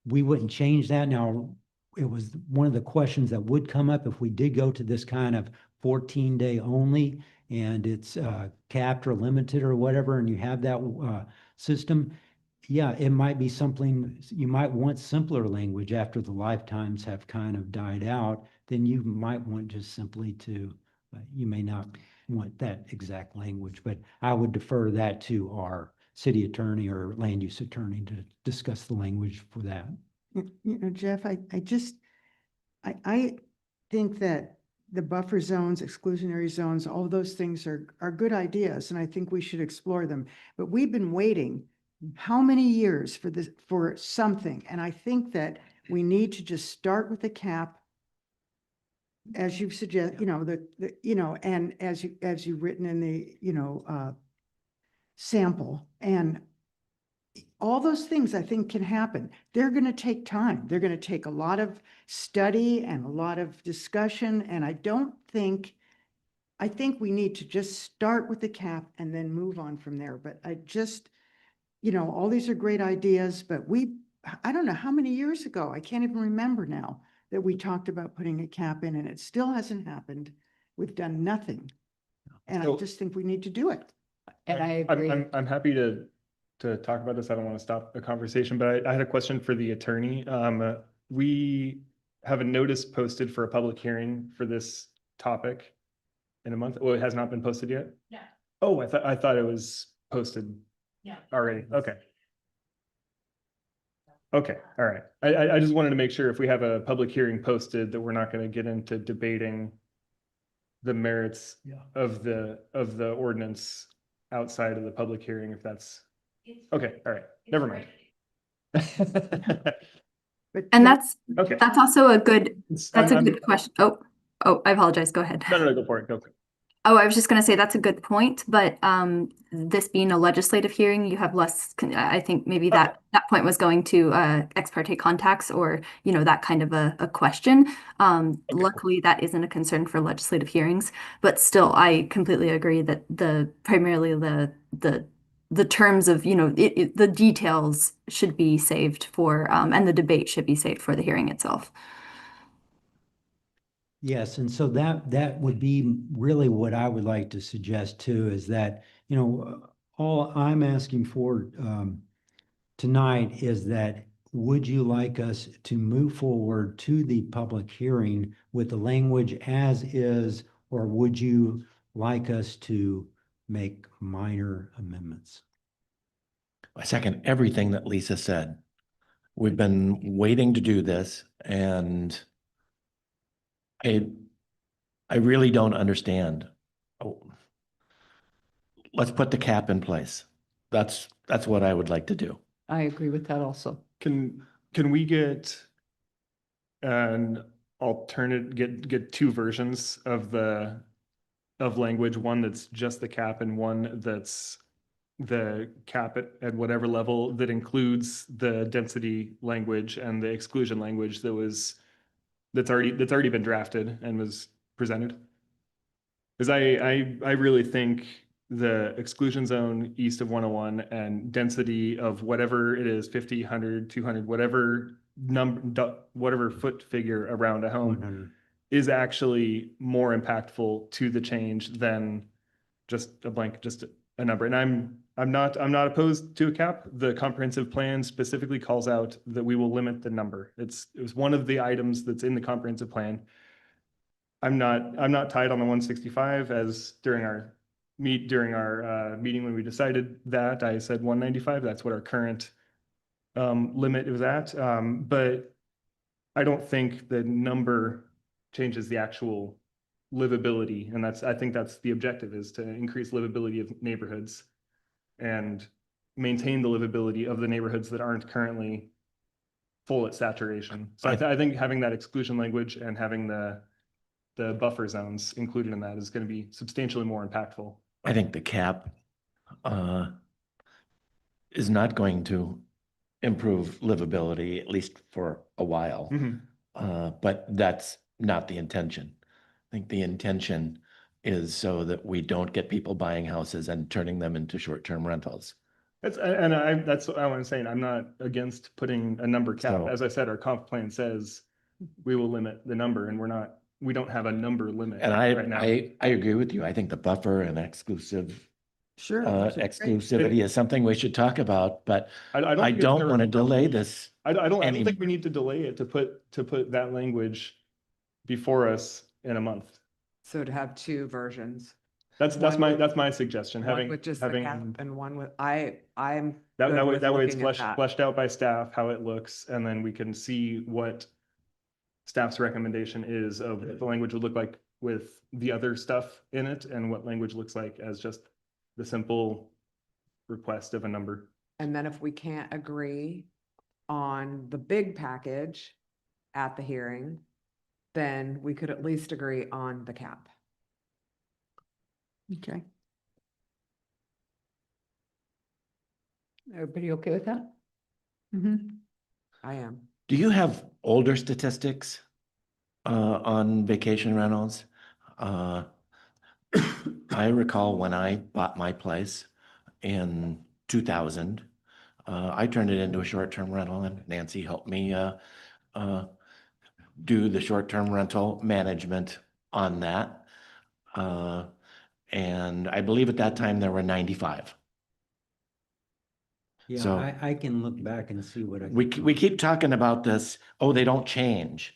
we wouldn't change that. Now, it was one of the questions that would come up if we did go to this kind of 14-day only, and it's capped or limited or whatever, and you have that system. Yeah, it might be something, you might want simpler language after the lifetimes have kind of died out. Then you might want just simply to, you may not want that exact language, but I would defer that to our city attorney or land use attorney to discuss the language for that. You know, Jeff, I think that the buffer zones, exclusionary zones, all those things are good ideas, and I think we should explore them. But we've been waiting how many years for something? And I think that we need to just start with the cap, as you've suggested, you know, and as you've written in the, you know, sample, and all those things I think can happen. They're going to take time. They're going to take a lot of study and a lot of discussion. And I think we need to just start with the cap and then move on from there. But I just, you know, all these are great ideas, but I don't know how many years ago, I can't even remember now, that we talked about putting a cap in, and it still hasn't happened. We've done nothing. And I just think we need to do it. And I agree. I'm happy to talk about this. I don't want to stop the conversation, but I had a question for the attorney. We have a notice posted for a public hearing for this topic in a month. Well, it has not been posted yet? No. Oh, I thought it was posted Yeah. already? Okay. Okay, all right. I just wanted to make sure if we have a public hearing posted that we're not going to get into debating the merits of the ordinance outside of the public hearing, if that's, okay, all right, never mind. And that's Okay. that's also a good that's a I'm- good question. Oh, I apologize. Go ahead. No, go for it, go for it. Oh, I was just going to say that's a good point, but this being a legislative hearing, you have less. I think maybe that point was going to ex parte contacts or that kind of a question. Luckily, that isn't a concern for legislative hearings, but still, I completely agree that primarily the terms of the details should be saved for and the debate should be saved for the hearing itself. Yes, and so that would be really what I would like to suggest too, is that, all I'm asking for tonight is that, would you like us to move forward to the public hearing with the language as is, or would you like us to make minor amendments? I second everything that Lisa said. We've been waiting to do this, and I really don't understand. Oh, let's put the cap in place. That's what I would like to do. I agree with that also. Can we get an alternate, get two versions of language, one that's just the cap and one that's the cap at whatever level that includes the density language and the exclusion language that's already been drafted and was presented? Because I really think the exclusion zone east of 101 and density of whatever it is, 50, 100, 200, whatever whatever foot figure around a home 100. is actually more impactful to the change than just a number. And I'm not opposed to a cap. The comprehensive plan specifically calls out that we will limit the number. It was one of the items that's in the comprehensive plan. I'm not tied on the 165 as during our meeting when we decided that. I said 195. That's what our current limit was at. But I don't think the number changes the actual livability, and I think that's the objective, is to increase livability of neighborhoods and maintain the livability of the neighborhoods that aren't currently full at saturation. So I think having that exclusion language and having the buffer zones included in that is going to be substantially more impactful. I think the cap is not going to improve livability, at least for a while. But that's not the intention. I think the intention is so that we don't get people buying houses and turning them into short-term rentals. That's what I was saying. I'm not against putting a number cap. So- As I said, our comp plan says we will limit the number, and we don't have a number limit And right now. I agree with you. I think the buffer and exclusive Sure. those are great. exclusivity is something we should talk about, but I think it's don't gonna- want to delay this. I don't any- think we need to delay it to put that language before us in a month. So to have two versions, That's One with- my suggestion, one having with just the cap having and one with, I'm that good with way it's looking at that. fleshed out by staff how it looks, and then we can see what staff's recommendation is of what the language would look like with the other stuff in it, and what language looks like as just the simple request of a number. And then if we can't agree on the big package at the hearing, then we could at least agree on the cap. Okay. Everybody okay with that? I am. Do you have older statistics on vacation rentals? I recall when I bought my place in 2000, I turned it into a short-term rental, and Nancy helped me do the short-term rental management on that. And I believe at that time there were 95. Yeah, So- I can look back and see what I. We keep talking about this, oh, they don't change.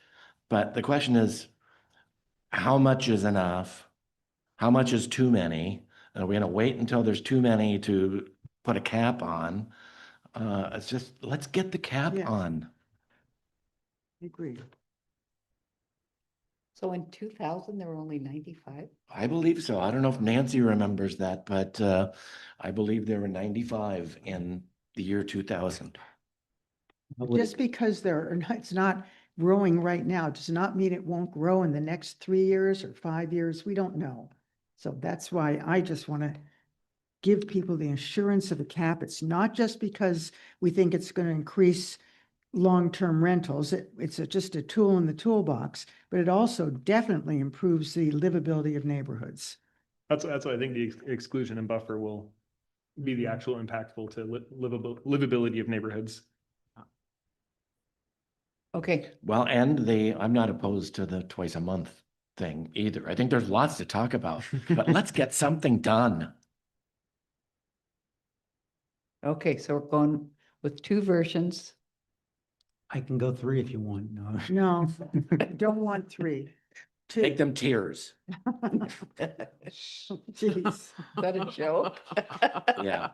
But the question is, how much is enough? How much is too many? Are we gonna wait until there's too many to put a cap on? It's just, let's get the cap Yes. on. Agreed. So in 2000, there were only 95? I believe so. I don't know if Nancy remembers that, but I believe there were 95 in the year 2000. Just because it's not growing right now, does not mean it won't grow in the next 3 years or 5 years. We don't know. So that's why I just want to give people the assurance of a cap. It's not just because we think it's going to increase long-term rentals. It's just a tool in the toolbox, but it also definitely improves the livability of neighborhoods. That's why I think the exclusion and buffer will be the actual impactful to livability of neighborhoods. Okay, Well, and I'm not opposed to the twice a month thing either. I think there's lots to talk about, but let's get something done. okay, so we're going with 2 versions. I can go 3 if you want. No. No, don't want 3. Make them tiers. Jeez. Is that a joke? Yeah.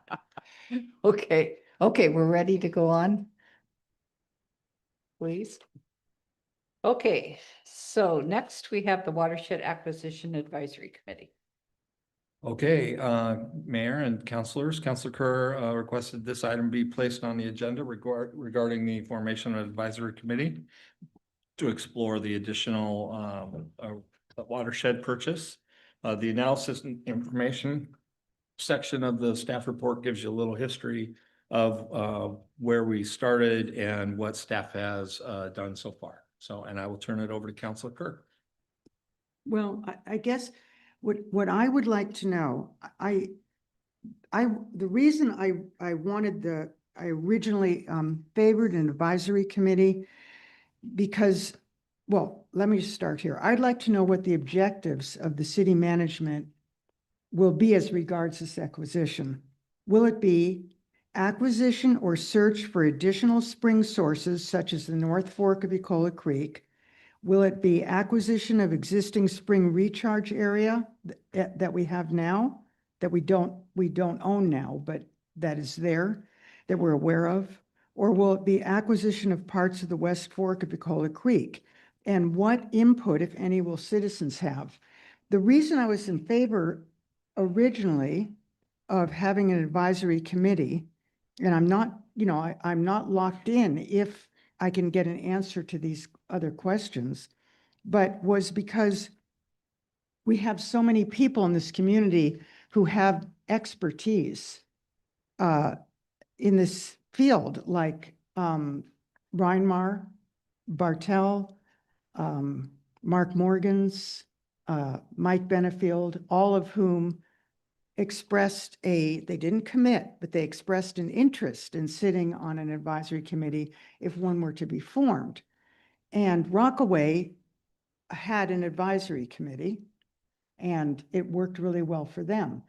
Okay, we're ready to go on. Please. Okay, so next we have the Watershed Acquisition Advisory Committee. Okay, Mayor and councilors, Councilor Kerr requested this item be placed on the agenda regarding the formation of an advisory committee to explore the additional watershed purchase. The analysis and information section of the staff report gives you a little history of where we started and what staff has done so far. So, and I will turn it over to Councilor Kerr. Well, I guess what I would like to know, the reason I originally favored an advisory committee because, well, let me just start here. I'd like to know what the objectives of the city management will be as regards this acquisition. Will it be acquisition or search for additional spring sources such as the North Fork of Ecola Creek? Will it be acquisition of existing spring recharge area that we have now, that we don't own now, but that is there, that we're aware of? Or will it be acquisition of parts of the West Fork of Ecola Creek? And what input, if any, will citizens have? The reason I was in favor originally of having an advisory committee, and I'm not, I'm not locked in if I can get an answer to these other questions, but was because we have so many people in this community who have expertise in this field, like Reinmar, Bartel, Mark Morgans, Mike Benefield, all of whom expressed they didn't commit, but they expressed an interest in sitting on an advisory committee if one were to be formed. And Rockaway had an advisory committee and it worked really well for them.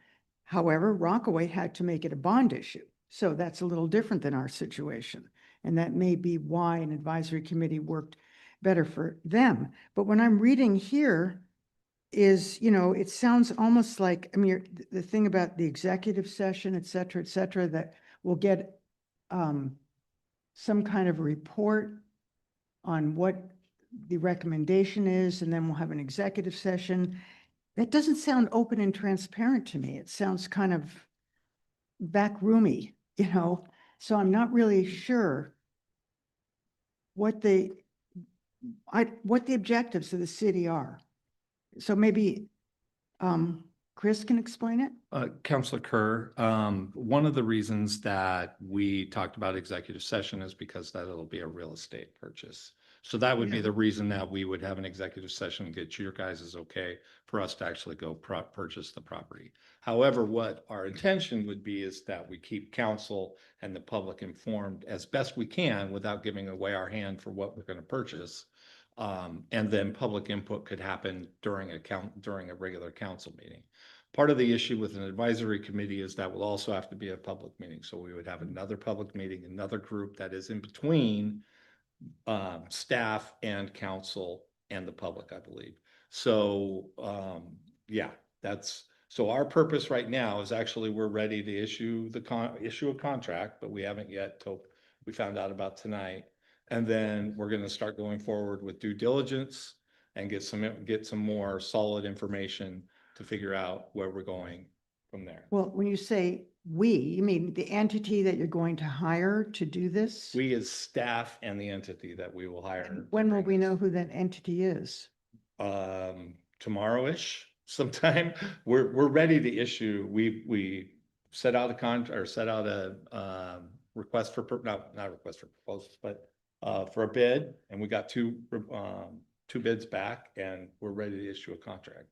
However, Rockaway had to make it a bond issue. So that's a little different than our situation. And that may be why an advisory committee worked better for them. But when I'm reading here is, it sounds almost like, I mean, the thing about the executive session, et cetera, that we'll get some kind of a report on what the recommendation is, and then we'll have an executive session. That doesn't sound open and transparent to me. It sounds kind of backroomy, so I'm not really sure what the objectives of the city are. So maybe Chris can explain it. Councilor Kerr, one of the reasons that we talked about executive session is because that it'll be a real estate purchase. So that would be the reason that we would have an executive session, get your guys' okay for us to actually go purchase the property. However, what our intention would be is that we keep council and the public informed as best we can without giving away our hand for what we're going to purchase. And then public input could happen during a regular council meeting. Part of the issue with an advisory committee is that will also have to be a public meeting. So we would have another public meeting, another group that is in between staff and council and the public, I believe. So yeah, So our purpose right now is actually, we're ready to issue issue a contract, but we haven't yet till we found out about tonight. And then we're gonna start going forward with due diligence and get some more solid information to figure out where we're going from there. Well, when you say we, you mean the entity that you're going to hire to do this? We as staff and the entity that we will hire. When will we know who that entity is? Tomorrow-ish sometime. We're ready to issue. We set out a contract or set out a request for, not request for proposals, but for a bid, and we got two bids back, and we're ready to issue a contract.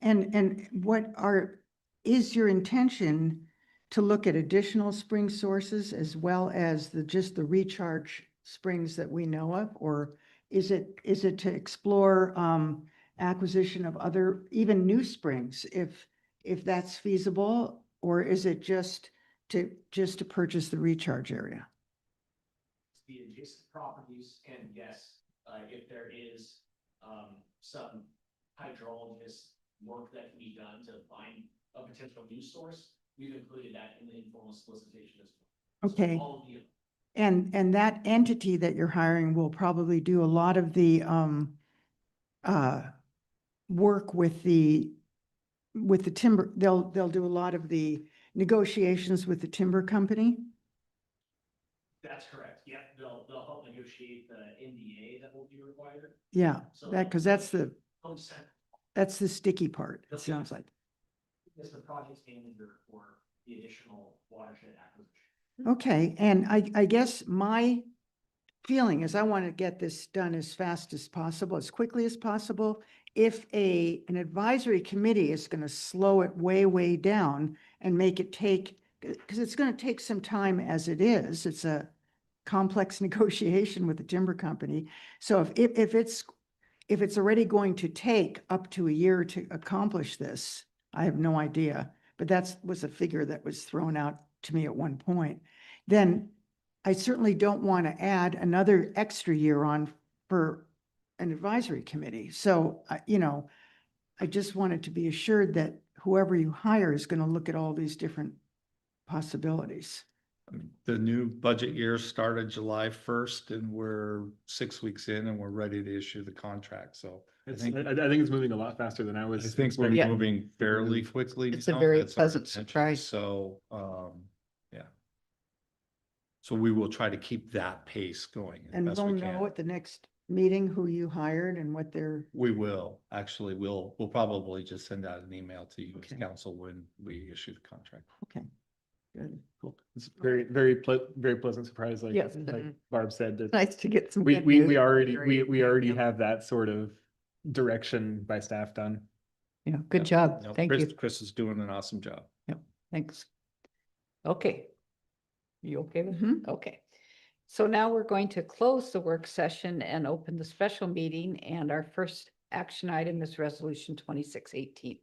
And is your intention to look at additional spring sources as well as just the recharge springs that we know of? Or is it to explore acquisition of other, even new springs, if that's feasible? Or is it just to purchase the recharge area? The adjacent properties, and yes, if there is some hydrologist work that can be done to find a potential new source, we've included that in the informal solicitation as well. So Okay. all of the And that entity that you're hiring will probably do a lot of the work with the timber. They'll do a lot of the negotiations with the timber company. That's correct. Yeah, they'll help negotiate the NDA that will be required. Yeah, So because that's the home sticky part, it sounds like. is the project manager for the additional watershed acquisition. Okay, and I guess my feeling is I want to get this done as fast as possible, as quickly as possible. If an advisory committee is going to slow it way down and make it take, because it's going to take some time as it is. It's a complex negotiation with the timber company. So if it's already going to take up to a year to accomplish this, I have no idea, but that was a figure that was thrown out to me at one point, then I certainly don't want to add another extra year on for an advisory committee. So, I just wanted to be assured that whoever you hire is going to look at all these different possibilities. The new budget year started July 1st, and we're 6 weeks in, and we're ready to issue the contract. So I think it's moving a lot faster than I was. I think we're expecting. moving fairly quickly. It's a now. very That's our pleasant intention. surprise. So, yeah. So we will try to keep that pace going as And best we'll we can. know at the next meeting who you hired and what they're, We will, actually, we'll probably just send out an email to you as council when we issue the contract. okay, good. Cool. It's very pleasant surprise, like Yes. Barb said, that Nice to get some. we good we news. we already have that sort of direction by staff done. Yeah, good job. No, Thank you. Chris is doing an awesome job. Thanks. Okay. You okay with that? Okay. So now we're going to close the work session and open the special meeting, and our first action item is resolution 2618.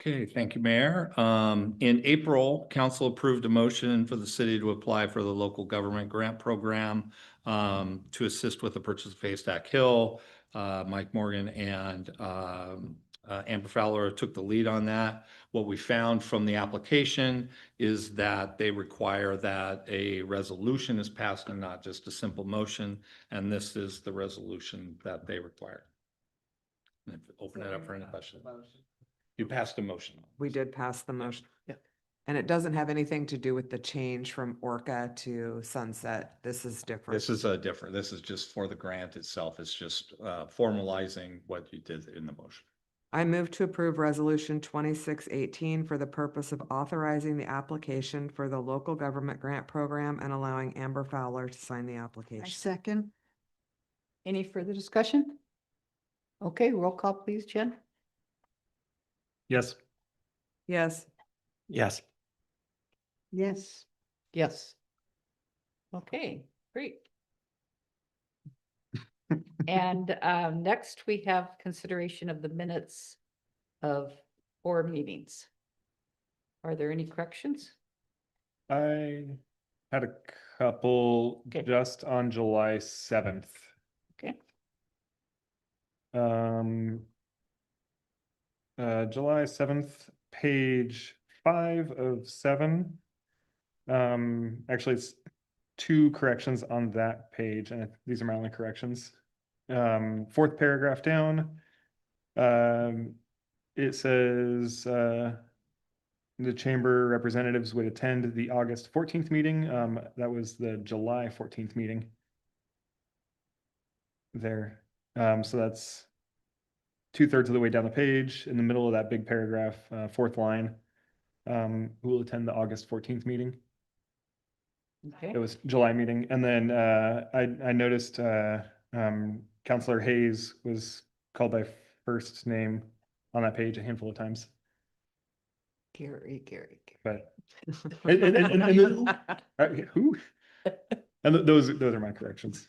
Okay, thank you, Mayor. In April, council approved a motion for the city to apply for the local government grant program to assist with the purchase of Haystack Hill. Mike Morgan and Amber Fowler took the lead on that. What we found from the application is that they require that a resolution is passed and not just a simple motion, and this is the resolution that they require. Open it up for any questions. You passed a motion. We did pass the motion. Yeah. And it doesn't have anything to do with the change from Orca to Sunset. This is different. This is just for the grant itself. It's just formalizing what you did in the motion. I move to approve resolution 2618 for the purpose of authorizing the application for the local government grant program and allowing Amber Fowler to sign the I application. second. Any further discussion? Okay, roll call, please, Jen. Yes. Yes. Yes. Yes. Yes. Okay, great. And next we have consideration of the minutes of 4 meetings. Are there any corrections? I had a couple Okay. just on July 7th. Okay. July 7th, page 5 of 7. Actually, it's 2 corrections on that page, and these are my only corrections. 4th paragraph down, it says the chamber representatives would attend the August 14th meeting. That was the July 14th meeting. There. So that's 2/3 of the way down the page. In the middle of that big paragraph, 4th line, who will attend the August 14th meeting. Okay. It was July meeting. And then I noticed Counselor Hayes was called by first name on that page a handful of times. Gary. But and who? And those are my corrections.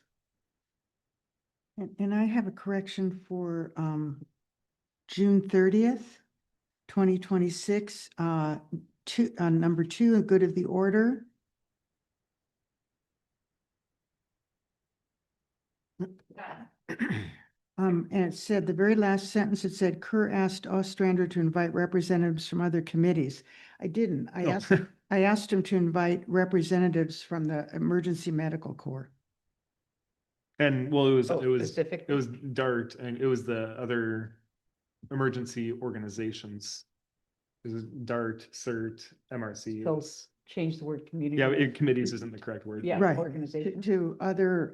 And I have a correction for June 30th, 2026, number 2, in good of the order. And it said, the very last sentence, it said Kerr asked Ostrander to invite representatives from other committees. I didn't. I asked him to invite representatives from the Emergency Medical Corps. And well, it was specifically? DART, and it was the other emergency organizations. It was DART, CERT, MRC. So change the word community. Yeah, committees isn't the correct word. Yeah, Right. organization. To other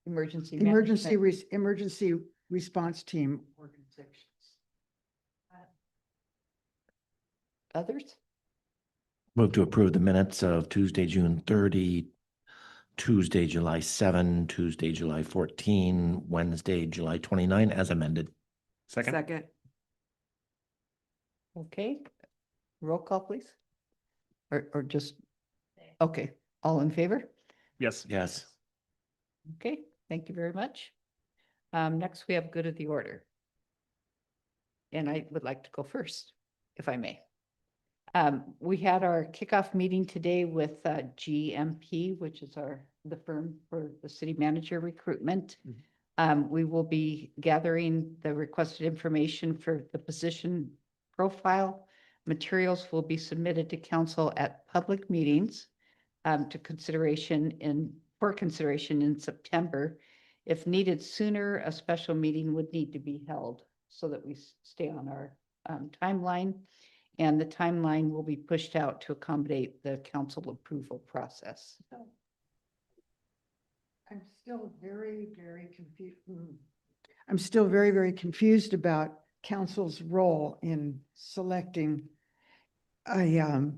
Emergency emergency response team organizations. Others? Move to approve the minutes of Tuesday, June 30, Tuesday, July 7, Tuesday, July 14, Wednesday, July 29, as amended. Second. Okay. Roll call, please. Or just, okay, all in favor? Yes. Yes. Okay, thank you very much. Next, we have good of the order. And I would like to go first, if I may. We had our kickoff meeting today with GMP, which is the firm for the city manager recruitment. We will be gathering the requested information for the position profile. Materials will be submitted to council at public meetings for consideration in September. If needed sooner, a special meeting would need to be held so that we stay on our timeline. And the timeline will be pushed out to accommodate the council approval process. I'm still very, very confused. I'm still very, very confused about council's role in selecting a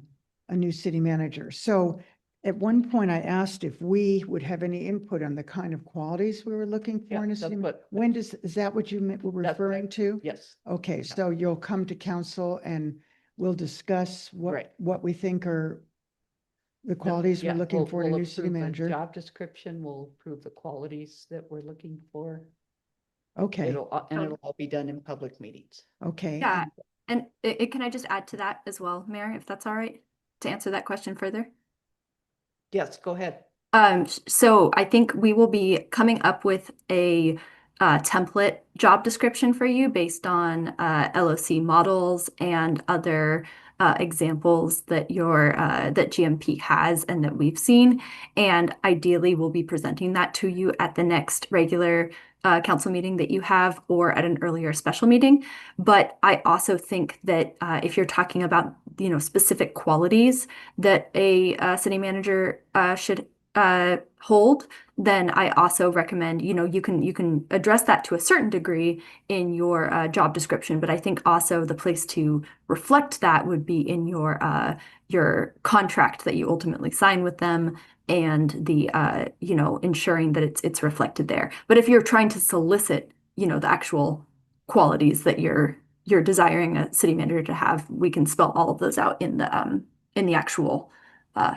new city manager. So at one point I asked if we would have any input on the kind of qualities we were looking for in a city. When is that what you were referring to? Yes. Okay, so you'll come to council and we'll discuss what we think are the qualities we're looking for in a new city manager. Job description, we'll approve the qualities that we're looking for. Okay. It'll all be done in public meetings. Okay. Yeah, and can I just add to that as well, Mayor, if that's all right, to answer that question further? Yes, go ahead. So I think we will be coming up with a template job description for you based on LOC models and other examples that that GMP has and that we've seen. And ideally, we'll be presenting that to you at the next regular council meeting that you have or at an earlier special meeting. But I also think that if you're talking about, specific qualities that a city manager should hold, then I also recommend, you can address that to a certain degree in your job description, but I think also the place to reflect that would be in your contract that you ultimately sign with them and the ensuring that it's reflected there. But if you're trying to solicit, the actual qualities that you're desiring a city manager to have, we can spell all of those out in the actual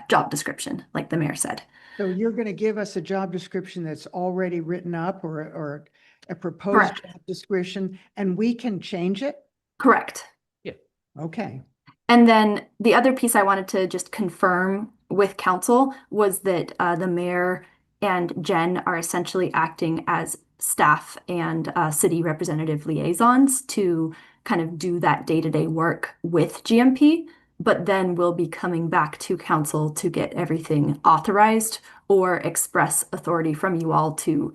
job description, like the mayor said. So you're going to give us a job description that's already written up or a proposed job description, and we can change it? Correct. Yeah. Okay. And then the other piece I wanted to just confirm with council was that the mayor and Jen are essentially acting as staff and city representative liaisons to kind of do that day-to-day work with GMP, but then we'll be coming back to council to get everything authorized or express authority from you all to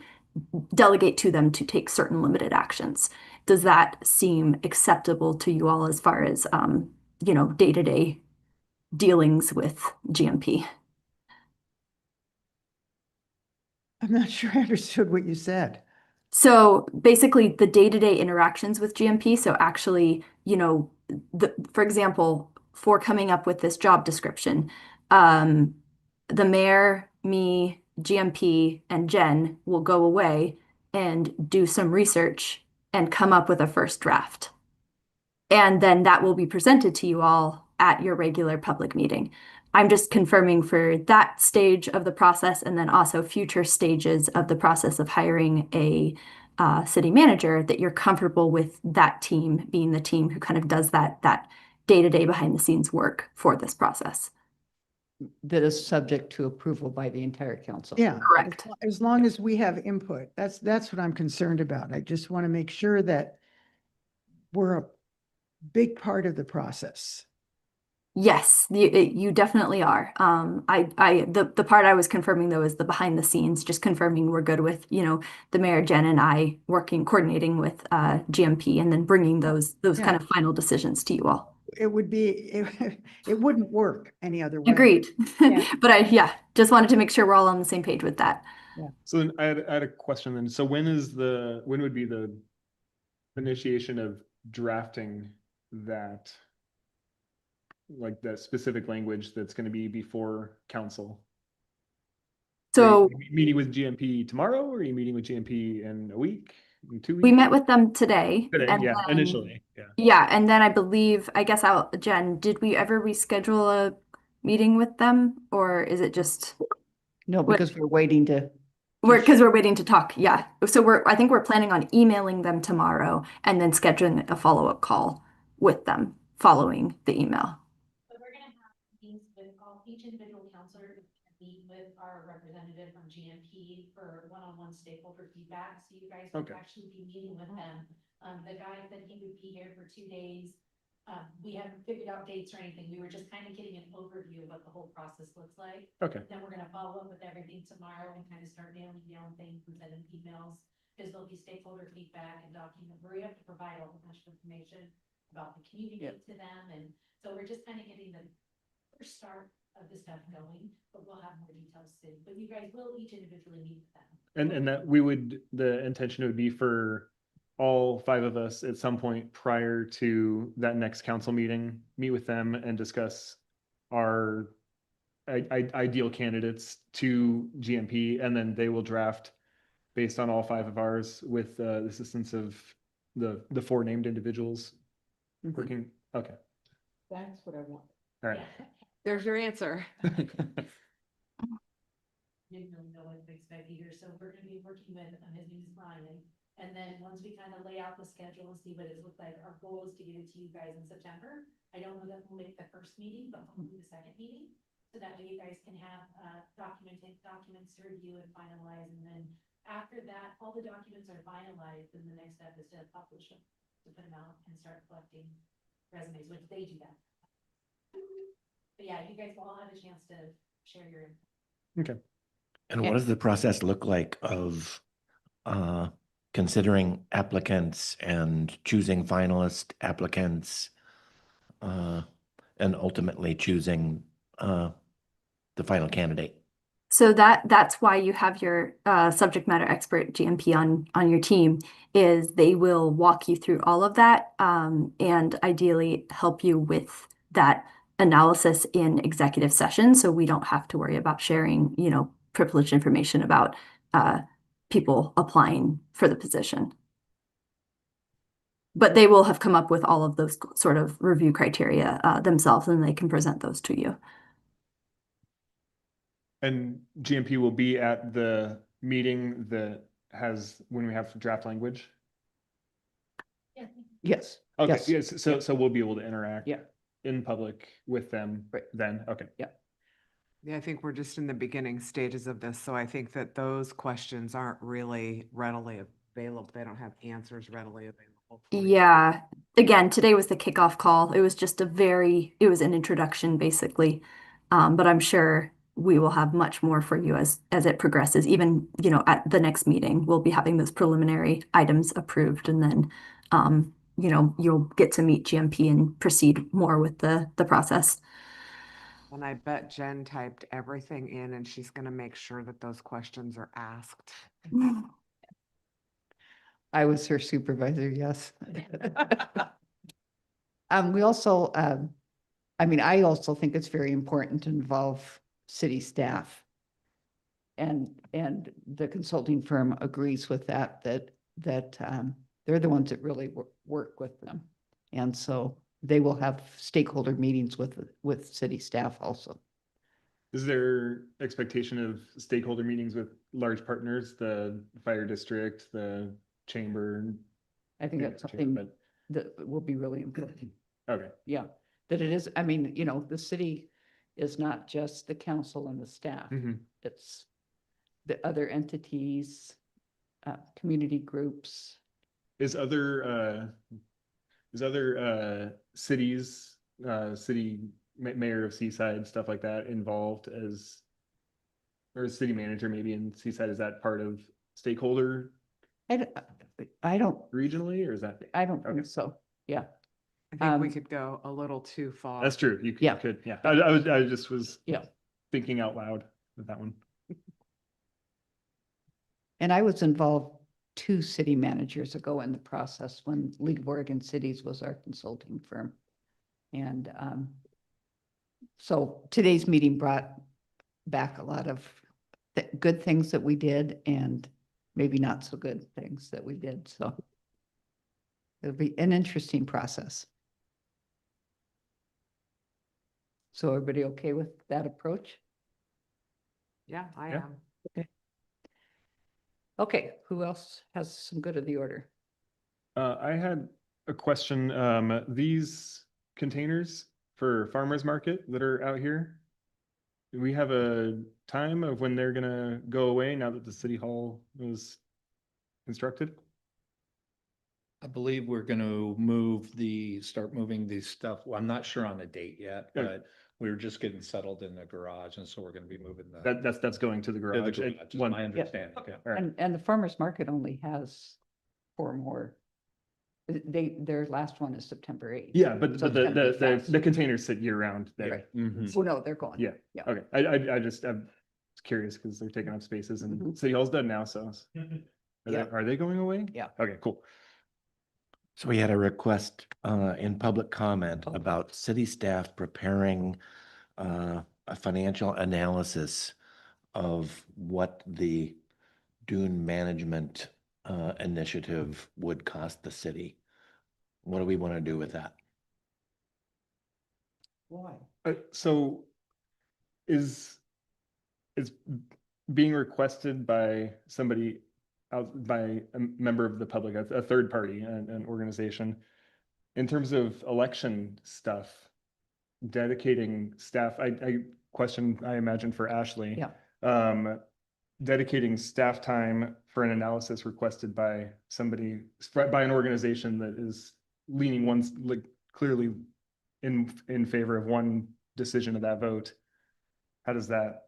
delegate to them to take certain limited actions. Does that seem acceptable to you all as far as, day-to-day dealings with GMP? I'm not sure I understood what you said. So basically the day-to-day interactions with GMP. So actually, for example, for coming up with this job description, the mayor, me, GMP, and Jen will go away and do some research and come up with a first draft. And then that will be presented to you all at your regular public meeting. I'm just confirming for that stage of the process and then also future stages of the process of hiring a city manager that you're comfortable with that team being the team who kind of does that day-to-day behind the scenes work for this process. That is subject to approval by the entire council. Yeah. Correct. As long as we have input, that's what I'm concerned about. I just want to make sure that we're a big part of the process. Yes, you definitely are. The part I was confirming though is the behind the scenes, just confirming we're good with, the mayor, Jen, and I coordinating with GMP and then bringing those kind of final decisions to you all. It would be, it wouldn't work any other way. Agreed. Yeah. But I just wanted to make sure we're all on the same page with that. Yeah. So then I had a question then. So when would be the initiation of drafting that? Like the specific language that's going to be before council? So are you meeting with GMP tomorrow, or are you meeting with GMP in a week, in 2 weeks? we met with them today. Today, and yeah, then- initially, yeah. Yeah, and then Jen, did we ever reschedule a meeting with them, or is it just? No, because we're waiting to. Because we're waiting to talk, yeah. So I think we're planning on emailing them tomorrow and then scheduling a follow-up call with them following the email. So we're gonna have meetings with each individual counselor to meet with our representative from GMP for one-on-one stakeholder feedback. So you guys would Okay. actually be meeting with them. The guy said he would be here for 2 days. We haven't figured out dates or anything. We were just kind of getting an overview of what the whole process looks like. Okay. Then we're gonna follow up with everything tomorrow and kind of start nailing down things and sending emails. Because there'll be stakeholder feedback and document where we have to provide all the bunch of information about the community to them. And so we're just kind of getting the first start of the stuff going, but we'll have more details soon. But you guys will each individually meet with them. And that the intention would be for all 5 of us at some point prior to that next council meeting, meet with them and discuss our ideal candidates to GMP, and then they will draft based on all 5 of ours with the assistance of the 4 named individuals working. Okay. That's what I want. All right. There's your answer. Didn't really know what to expect either, so we're gonna be working with, his name is Brian. And then once we kind of lay out the schedule and see what it looks like, our goal is to get it to you guys in September. I don't know that we'll make the first meeting, but we'll do the second meeting. So that way you guys can have documents to review and finalize, and then after that, all the documents are finalized, and the next step is to publish them, to put them out and start collecting resumes, which they do that. But yeah, you guys will all have a chance to share your info. Okay. And what does the process look like of considering applicants and choosing finalist applicants and ultimately choosing the final candidate? So that's why you have your subject matter expert GMP on your team, is they will walk you through all of that and ideally help you with that analysis in executive session, so we don't have to worry about sharing, privileged information about people applying for the position. But they will have come up with all of those sort of review criteria themselves, and they can present those to you. And GMP will be at the meeting that has, when we have draft language? Yes. Okay, Yes. yes, so we'll be able to interact Yeah. in public with them then, okay. Yeah. Yeah, I think we're just in the beginning stages of this, so I think that those questions aren't really readily available. They don't have answers readily available. Yeah, again, today was the kickoff call. It was just it was an introduction basically. But I'm sure we will have much more for you as it progresses. Even, at the next meeting, we'll be having those preliminary items approved, and then, you'll get to meet GMP and proceed more with the process. And I bet Jen typed everything in and she's gonna make sure that those questions are asked. I was her supervisor, yes. We also, I also think it's very important to involve city staff. And the consulting firm agrees with that they're the ones that really work with them. And so they will have stakeholder meetings with city staff also. Is there expectation of stakeholder meetings with large partners, the fire district, the chamber? I think that's something that will be really important. Okay. Yeah, that it is, the city is not just the council and the staff. It's the other entities, community groups. Is other cities, mayor of Seaside, stuff like that involved as, or city manager maybe in Seaside, is that part of stakeholder? I don't. Regionally, or is that? I don't think so, yeah. I think we could go a little too far. That's true. You Yeah. could, yeah. I just was Yeah. thinking out loud with that one. And I was involved 2 city managers ago in the process when League of Oregon Cities was our consulting firm. And so today's meeting brought back a lot of good things that we did and maybe not so good things that we did. So it'll be an interesting process. So everybody okay with that approach? Yeah, I Yeah. am. Okay. Okay, who else has some good of the order? I had a question. These containers for farmers market that are out here, do we have a time of when they're gonna go away now that the city hall was constructed? I believe we're going to start moving these stuff. Well, I'm not sure on the date yet, Okay. but we were just getting settled in the garage, and so we're going to be moving the. That's going to the to the garage. garage, is my understanding. Okay, Yeah. all right. And the farmer's market only has 4 more. Their last one is September 8th. Yeah, but So it's gonna be fast. the containers sit year round there. Right. Mhm. Well, no, they're gone. Yeah. Yeah. Okay. I was curious because they're taking up spaces and City Hall's done now, so. Yeah. Are they going away? Yeah. Okay, cool. So we had a request in public comment Oh. about city staff preparing a financial analysis of what the dune management initiative would cost the city. What do we want to do with that? Why? So is being requested by somebody by a member of the public, a third party, an organization, in terms of election stuff, dedicating staff, I question, I imagine for Ashley. Yeah. Dedicating staff time for an analysis requested by somebody, by an organization that is leaning like clearly in favor of one decision of that vote. How does that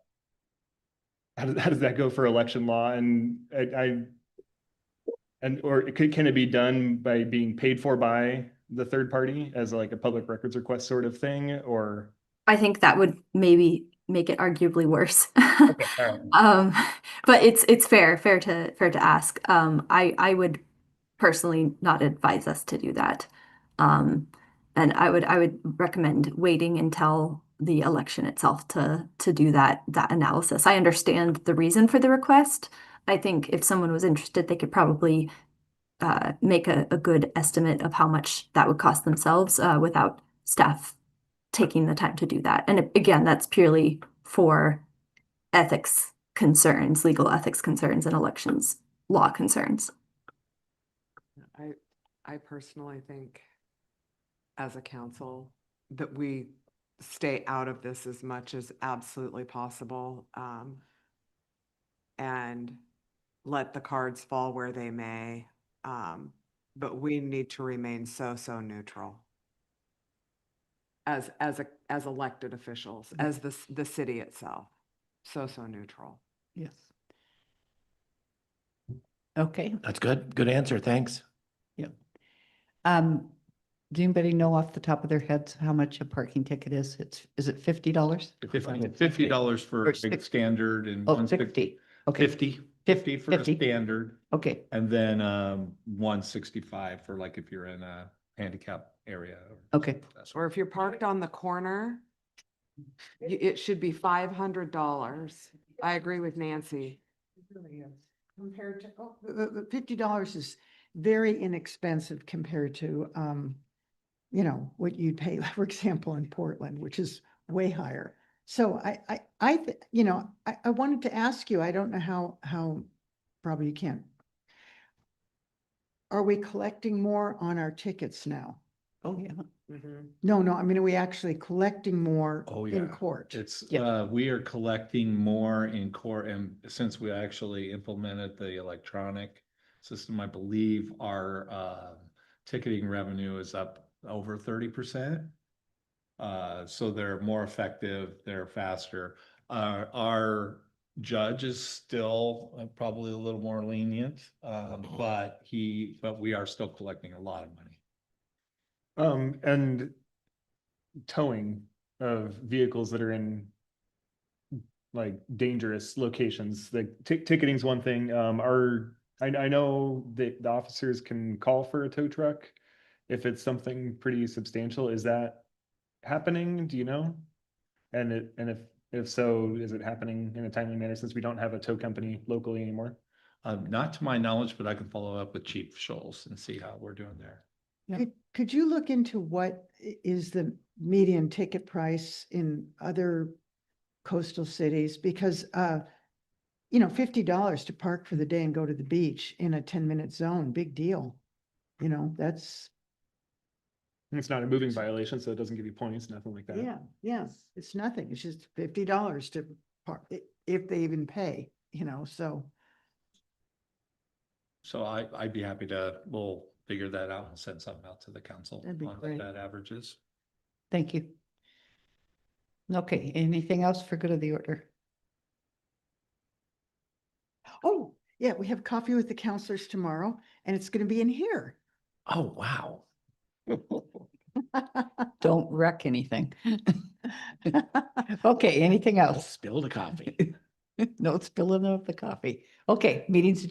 go for election law? And or can it be done by being paid for by the third party as like a public records request sort of thing, or? I think that would maybe make it arguably worse. Okay, all right. But it's fair to ask. I would personally not advise us to do that. And I would recommend waiting until the election itself to do that analysis. I understand the reason for the request. I think if someone was interested, they could probably make a good estimate of how much that would cost themselves without staff taking the time to do that. And again, that's purely for ethics concerns, legal ethics concerns, and elections law concerns. I personally think as a council that we stay out of this as much as absolutely possible, and let the cards fall where they may. but we need to remain so neutral. As elected officials, as the city itself, so neutral. Yes. Okay. That's good. Good answer. Thanks. Yep. Does anybody know off the top of their heads how much a parking ticket is? Is it $50? $50 for Or a big six- standard and Oh, 160 60. Okay. 50 for a 50. standard. Okay. And then 165 for like if you're in a handicap area. Okay. Or if you're parked on the corner, it should be $500. I agree with Nancy. It really is. Compared to, the $50 is very inexpensive compared to, you know, what you'd pay, for example, in Portland, which is way higher. So you know, I wanted to ask you, I don't know how, probably you can't. Are we collecting more on our tickets now? Oh, yeah. No, I mean, are we actually collecting more Oh, in yeah. court? It's, we are collecting more in court, and since we actually implemented the electronic system, I believe our ticketing revenue is up over 30%. So they're more effective, they're faster. Our judge is still probably a little more lenient, but we are still collecting a lot of money. And towing of vehicles that are in like dangerous locations, like ticketing's one thing. I know that the officers can call for a tow truck if it's something pretty substantial. Is that happening? Do you know? And if so, is it happening in a timely manner since we don't have a tow company locally anymore? Not to my knowledge, but I can follow up with Chief Scholes and see how we're doing there. Could you look into what is the median ticket price in other coastal cities? Because, you know, $50 to park for the day and go to the beach in a 10-minute zone, big deal. You know, that's, It's not a moving violation, so it doesn't give you points, nothing like that. yeah, it's nothing. It's just $50 to park, if they even pay, you know, so. So I'd be happy we'll figure that out and send something out to the council That'd be on what great. that averages. Thank you. Okay, anything else for good of the order? Oh, yeah, we have coffee with the counselors tomorrow and it's going to be in here. Oh, wow. Don't wreck anything. Okay, anything else? Spill the coffee. No spilling of the coffee. Okay, meeting's adjourned.